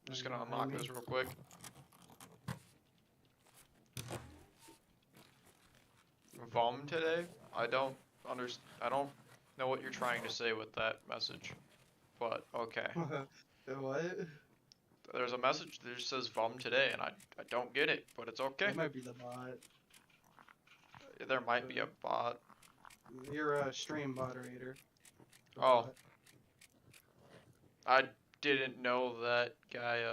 I'm just gonna unlock this real quick. Vom today? I don't know what you're trying to say with that message. But okay. The what? There's a message that just says Vom today and I don't get it, but it's okay. That might be the bot. There might be a bot. You're a stream moderator. The Oh. bot. I didn't know that guy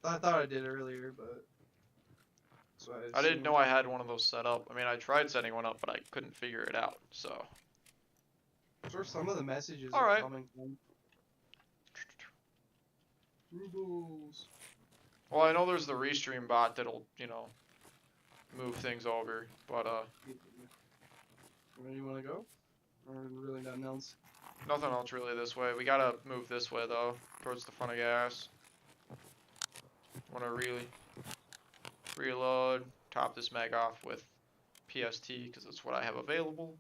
I thought I did earlier, but. That's why I didn't know I had one of those set up. I mean, I tried setting one up, but I couldn't figure it out. So, That's where some of the messages All are right. coming from. Rubles. well, I know there's the restream bot that'll, move things over, but Where do you want to go? Or really nothing else? nothing else really this way. We gotta move this way though, towards the front of gas. Wanna really reload, top this mag off with PST because that's what I have available.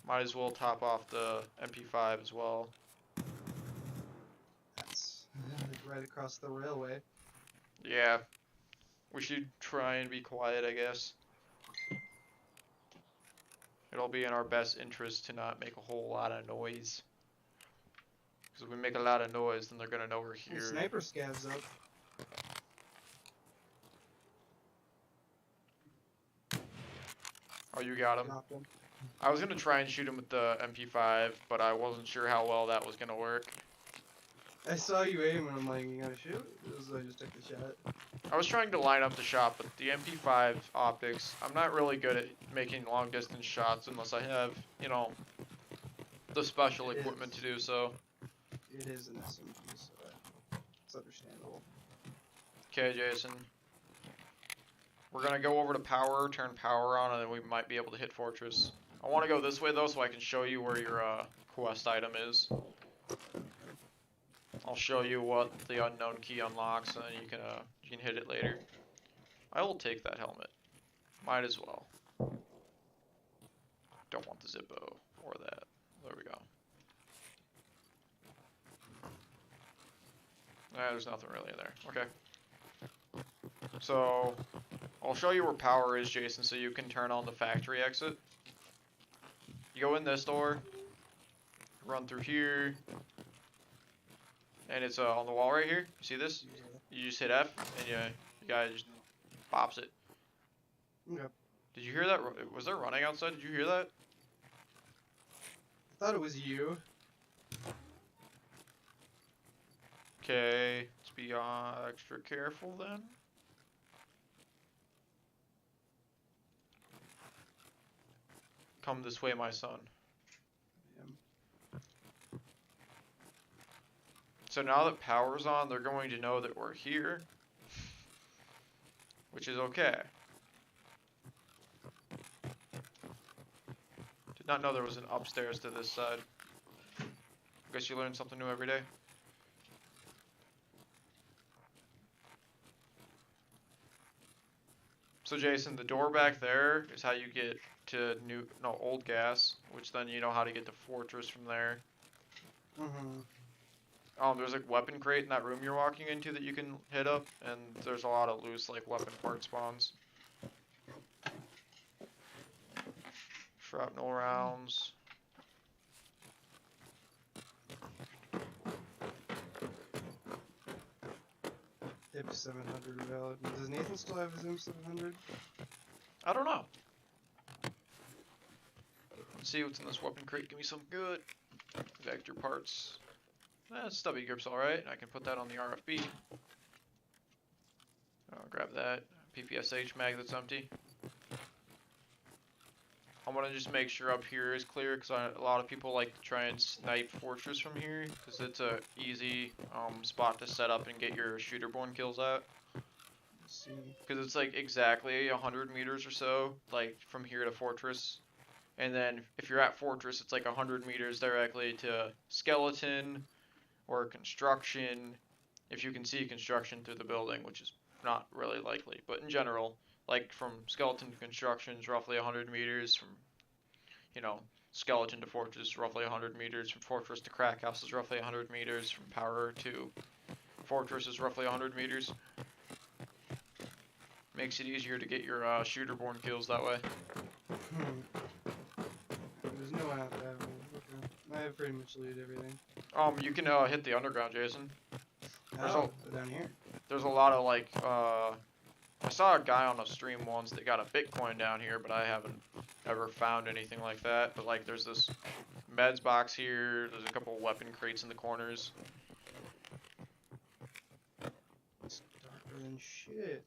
Might as well top off the MP5 as well. That's right across the railway. Yeah, we should try and be quiet, I guess. It'll be in our best interest to not make a whole lot of noise. Because if we make a lot of noise, then they're gonna know we're Hey, here. sniper scavs up. Oh, you got him. Dropped him. I was gonna try and shoot him with the MP5, but I wasn't sure how well that was gonna work. I saw you aim and I'm like, you gonna shoot? So I just took the shot. I was trying to line up the shot, but the MP5 optics, I'm not really good at making long distance shots unless I have, the special It equipment is. to do so. It is an SMG, so it's understandable. Okay, Jason. We're gonna go over to power, turn power on, and then we might be able to hit Fortress. I want to go this way though, so I can show you where your quest item is. I'll show you what the unknown key unlocks, and then you can hit it later. I will take that helmet. Might as well. Don't want the Zippo or that. There we go. There's nothing really in there. Okay. So, I'll show you where power is, Jason, so you can turn on the factory exit. You go in this door, run through here, and it's on the wall right here. You see this? You just hit F, and you guy just bops it. Okay. Did you hear that? Was there running outside? Did you hear that? I thought it was you. Okay, let's be extra careful then. Come this way, my son. So now that power's on, they're going to know that we're here, which is okay. Did not know there was an upstairs to this side. Guess you learn something new every day. So Jason, the door back there is how you get to old gas, which then you know how to get to Fortress from there. Mm-hmm. There's a weapon crate in that room you're walking into that you can hit up, and there's a lot of loose like weapon part spawns. Shrapnel rounds. Hip 700 valid. Does Nathan still have his M700? I don't know. Let's see what's in this weapon crate. Give me some good vector parts. Stubby grip's alright. I can put that on the RFB. I'll grab that. PPSH mag that's empty. I'm gonna just make sure up here is clear because a lot of people like to try and snipe Fortress from here because it's a easy spot to set up and get your shooter-borne kills at. Let's see. Because it's like exactly 100 meters or so, like from here to Fortress. And then if you're at Fortress, it's like 100 meters directly to Skeleton or Construction. If you can see Construction through the building, which is not really likely. But in general, like from Skeleton to Construction is roughly 100 meters. From, you know, Skeleton to Fortress, roughly 100 meters. From Fortress to Crack House is roughly 100 meters. From Power to Fortress is roughly 100 meters. Makes it easier to get your shooter-borne kills that way. There's no app that one. Okay. I have pretty much looted everything. You can hit the underground, Jason. There's Oh, down here. There's a lot of like, I saw a guy on a stream once that got a Bitcoin down here, but I haven't ever found anything like that. But like, there's this meds box here. There's a couple weapon crates in the corners. It's darker than shit.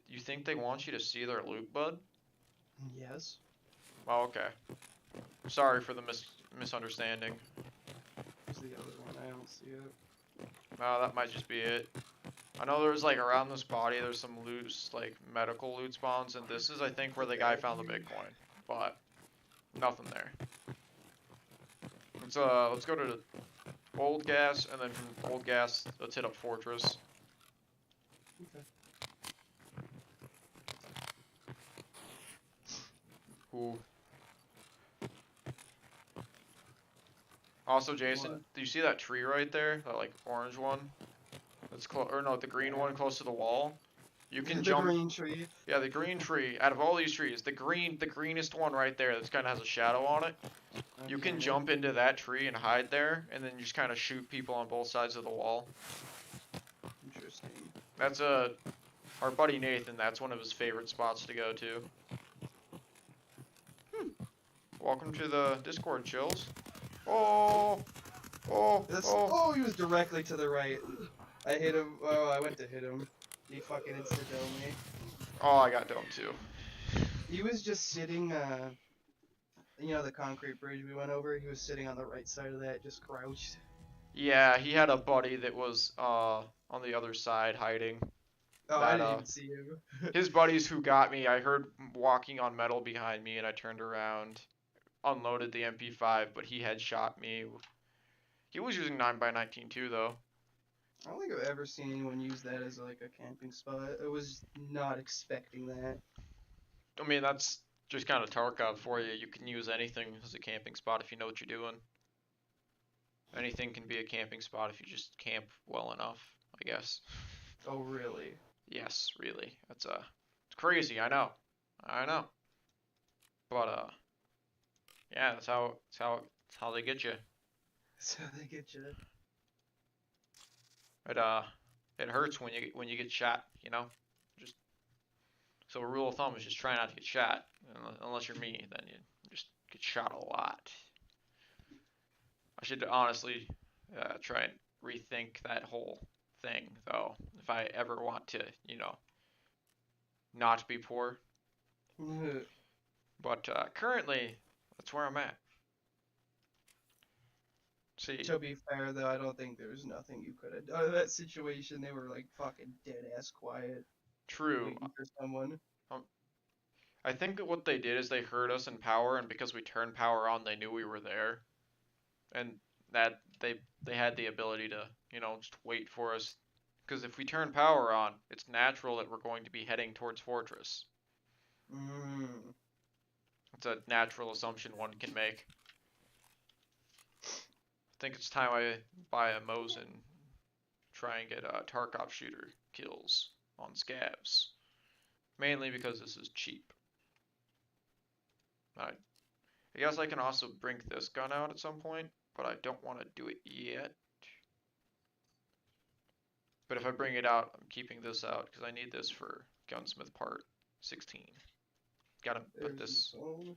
You think they want you to see their loot, bud? Yes. Oh, okay. Sorry for the misunderstanding. What's the other one? I don't see it. That might just be it. I know there's like around this body, there's some loose like medical loot spawns, and this is I think where the guy found the Bitcoin, but nothing there. Let's go to Old Gas, and then from Old Gas, let's hit up Fortress. Okay. Ooh. Also, Jason, What? do you see that tree right there? That like orange one? That's or no, the green one close to the wall. You can The jump. green tree. Yeah, the green tree. Out of all these trees, the greenest one right there. That kind of has a shadow on it. You can Okay. jump into that tree and hide there, and then you just kind of shoot people on both sides of the wall. Interesting. That's our buddy Nathan. That's one of his favorite spots to go to. Welcome to the Discord, Chills. Oh, Oh, he was directly to the right. I hit him. Oh, I went to hit him. He fucking insta-domed me. Oh, I got domed too. He was just sitting, you know the concrete bridge we went over? He was sitting on the right side of that, just crouched. Yeah, he had a buddy that was on the other side hiding. Oh, I That, didn't even see him. His buddies who got me, I heard walking on metal behind me, and I turned around, unloaded the MP5, but he had shot me. He was using 9x19 too, though. I don't think I've ever seen anyone use that as like a camping spot. I was not expecting that. I mean, that's just kind of Tarkov for you. You can use anything as a camping spot if you know what you're doing. Anything can be a camping spot if you just camp well enough, I guess. Oh, really? Yes, really. It's crazy. I know. But yeah, that's how they get you. That's how they get you. It hurts when you get shot. You know, just so a rule of thumb is just try not to get shot. Unless you're me, then you just get shot a lot. I should honestly try and rethink that whole thing, though. If I ever want to, you know, not be poor. But currently, that's where I'm at. See, To be fair, though, I don't think there was nothing you could have done in that situation. They were like fucking dead ass quiet, true. waiting for someone. I think that what they did is they heard us in power, and because we turned power on, they knew we were there, and that they had the ability to, you know, just wait for us. Because if we turn power on, it's natural that we're going to be heading towards Fortress. It's a natural assumption one can make. I think it's time I buy a Mosin, try and get Tarkov shooter kills on Scavs. Mainly because this is cheap. I guess I can also bring this gun out at some point, but I don't want to do it yet. But if I bring it out, I'm keeping this out because I need this for gunsmith part 16. Gotta put There's this his own.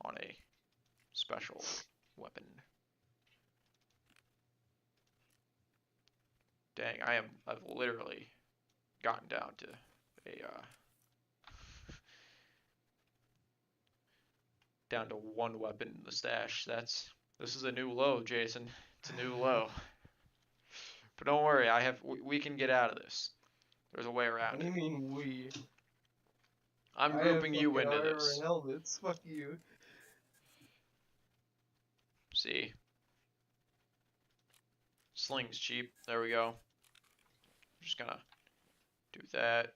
on a special weapon. Dang, I've literally gotten down to a down to one weapon in the stash. This is a new low, Jason. It's a new low. But don't worry, we can get out of this. There's a way What around do you it. mean we? I'm I have grouping you fucking into armor this. and helmets. Fuck you. See? Sling's cheap. There we go. Just gonna do that.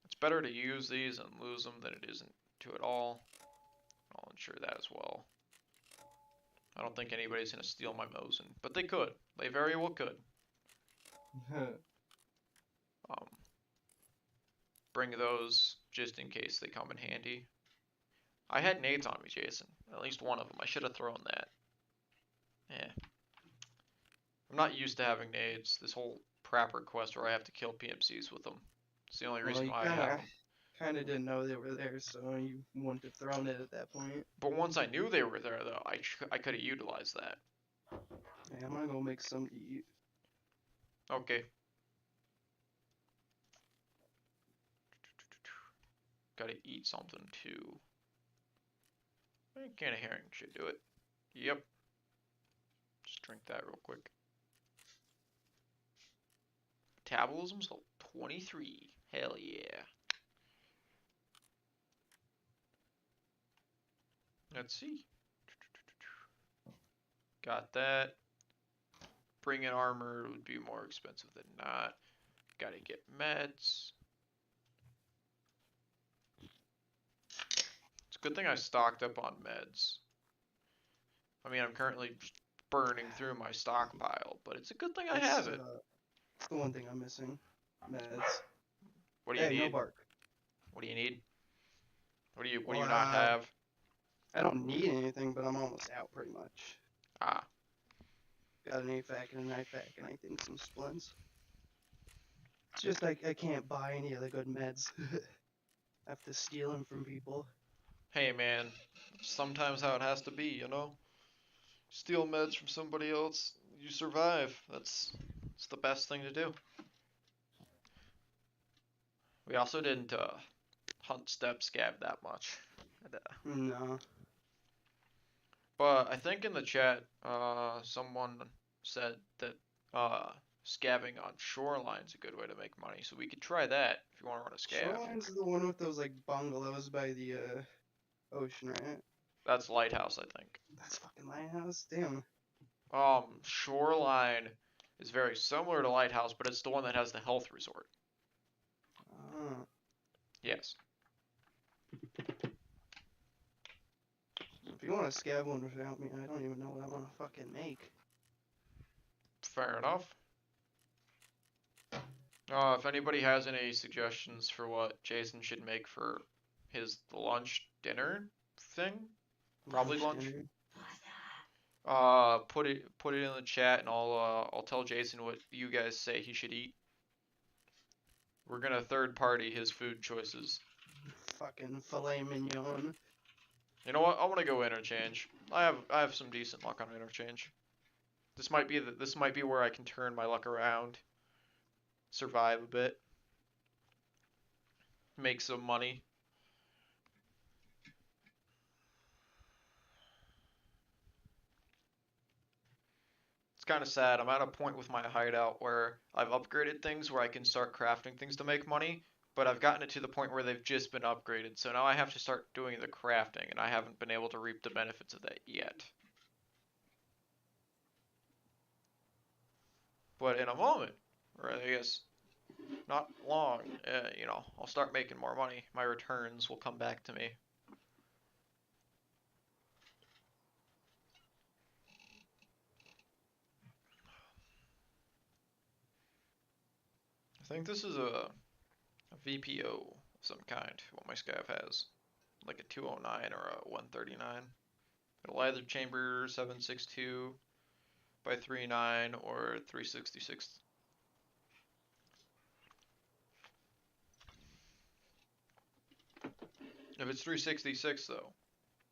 It's better to use these and lose them than it isn't to at all. I'll ensure that as well. I don't think anybody's gonna steal my Mosin, but they could. They very well could. Bring those just in case they come in handy. I had nades on me, Jason. At least one of them. I should have thrown that. Yeah. I'm not used to having nades. This whole prapper quest where I have to kill PMCs with them. It's the only Well, reason you why I have them. kind of didn't know they were there, so you wouldn't have thrown it at that point. But once I knew they were there, though, I could have utilized that. Yeah, I'm gonna go make some to eat. Okay. Gotta eat something too. A can of herring should do it. Yep. Just drink that real quick. Metabolism's 23. Hell yeah. Let's see. Got that. Bringing armor would be more expensive than not. Gotta get meds. It's a good thing I stocked up on meds. I mean, I'm currently just burning through my stockpile, but it's a good thing I have it. It's the one thing I'm missing. Meds. What do you Hey, need? no bark. What do you need? What do you Well, not have? I don't need anything, but I'm almost out pretty much. Ah, Got an AFAC and an IFAC, and I think some splints. It's just like I can't buy any of the good meds. I have to steal them from people. hey man, sometimes how it has to be, you know? Steal meds from somebody else, you survive. It's the best thing to do. We also didn't hunt step scav that much. No. But I think in the chat, someone said that scavving on shoreline's a good way to make money, so we could try that if you want to run a scav. Shoreline's the one with those like bungalows by the ocean, right? That's Lighthouse, I think. That's fucking Lighthouse. Damn. Shoreline is very similar to Lighthouse, but it's the one that has the health resort. Oh. Yes. If you want to scav one without me, I don't even know what I want to fucking make. Fair enough. If anybody has any suggestions for what Jason should make for his lunch dinner thing, probably lunch. Dinner. Put it in the chat, and I'll tell Jason what you guys say he should eat. We're gonna third party his food choices. Fucking filet mignon. You know what? I want to go interchange. I have some decent luck on interchange. This might be where I can turn my luck around, survive a bit, make some money. It's kind of sad. I'm at a point with my hideout where I've upgraded things where I can start crafting things to make money, but I've gotten it to the point where they've just been upgraded. So now I have to start doing the crafting, and I haven't been able to reap the benefits of that yet. But in a moment, or I guess not long, I'll start making more money. My returns will come back to me. I think this is a VPO of some kind, what my scav has. like a 209 or a 139. It'll either chamber 762 by 39 or 366. If it's 366 though,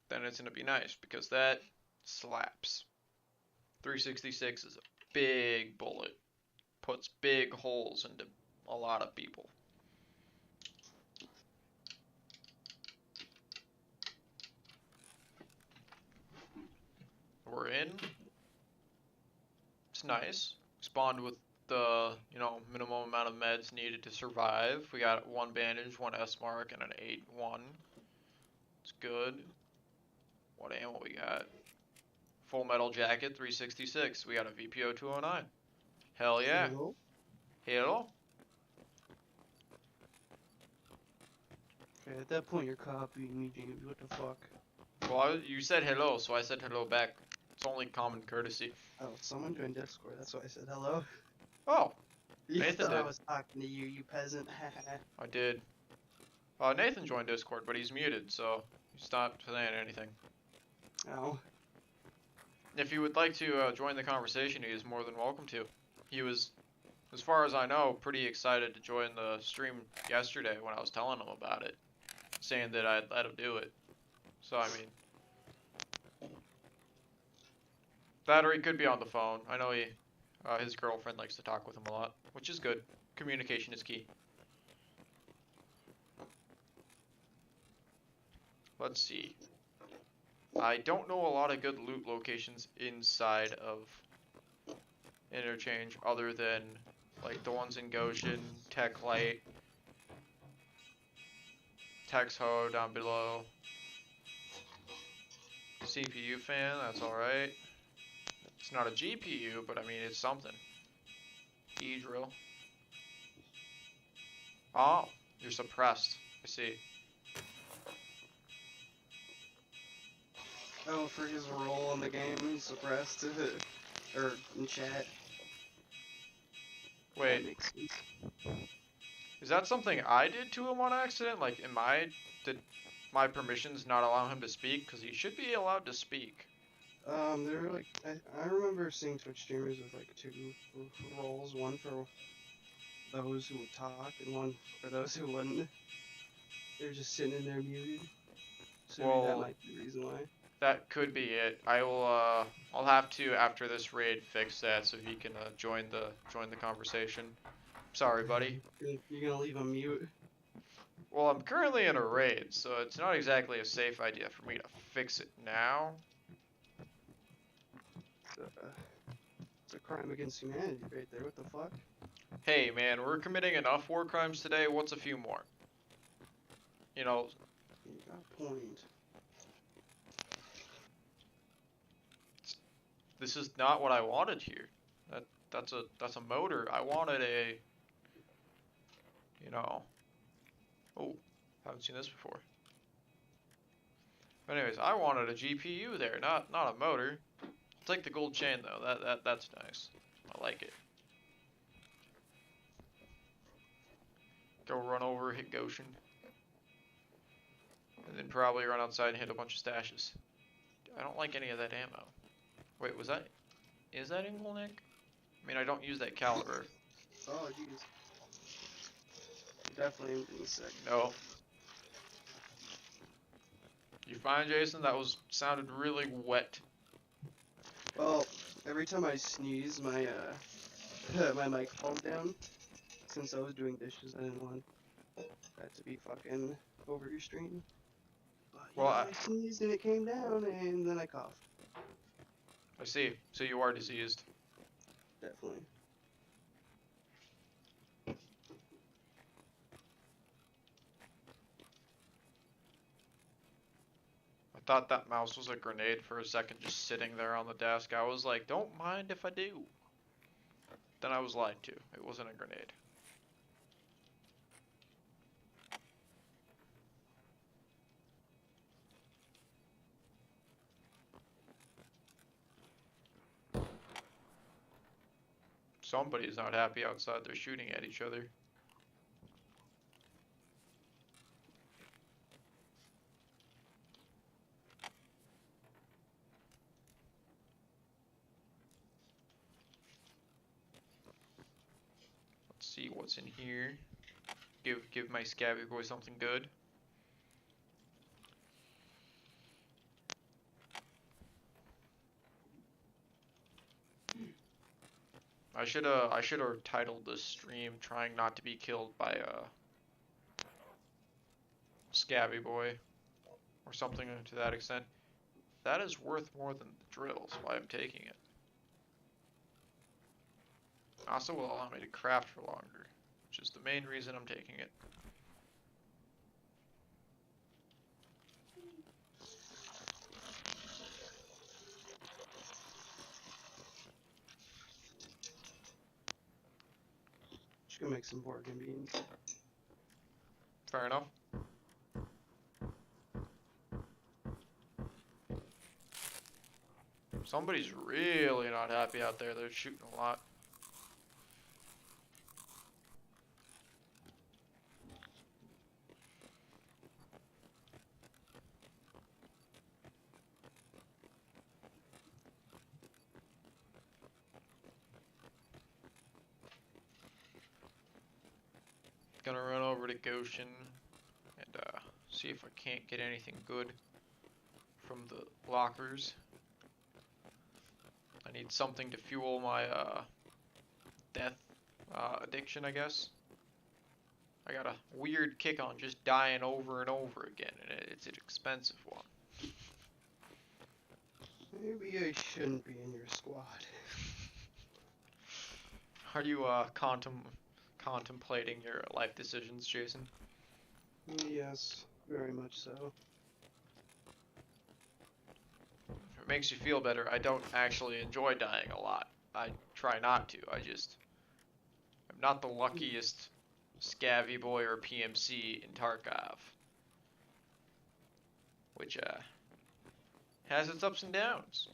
then it's gonna be nice because that slaps. 366 is a big bullet, puts big holes into a lot of people. We're in. It's nice. Spawned with the, minimum amount of meds needed to survive. We got 1 bandage, 1 S mark, and an 8-1. It's good. What ammo we got? Full metal jacket, 366. We got a VPO 209. Hell yeah. Hello? Hello? Okay, at that point you're copying me, James. What the fuck? Well, you said hello, so I said hello back. It's only common courtesy. Oh, someone joined Discord. That's why I said hello. Oh, You Nathan thought I did. was talking to you, you peasant. I did. Nathan joined Discord, but he's muted, so he's not saying anything. Oh. If you would like to join the conversation, he is more than welcome to. He was, as far as I know, pretty excited to join the stream yesterday when I was telling him about it, saying that I'd let him do it. So, I mean, Battery could be on the phone. I know his girlfriend likes to talk with him a lot, which is good. Communication is key. Let's see. I don't know a lot of good loot locations inside of Interchange other than like the ones in Goshen, Tech Light, Tex Ho down below. CPU fan, that's alright. It's not a GPU, but I mean it's something. E-drill. Oh, you're suppressed. I see. Oh, for his role in the game, he's suppressed. Or in chat. That Wait, makes sense. is that something I did to him on accident? Like, did my permissions not allow him to speak? Because he should be allowed to speak. There were like, I remember seeing Twitch streamers with like 2 roles, one for those who would talk and one for those who wouldn't. They were just sitting in there muted. So maybe that Well, might be the reason why. That could be it. I'll have to after this raid fix that so he can join the conversation. Sorry, buddy. You're gonna leave him mute? Well, I'm currently in a raid, so it's not exactly a safe idea for me to fix it now. It's a crime against humanity right there. What the fuck? Hey, man, we're committing enough war crimes today. What's a few more? You know, You got a point. this is not what I wanted here. That's a motor. I wanted a, oh, haven't seen this before. But anyways, I wanted a GPU there, not a motor. I'll take the gold chain though. That's nice. I like it. Go run over, hit Goshen, and then probably run outside and hit a bunch of stashes. I don't like any of that ammo. Wait, is that Ingleneck? I mean, I don't use that caliber. Oh, jeez. Definitely being sick. No. You fine, Jason? That sounded really wet. Well, every time I sneeze, my my mic falls down. Since I was doing dishes, I didn't want that to be fucking over your stream. But Well, I sneezed and it came down, and then I coughed. I see. So you are diseased. Definitely. I thought that mouse was a grenade for a second, just sitting there on the desk. I was like, don't mind if I do. Then I was lied to. It wasn't a grenade. Somebody's not happy outside. They're shooting at each other. what's in here. Give my Scabby boy something good. I should have titled this stream "Trying Not to Be Killed by Scabby Boy" or something to that extent. That is worth more than the drill, so why I'm taking it. Also will allow me to craft for longer, which is the main reason I'm taking it. Just gonna make some pork and beans. Fair enough. Somebody's really not happy out there. They're shooting a lot. Gonna run over to Goshen and see if I can't get anything good from the lockers. I need something to fuel my death addiction, I guess. I got a weird kick on just dying over and over again, and it's an expensive one. Maybe I shouldn't be in your squad. Are you contemplating your life decisions, Jason? Yes, very much so. If it makes you feel better, I don't actually enjoy dying a lot. I try not to. I'm not the luckiest Scavvy boy or PMC in Tarkov, which has its ups and downs.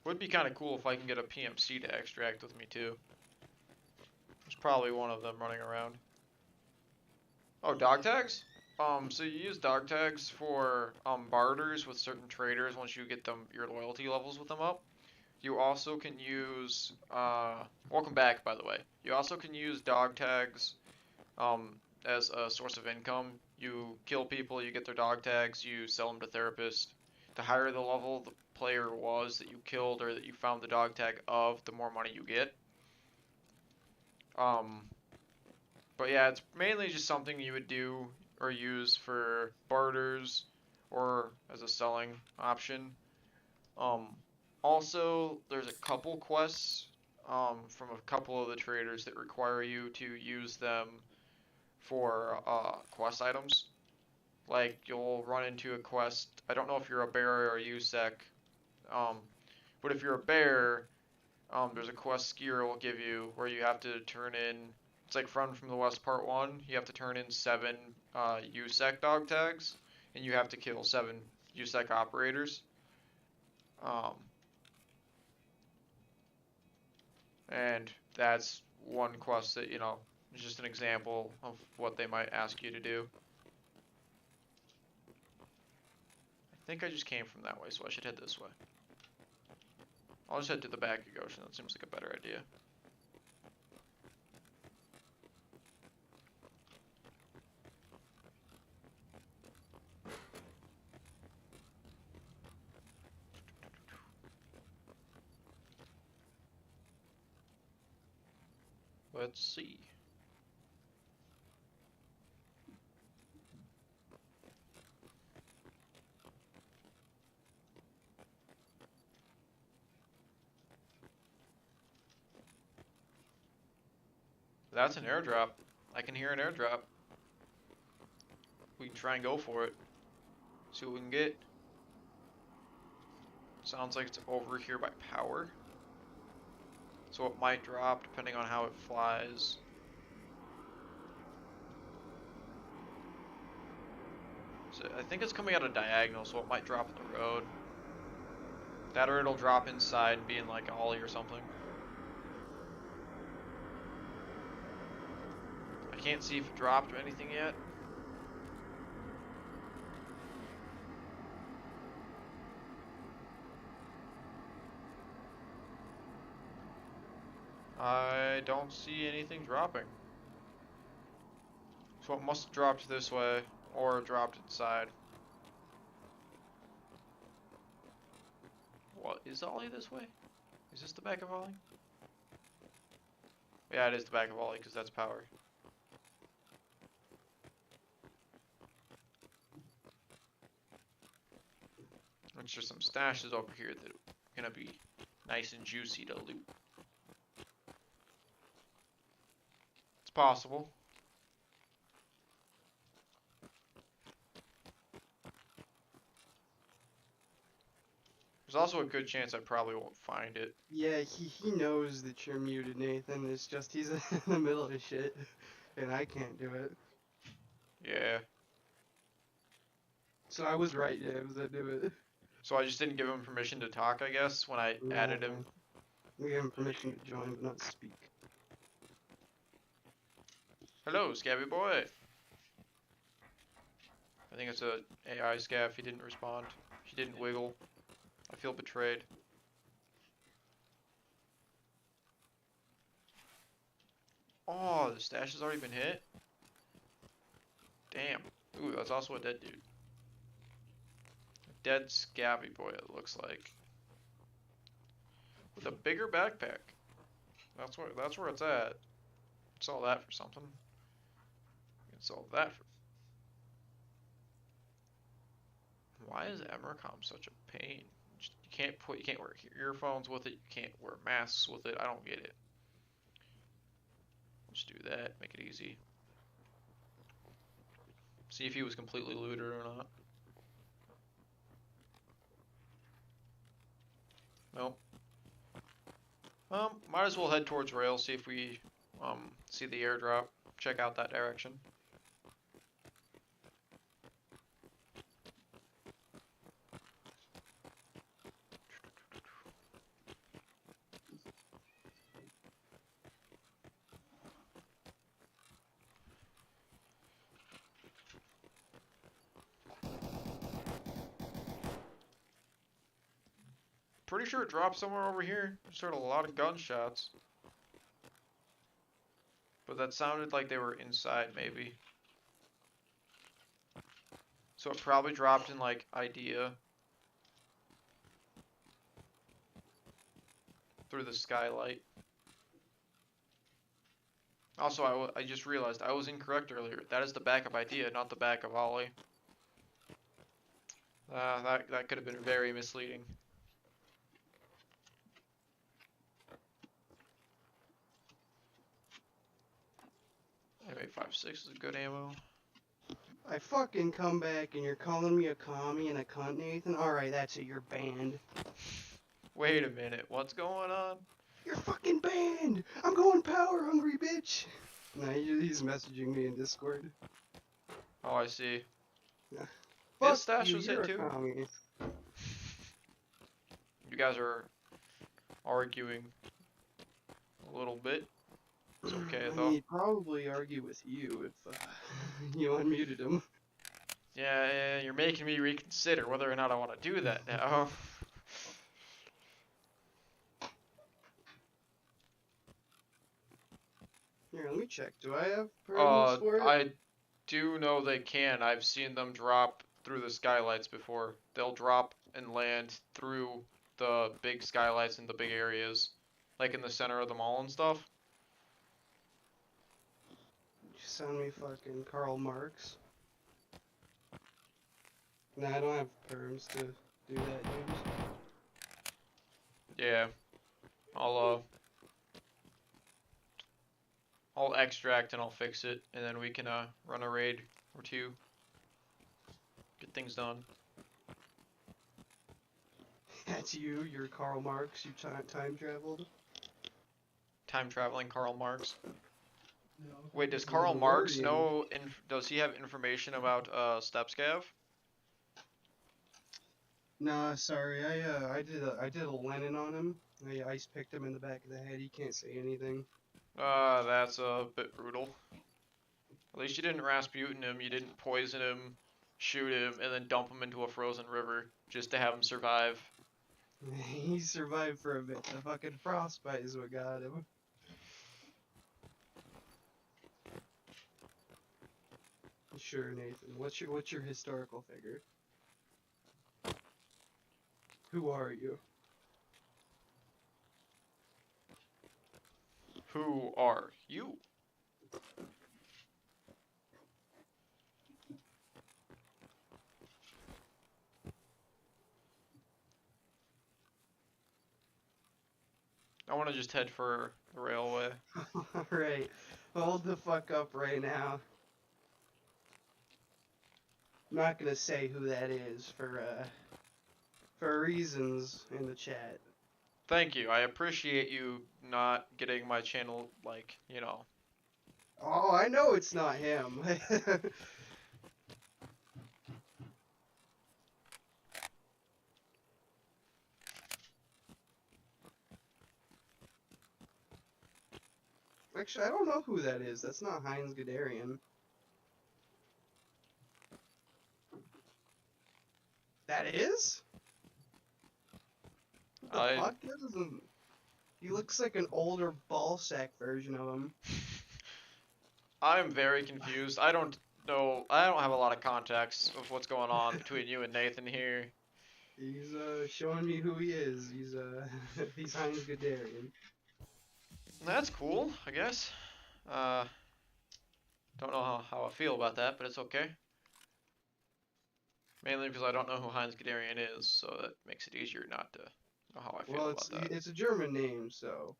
Would be kind of cool if I can get a PMC to extract with me too. There's probably one of them running around. Oh, dog tags? So you use dog tags for barters with certain traders once you get them your loyalty levels with them up. You also can use welcome back, by the way. You also can use dog tags as a source of income. You kill people, you get their dog tags, you sell them to therapists. The higher the level the player was that you killed or that you found the dog tag of, the more money you get. But yeah, it's mainly just something you would do or use for barters or as a selling option. Also, there's a couple quests from a couple of the traders that require you to use them for quest items. Like, you'll run into a quest, I don't know if you're a bear or a USEC, but if you're a bear, there's a quest Skier will give you where you have to turn in, it's like Friend from the West Part 1, you have to turn in 7 USEC dog tags, and you have to kill 7 USEC operators. And that's one quest that, you know, is just an example of what they might ask you to do. I think I just came from that way, so I should head this way. I'll just head to the back of Goshen, that seems like a better idea. Let's see. That's an airdrop. I can hear an airdrop. We can try and go for it. See what we can get. Sounds like it's over here by power. So it might drop depending on how it flies. So I think it's coming out of diagonal, so it might drop at the road. That or it'll drop inside and be in like an ollie or something. I can't see if it dropped or anything yet. I don't see anything dropping. So it must have dropped this way, or dropped inside. What, is Ollie this way? Is this the back of Ollie? Yeah, it is the back of Ollie, because that's power. There's just some stashes over here that are gonna be nice and juicy to loot. It's possible. There's also a good chance I probably won't find it. Yeah, he knows that you're muted, Nathan. It's just he's in the middle of shit, and I can't do it. Yeah. So I was right, James. I do it. So I just didn't give him permission to talk, I guess, when I added him. We gave him permission to join, but not speak. Hello, Scabby boy. I think it's a AI scav. He didn't respond. He didn't wiggle. I feel betrayed. Oh, the stash has already been hit? Damn. Ooh, that's also a dead dude. A dead scabby boy, it looks like. With a bigger backpack. That's where it's at. Sell that for something. You can sell that for. Why is Emercom such a pain? You can't wear earphones with it. You can't wear masks with it. I don't get it. Just do that. Make it easy. See if he was completely looted or not. Nope. Might as well head towards rail. See if we see the airdrop. Check out that direction. Pretty sure it dropped somewhere over here. Just heard a lot of gunshots. But that sounded like they were inside, maybe. So it probably dropped in, like, Idea. Through the skylight. Also, I just realized I was incorrect earlier. That is the back of Idea, not the back of Ollie. That could have been very misleading. Anyway, 5.6 is a good ammo. I fucking come back and you're calling me a commie and a cunt, Nathan? Alright, that's it, you're banned. Wait a minute, what's going on? You're fucking banned! I'm going power hungry, bitch! Nah, he's messaging me in Discord. Oh, I see. Yeah. His Fuck stash you, was you're hit a too? commie. You guys are arguing a little bit. It's okay though. He'd probably argue with you if you unmuted him. Yeah, you're making me reconsider whether or not I want to do that now. Here, let me check. Do I have perms for it? I do know they can. I've seen them drop through the skylights before. They'll drop and land through the big skylights in the big areas, like in the center of the mall and stuff. Just send me fucking Karl Marx. Nah, I don't have perms to do that, James. Yeah, I'll extract and I'll fix it, and then we can run a raid or two. Get things done. That's you, you're Karl Marx, you time traveled. Time traveling Karl Marx. No. Wait, does He's a Karl Marx Valerian. know? Does he have information about Stepscav? Nah, sorry, I did a Lenin on him. I ice picked him in the back of the head. He can't say anything. That's a bit brutal. At least you didn't Rasputin him. You didn't poison him, shoot him, and then dump him into a frozen river just to have him survive. He survived for a bit. The fucking frostbite is what got him. Sure, Nathan. What's your historical figure? Who are you? Who are you? I want to just head for the railway. Alright. Hold the fuck up right now. I'm not gonna say who that is for reasons in the chat. Thank you. I appreciate you not getting my channel, like, you know. Oh, I know it's not him. Actually, I don't know who that is. That's not Heinz Guderian. That is? What the I- fuck? That doesn't... He looks like an older ballsack version of him. I'm very confused. I don't know. I don't have a lot of context of what's going on between you and Nathan here. He's showing me who he is. He's he's Heinz Guderian. That's cool, I guess. Don't know how I feel about that, but it's okay. Mainly because I don't know who Heinz Guderian is, so that makes it easier not to know how I feel Well, about that. it's a German name, so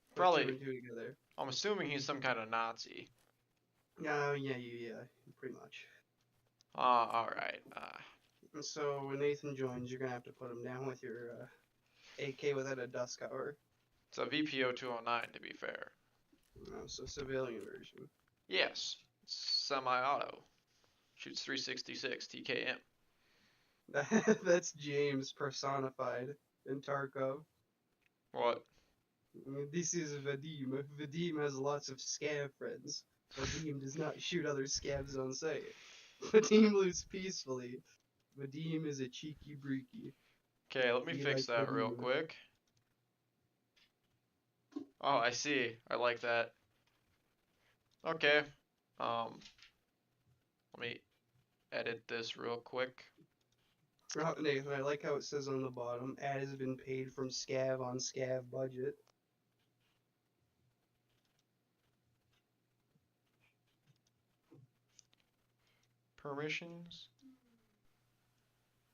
put Probably- two and two together. I'm assuming he's some kind of Nazi. Yeah, pretty much. Alright. And so when Nathan joins, you're gonna have to put him down with your AK without a dust cover. It's a VPO 209 to be fair. So civilian version. Yes. Semi-auto. Shoots 366 TKM. That's James personified in Tarkov. What? This is Vadim. Vadim has lots of scav friends. Vadim does not shoot other scavs on sight. Vadim lives peacefully. Vadim is a cheeky breaky. Okay, let me You fix like that real Vadim. quick. Oh, I see. I like that. Okay. Let me edit this real quick. Oh, Nathan, I like how it says on the bottom, ad has been paid from scav on scav budget. Permissions.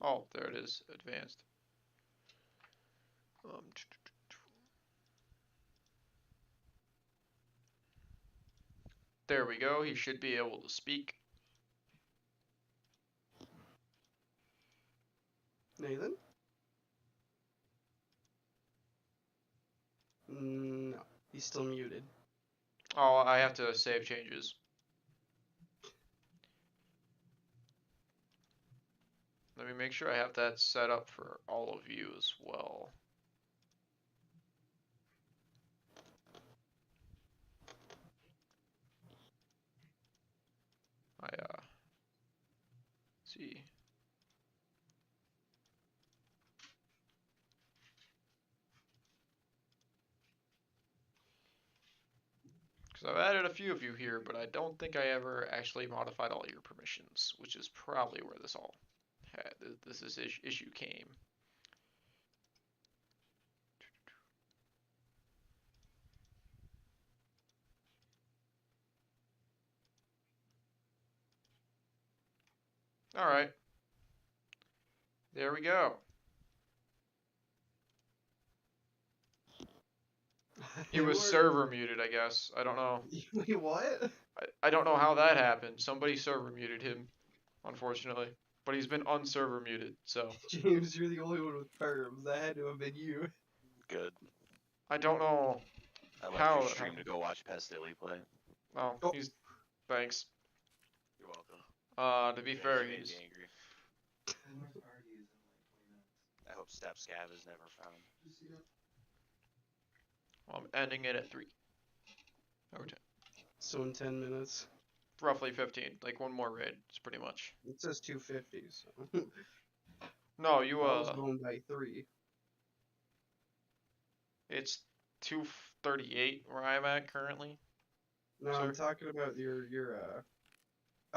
Oh, there it is. Advanced. There we go. He should be able to speak. Nathan? No, he's still muted. Oh, I have to save changes. Let me make sure I have that set up for all of you as well. See. Because I've added a few of you here, but I don't think I ever actually modified all your permissions, which is probably where this all had this issue came. All right. There we go. He was server muted, I guess. I don't know. Wait, what? I don't know how that happened. Somebody server muted him, unfortunately. But he's been unserver muted, so James, you're the only one with perms. That had to have been you. Good. I don't know I left how. your stream to go watch Pestilly play. Oh, Oh. he's thanks. You're welcome. To be Yeah, fair, you made he's me angry. I hope Step Scav is never found. I'm ending it at 3. Over 10. So in 10 minutes. Roughly 15. Like one more raid. It's pretty much. It says 250, so. No, you I was going by 3. it's 238 where I'm at currently. No, Sir? I'm talking about your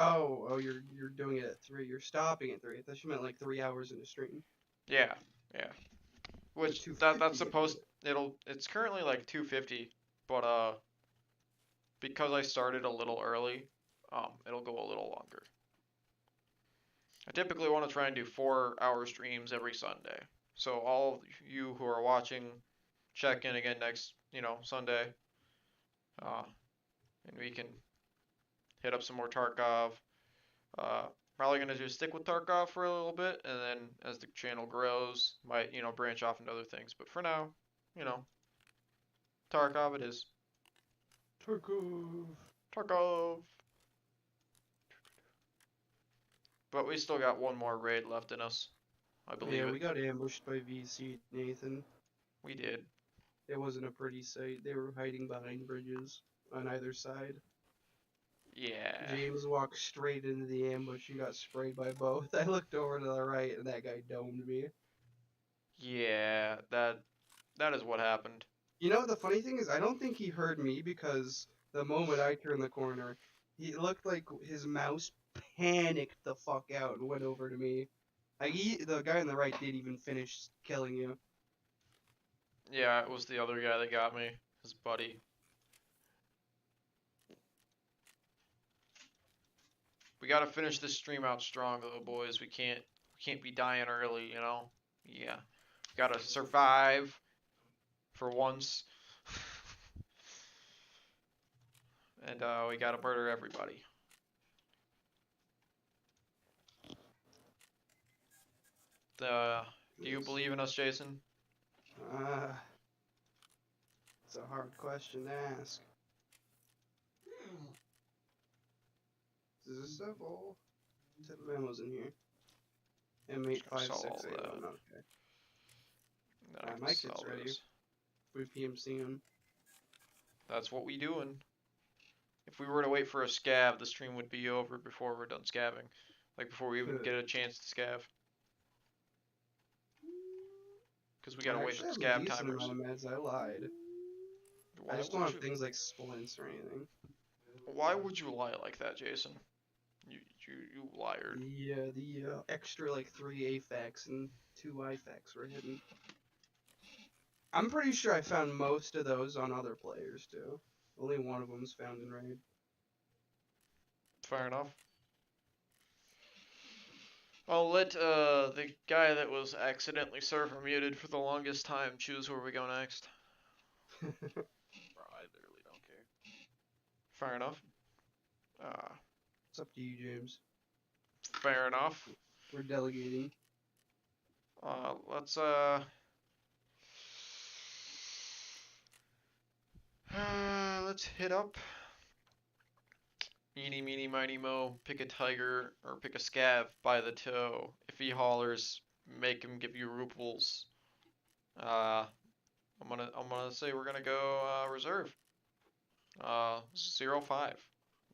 Oh, you're doing it at 3. You're stopping at 3. I thought you meant like 3 hours in a stream. Yeah, yeah. Which that's 250 supposed it's currently like 250, but because I started a little early, it'll go a little longer. I typically want to try and do 4-hour streams every Sunday. So all of you who are watching, check in again next, Sunday. And we can hit up some more Tarkov. Probably gonna just stick with Tarkov for a little bit, and then as the channel grows, might branch off into other things. But for now, Tarkov it is. Tarkov. Tarkov. But we still got one more raid left in us. I believe Yeah, it. we got ambushed by VC, Nathan. We did. It wasn't a pretty sight. They were hiding behind bridges on either side. Yeah. James walked straight into the ambush and got sprayed by both. I looked over to the right and that guy domed me. Yeah, that is what happened. You know, the funny thing is, I don't think he heard me because the moment I turned the corner, he looked like his mouse panicked the fuck out and went over to me. The guy on the right didn't even finish killing you. Yeah, it was the other guy that got me, his buddy. We gotta finish this stream out strong though, boys. We can't be dying early, Yeah. We gotta survive for once. And we gotta murder everybody. Do you believe in us, Jason? It's a hard question to ask. Does this stuff all? Set of ammo's in here. M8568. Okay. My kit's ready. We PMC him. That's what we doing. If we were to wait for a scav, the stream would be over before we're done scavving. Like before we even get a chance to scav. Because we gotta wait for the scav timers. Amount of meds. I lied. I just don't have things like splints or anything. Why would you lie like that, Jason? You liar. The extra like 3 AFACs and 2 IFACs were hidden. I'm pretty sure I found most of those on other players too. Only one of them's found in raid. Fair enough. I'll let the guy that was accidentally server muted for the longest time choose where we go next. Bro, I literally don't care. Fair enough. It's up to you, James. Fair enough. We're delegating. Let's hit up. Eeny, meeny, miny, mo. Pick a tiger or pick a scav by the toe. If he hollers, make him give you ruples. I'm gonna say we're gonna go reserve. 0-5.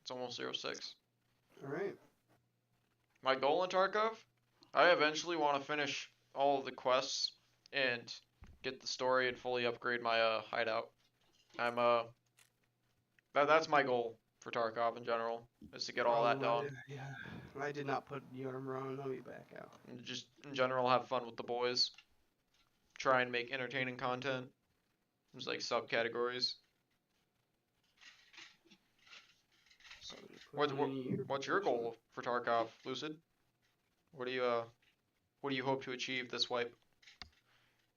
It's almost 0-6. All right. My goal in Tarkov, I eventually want to finish all of the quests and get the story and fully upgrade my hideout. That's my goal for Tarkov in general, is to get all that done. Yeah, I did not put the armor on. Let me back out. And just in general have fun with the boys. Try and make entertaining content. There's like subcategories. What's your goal for Tarkov, Lucid? What do you hope to achieve this wipe?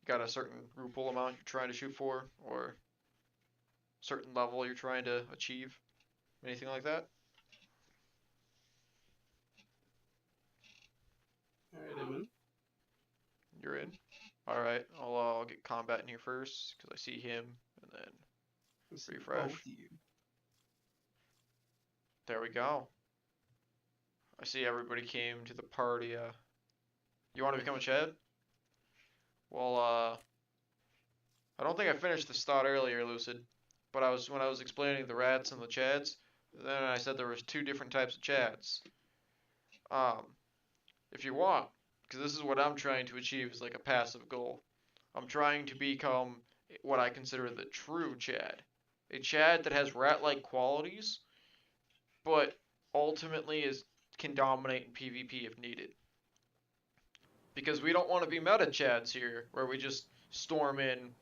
Got a certain ruple amount you're trying to shoot for, or certain level you're trying to achieve? Anything like that? Alright, I'm in. You're in? Alright, I'll get combat in here first, because I see him, and then refresh. There we go. I see everybody came to the party. You want to become a Chad? Well, I don't think I finished this thought earlier, Lucid. But when I was explaining the rats and the Chads, then I said there was 2 different types of Chads. If you want, because this is what I'm trying to achieve is like a passive goal. I'm trying to become what I consider the true Chad. A Chad that has rat-like qualities, but ultimately can dominate in PvP if needed. Because we don't want to be meta chads here, where we just storm in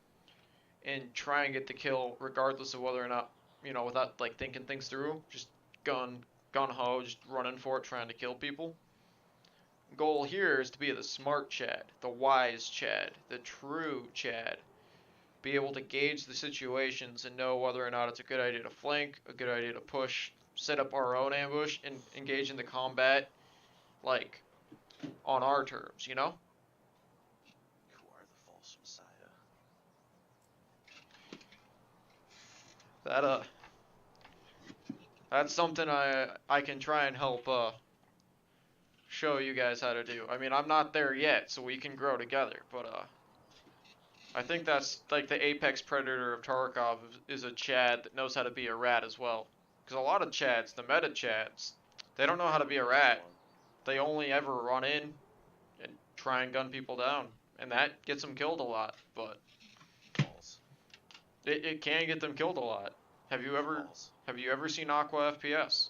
and try and get the kill regardless of whether or not, without like thinking things through, just gun ho, just running for it, trying to kill people. Goal here is to be the smart chad, the wise chad, the true chad. Be able to gauge the situations and know whether or not it's a good idea to flank, a good idea to push, set up our own ambush, and engage in the combat, like, on our terms, Who are the false messiah? That's something I can try and help show you guys how to do. I mean, I'm not there yet, so we can grow together, but I think that's like the apex predator of Tarkov is a Chad that knows how to be a rat as well. Because a lot of Chads, the meta Chads, they don't know how to be a rat. They only ever run in and try and gun people down, and that gets them killed a lot. But False. it can get them killed a lot. Have you ever False. seen Aqua FPS?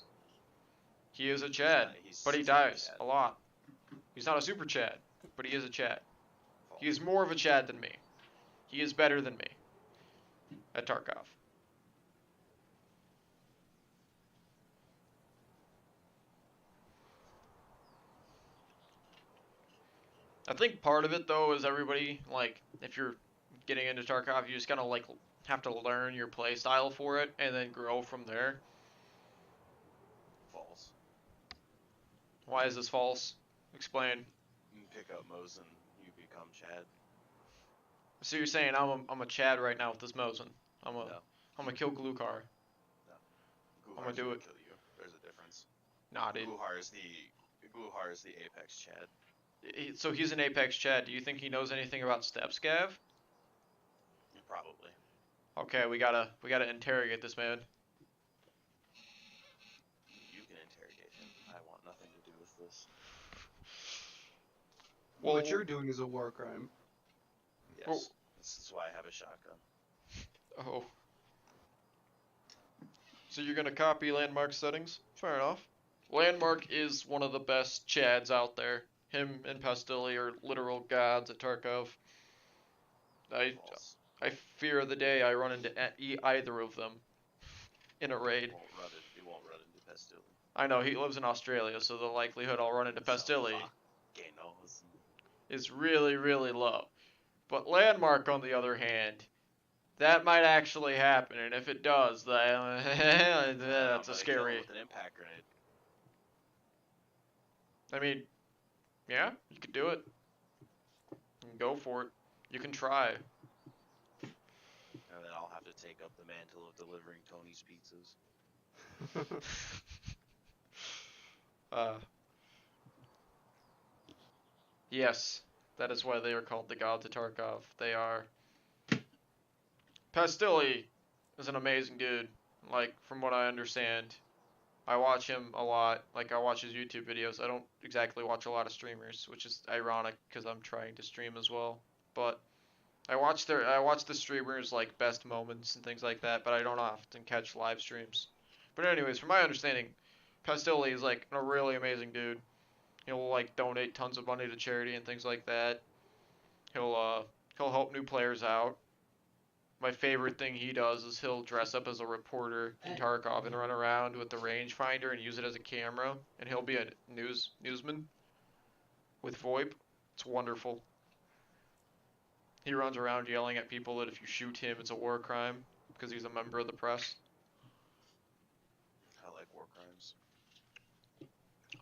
He is a Chad, but he He's not a dies Chad. a lot. He's not a super Chad, but he is a Chad. False. He is more of a Chad than me. He is better than me at Tarkov. I think part of it though is everybody, like, if you're getting into Tarkov, you just gotta like have to learn your play style for it and then grow from there. False. Why is this false? Explain. You can pick up Mosin, you become Chad. So you're saying I'm a Chad right now with this Mosin? I'm gonna kill Glukar. I'm gonna do it. Kill you. There's a difference. Nah, dude. Gluhar is the apex Chad. So he's an Apex Chad. Do you think he knows anything about step scav? Probably. Okay, we gotta interrogate this man. You can interrogate him. I want nothing to do with this. Well, What you're doing is a war crime. Yes. Oh. This is why I have a shotgun. Oh. So you're gonna copy Landmark settings? Fair enough. Landmark is one of the best Chads out there. Him and Pastilli are literal gods at Tarkov. False. I fear the day I run into either of them in a raid. You won't run into Pastilli. I know, he lives in Australia, so the likelihood I'll run into Pastilli is really, really low. But Landmark, on the other hand, that might actually happen, and if it does, that's a scary... With an impact grenade. I mean, yeah, you could do it. You can go for it. You can try. And then I'll have to take up the mantle of delivering Tony's pizzas. Yes, that is why they are called the gods of Tarkov. They are... Pastilli is an amazing dude, like, from what I understand. I watch him a lot, like, I watch his YouTube videos. I don't exactly watch a lot of streamers, which is ironic, because I'm trying to stream as well. But I watch the streamers, like, best moments and things like that, but I don't often catch live streams. But anyways, from my understanding, Pastilli is, like, a really amazing dude. He'll, like, donate tons of money to charity and things like that. He'll help new players out. My favorite thing he does is he'll dress up as a reporter in Tarkov and run around with the rangefinder and use it as a camera, and he'll be a newsman with VoIP. It's wonderful. He runs around yelling at people that if you shoot him, it's a war crime because he's a member of the press. I like war crimes.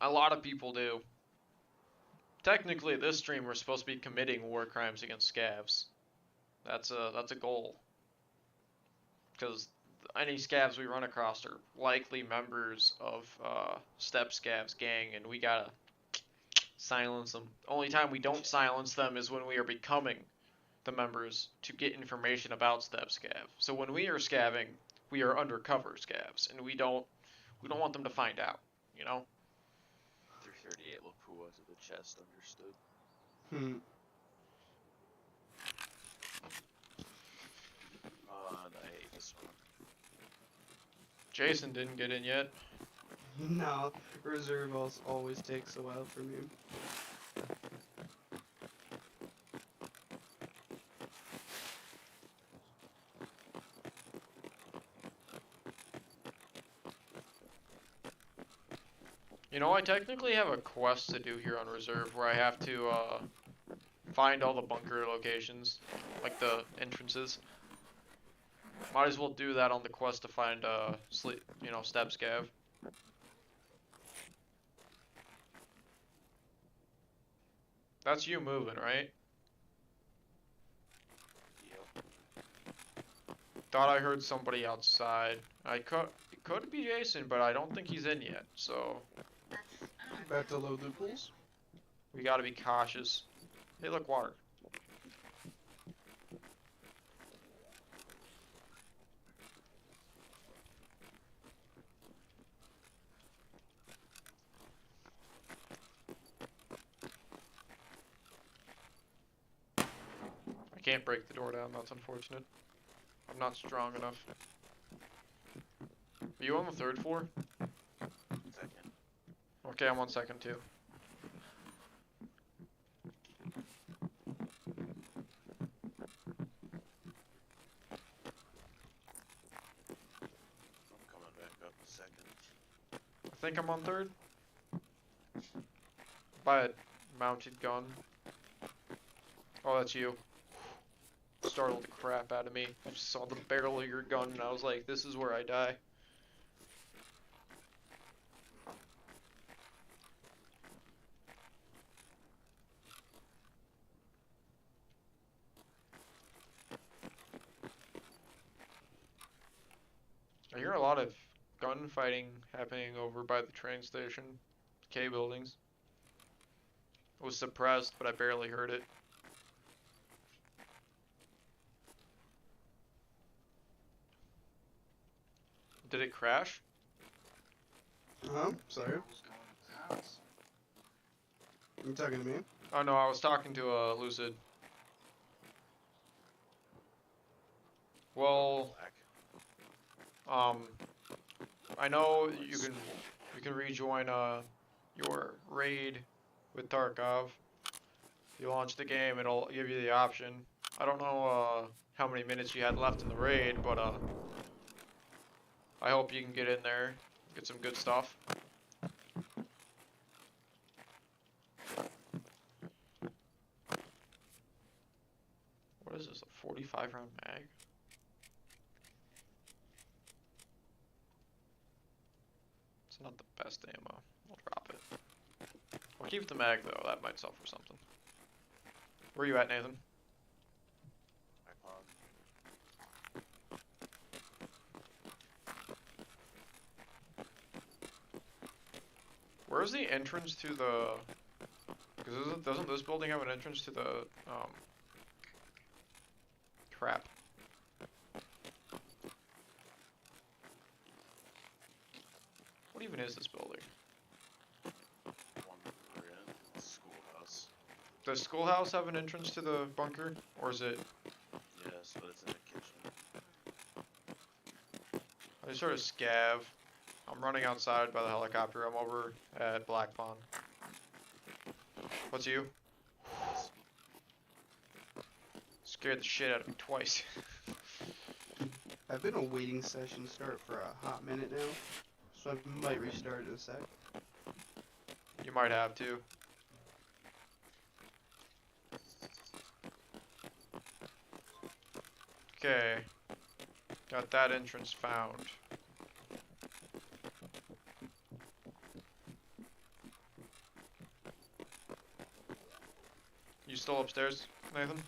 A lot of people do. Technically, this stream we're supposed to be committing war crimes against scavs. That's a goal. Because any scavs we run across are likely members of Step Scav's gang, and we gotta silence them. Only time we don't silence them is when we are becoming the members to get information about Step Scav. So when we are scavving, we are undercover scavs, and we don't want them to find out, you know? 338 Lapua to the chest, understood. I hate this one. Jason didn't get in yet. No, reserve always takes a while for me. You know, I technically have a quest to do here on reserve where I have to find all the bunker locations, like the entrances. Might as well do that on the quest to find step scav. That's you moving, right? Yep. Thought I heard somebody outside. It could be Jason, but I don't think he's in yet. So About to load the pools. we gotta be cautious. Hey, look, water. I can't break the door down. That's unfortunate. I'm not strong enough. Are you on the 3rd floor? Second. Okay, I'm on 2nd too. I'm coming back up second. I think I'm on 3rd. By a mounted gun. Oh, that's you. Startled the crap out of me. I just saw the barrel of your gun and I was like, this is where I die. I hear a lot of gunfighting happening over by the train station, K buildings. It was suppressed, but I barely heard it. Did it crash? Huh? Sorry. You talking to me? Oh no, I was talking to Lucid. Well, Black. I know you can rejoin your raid with Tarkov. You launch the game, it'll give you the option. I don't know how many minutes you had left in the raid, but I hope you can get in there, get some good stuff. What is this, a 45 round mag? It's not the best ammo. We'll drop it. We'll keep the mag though, that might sell for something. Where are you at, Nathan? iPod. Where's the entrance to the... Because doesn't this building have an entrance to the, crap. What even is this building? One we're in. Schoolhouse. Does schoolhouse have an entrance to the bunker? Or is it... Yes, but it's in the kitchen. I just heard a scav. I'm running outside by the helicopter. I'm over at Black Pond. What's you? Scared the shit out of me twice. I've been a waiting session start for a hot minute now, so I might restart in a sec. You might have to. Okay. Got that entrance found. You still upstairs, Nathan?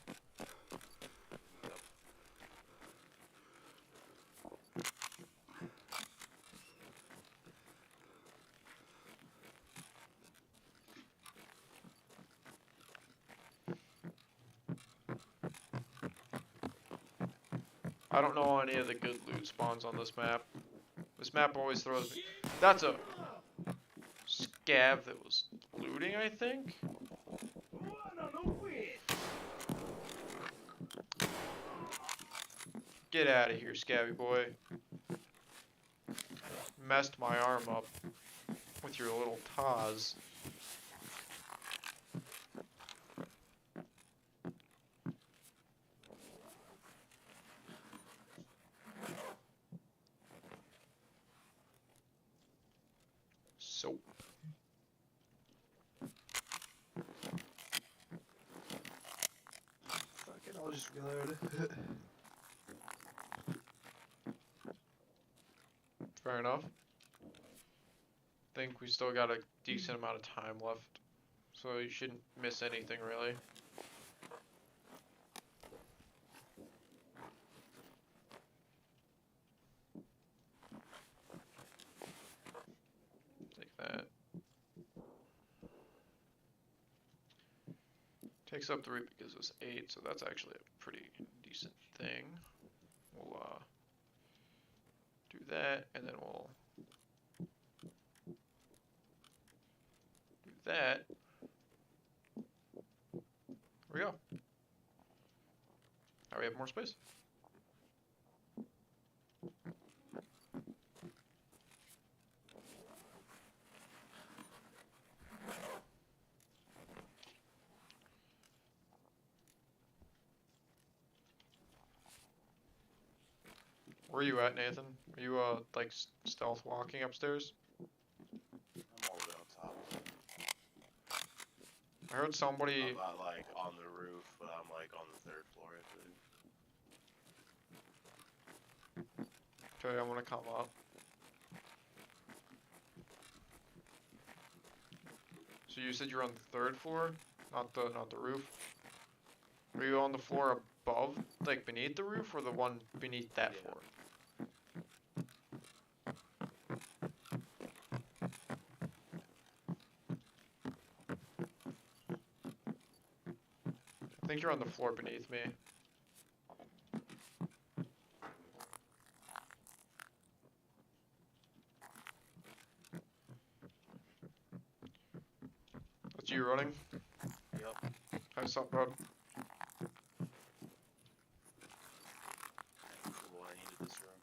I don't know any of the good loot spawns on this map. This map always throws me. That's a scav that was looting, I think? Вон он, упырь! Get out of here, scabby boy. Messed my arm up. with your little Taz. Soap. Fuck it, I'll just reload. Fair enough. Think we still got a decent amount of time left, so you shouldn't miss anything really. Take that. Takes up 3 but gives us 8, so that's actually a pretty decent thing. We'll do that, and then we'll do that. There we go. Now we have more space. Where are you at, Nathan? Are you like stealth walking upstairs? I'm all the way on top. I heard somebody. I'm not like on the roof, but I'm like on the 3rd floor, I think. Okay, I'm gonna come up. So you said you're on the 3rd floor, not the roof. Are you on the floor above, like beneath the roof, or the one beneath that Yeah. floor? I think you're on the floor beneath me. That's you running? Yep. How's up, bud? Cool, I needed this room.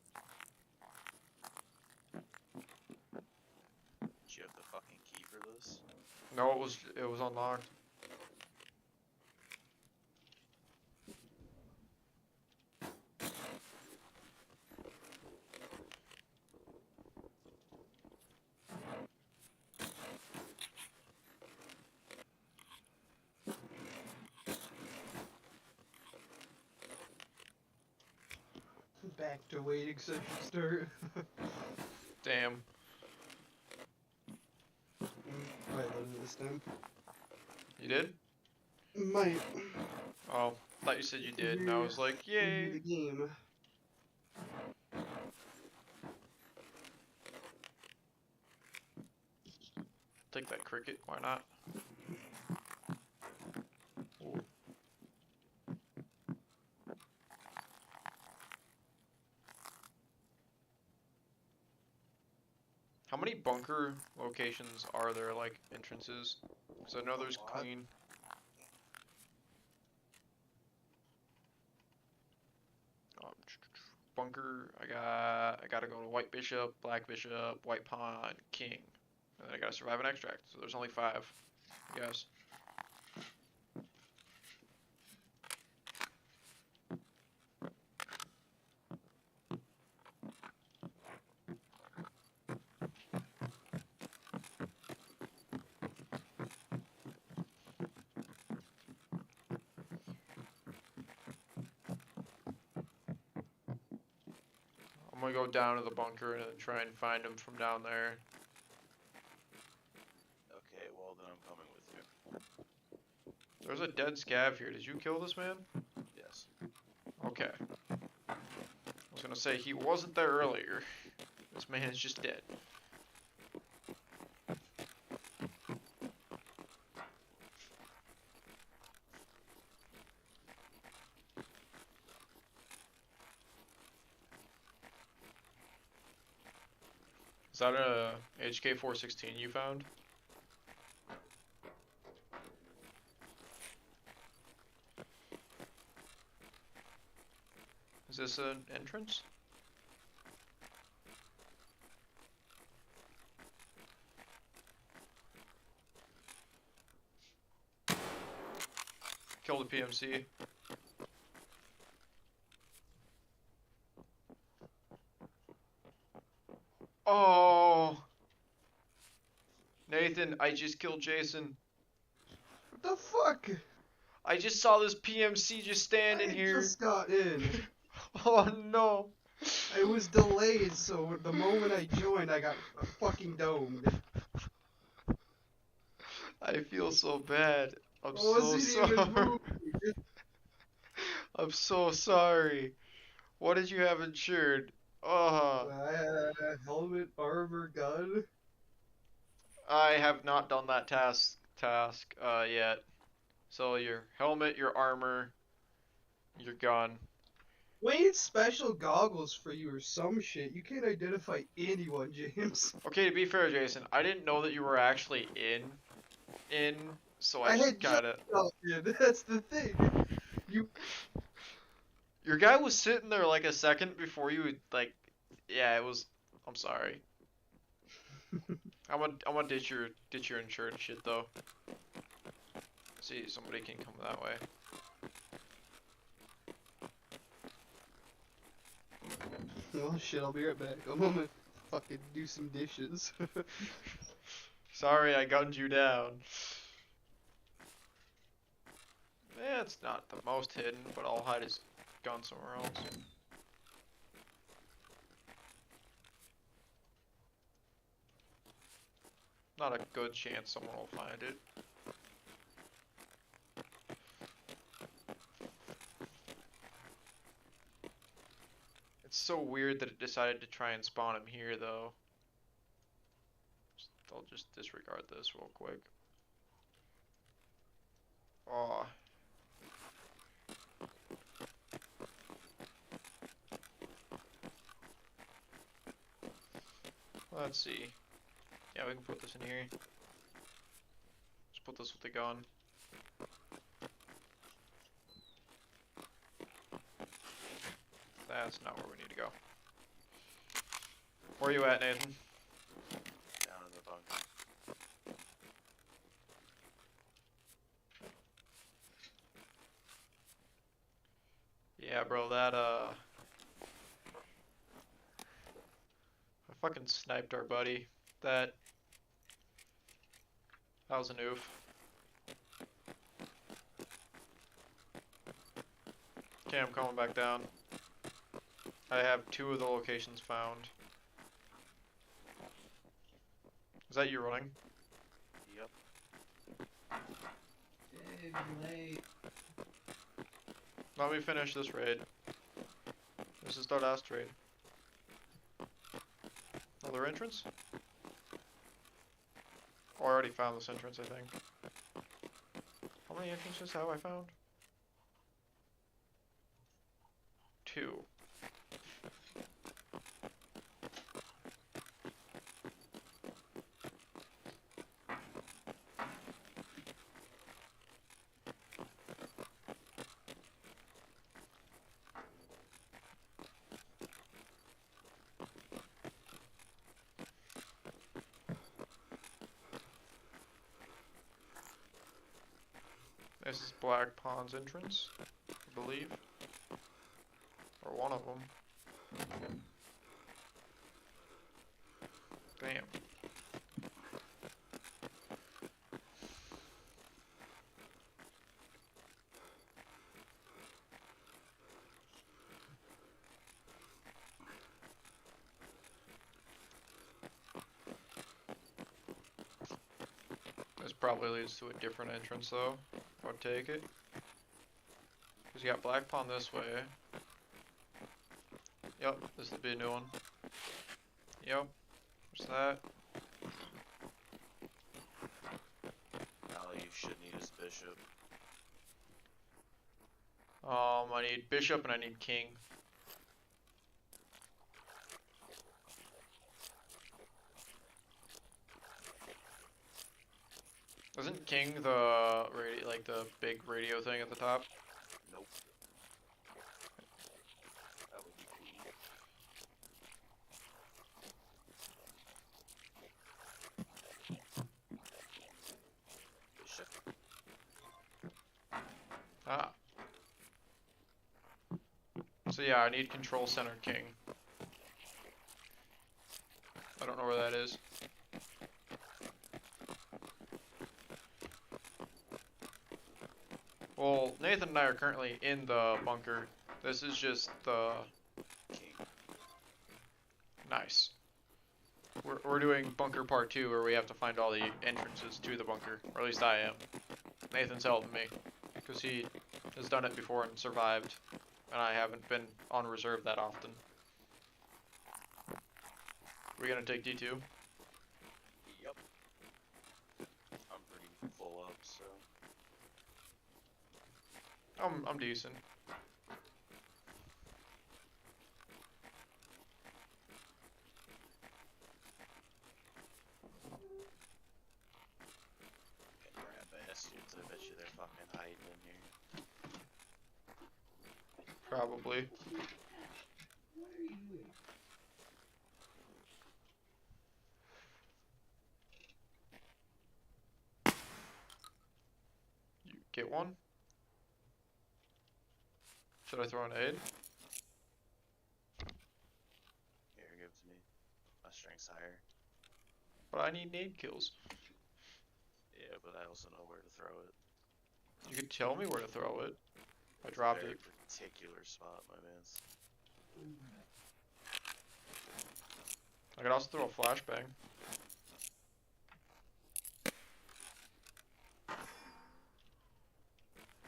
Did you have the fucking key for this? No, it was unlocked. Back to waiting session start. Damn. Might load it this time. You did? Might. Oh, thought you said you did, and I was like, Review yay. the game. Take that cricket, why not? Ooh. How many bunker locations are there, like, entrances? Because I know there's lot. clean. Bunker, I gotta go to White Bishop, Black Bishop, White Pawn, King. And then I gotta survive an extract, so there's only 5. Yes. I'm gonna go down to the bunker and then try and find him from down there. Okay, well then I'm coming with you. There's a dead scav here. Did you kill this man? Yes. Okay. I was gonna say, he wasn't there earlier. This man is just dead. Is that a HK-416 you found? Is this an entrance? kill the PMC. Oh, Nathan, I just killed Jason. What the fuck? I just saw this PMC just standing I here. just got in. Oh no. I was delayed, so the moment I joined, I got fucking domed. I feel so bad. I'm I so wasn't even sorry. moving. I'm so sorry. What did you have insured? Oh, I had a helmet, armor, gun. I have not done that task yet. So your helmet, your armor, your gun. We need special goggles for you or some shit. You can't identify anyone, James. Okay, to be fair, Jason, I didn't know that you were actually in, so I I just had just kinda. got in. That's the thing. You. Your guy was sitting there like a second before you would, like, yeah, it was. I'm sorry. I'm gonna ditch your insurance shit though. See, somebody can come that way. Oh shit! I'll be right back. I'm gonna fucking do some dishes. Sorry, I gunned you down. Yeah, it's not the most hidden, but I'll hide his gun somewhere else. Not a good chance someone will find it. It's so weird that it decided to try and spawn him here, though. I'll just disregard this real quick. Oh. Let's see. Yeah, we can put this in here. Just put this with the gun. That's not where we need to go. Where are you at, Nathan? Down in the bunker. Yeah, bro, that, I fucking sniped our buddy. That was an oof. Okay, I'm coming back down. I have 2 of the locations found. Is that you running? Yep. Let me finish this raid. This is our last raid. Another entrance? Oh, I already found this entrance, I think. How many entrances have I found? 2. This is Black Pond's entrance, I believe. Or one of them. Damn. This probably leads to a different entrance though. I would take it. Cause you got Black Pond this way. Yep, this will be a new one. Yep, there's that. All you should need is Bishop. I need Bishop and I need King. Isn't King the like the big radio thing at the top? Nope. That would be cool. Bishop. Ah. So yeah, I need control center king. I don't know where that is. Well, Nathan and I are currently in the bunker. This is just the... Nice. We're doing bunker part 2 where we have to find all the entrances to the bunker. Or at least I am. Nathan's helping me. Because he has done it before and survived. And I haven't been on reserve that often. We're gonna take D2? Yep. I'm pretty full up, so. I'm decent. Can grab bastards. I bet you they're fucking hiding in here. Probably. You get one? Should I throw an aid? Here, give it to me. My strength's higher. But I need nade kills. Yeah, but I also know where to throw it. You could tell me where to throw it. I It's dropped a very it. particular spot, my man's. I could also throw a flashbang.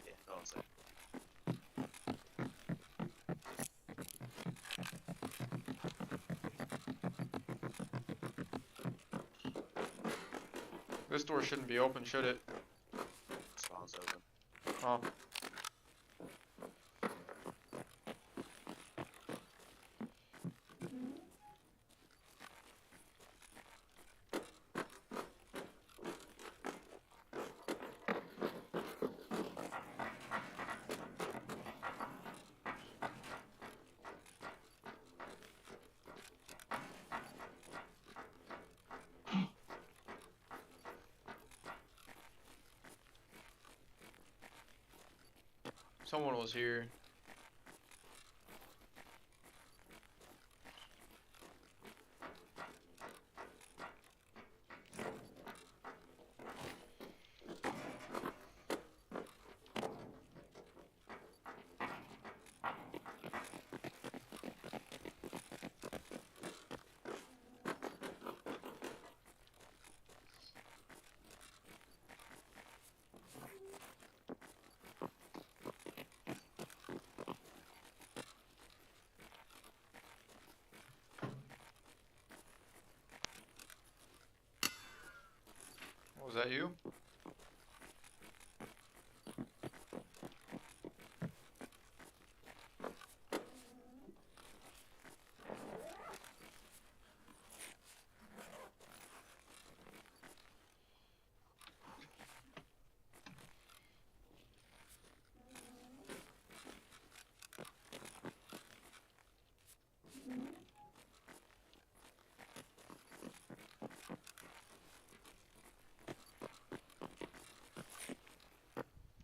Yeah, no one's there. This door shouldn't be open, should it? Spawn's open. Oh. Someone was here. Was that you?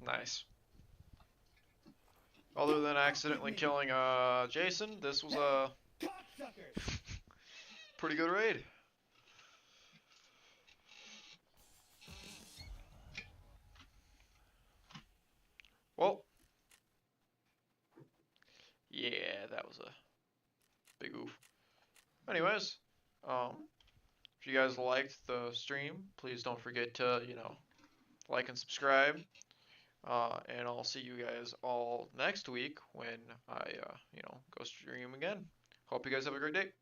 Nice. Other than accidentally killing Jason, this was a pretty good raid. Well, yeah, that was a big oof. Anyways, if you guys liked the stream, please don't forget to, like and subscribe. And I'll see you guys all next week when I, go stream again. Hope you guys have a great day.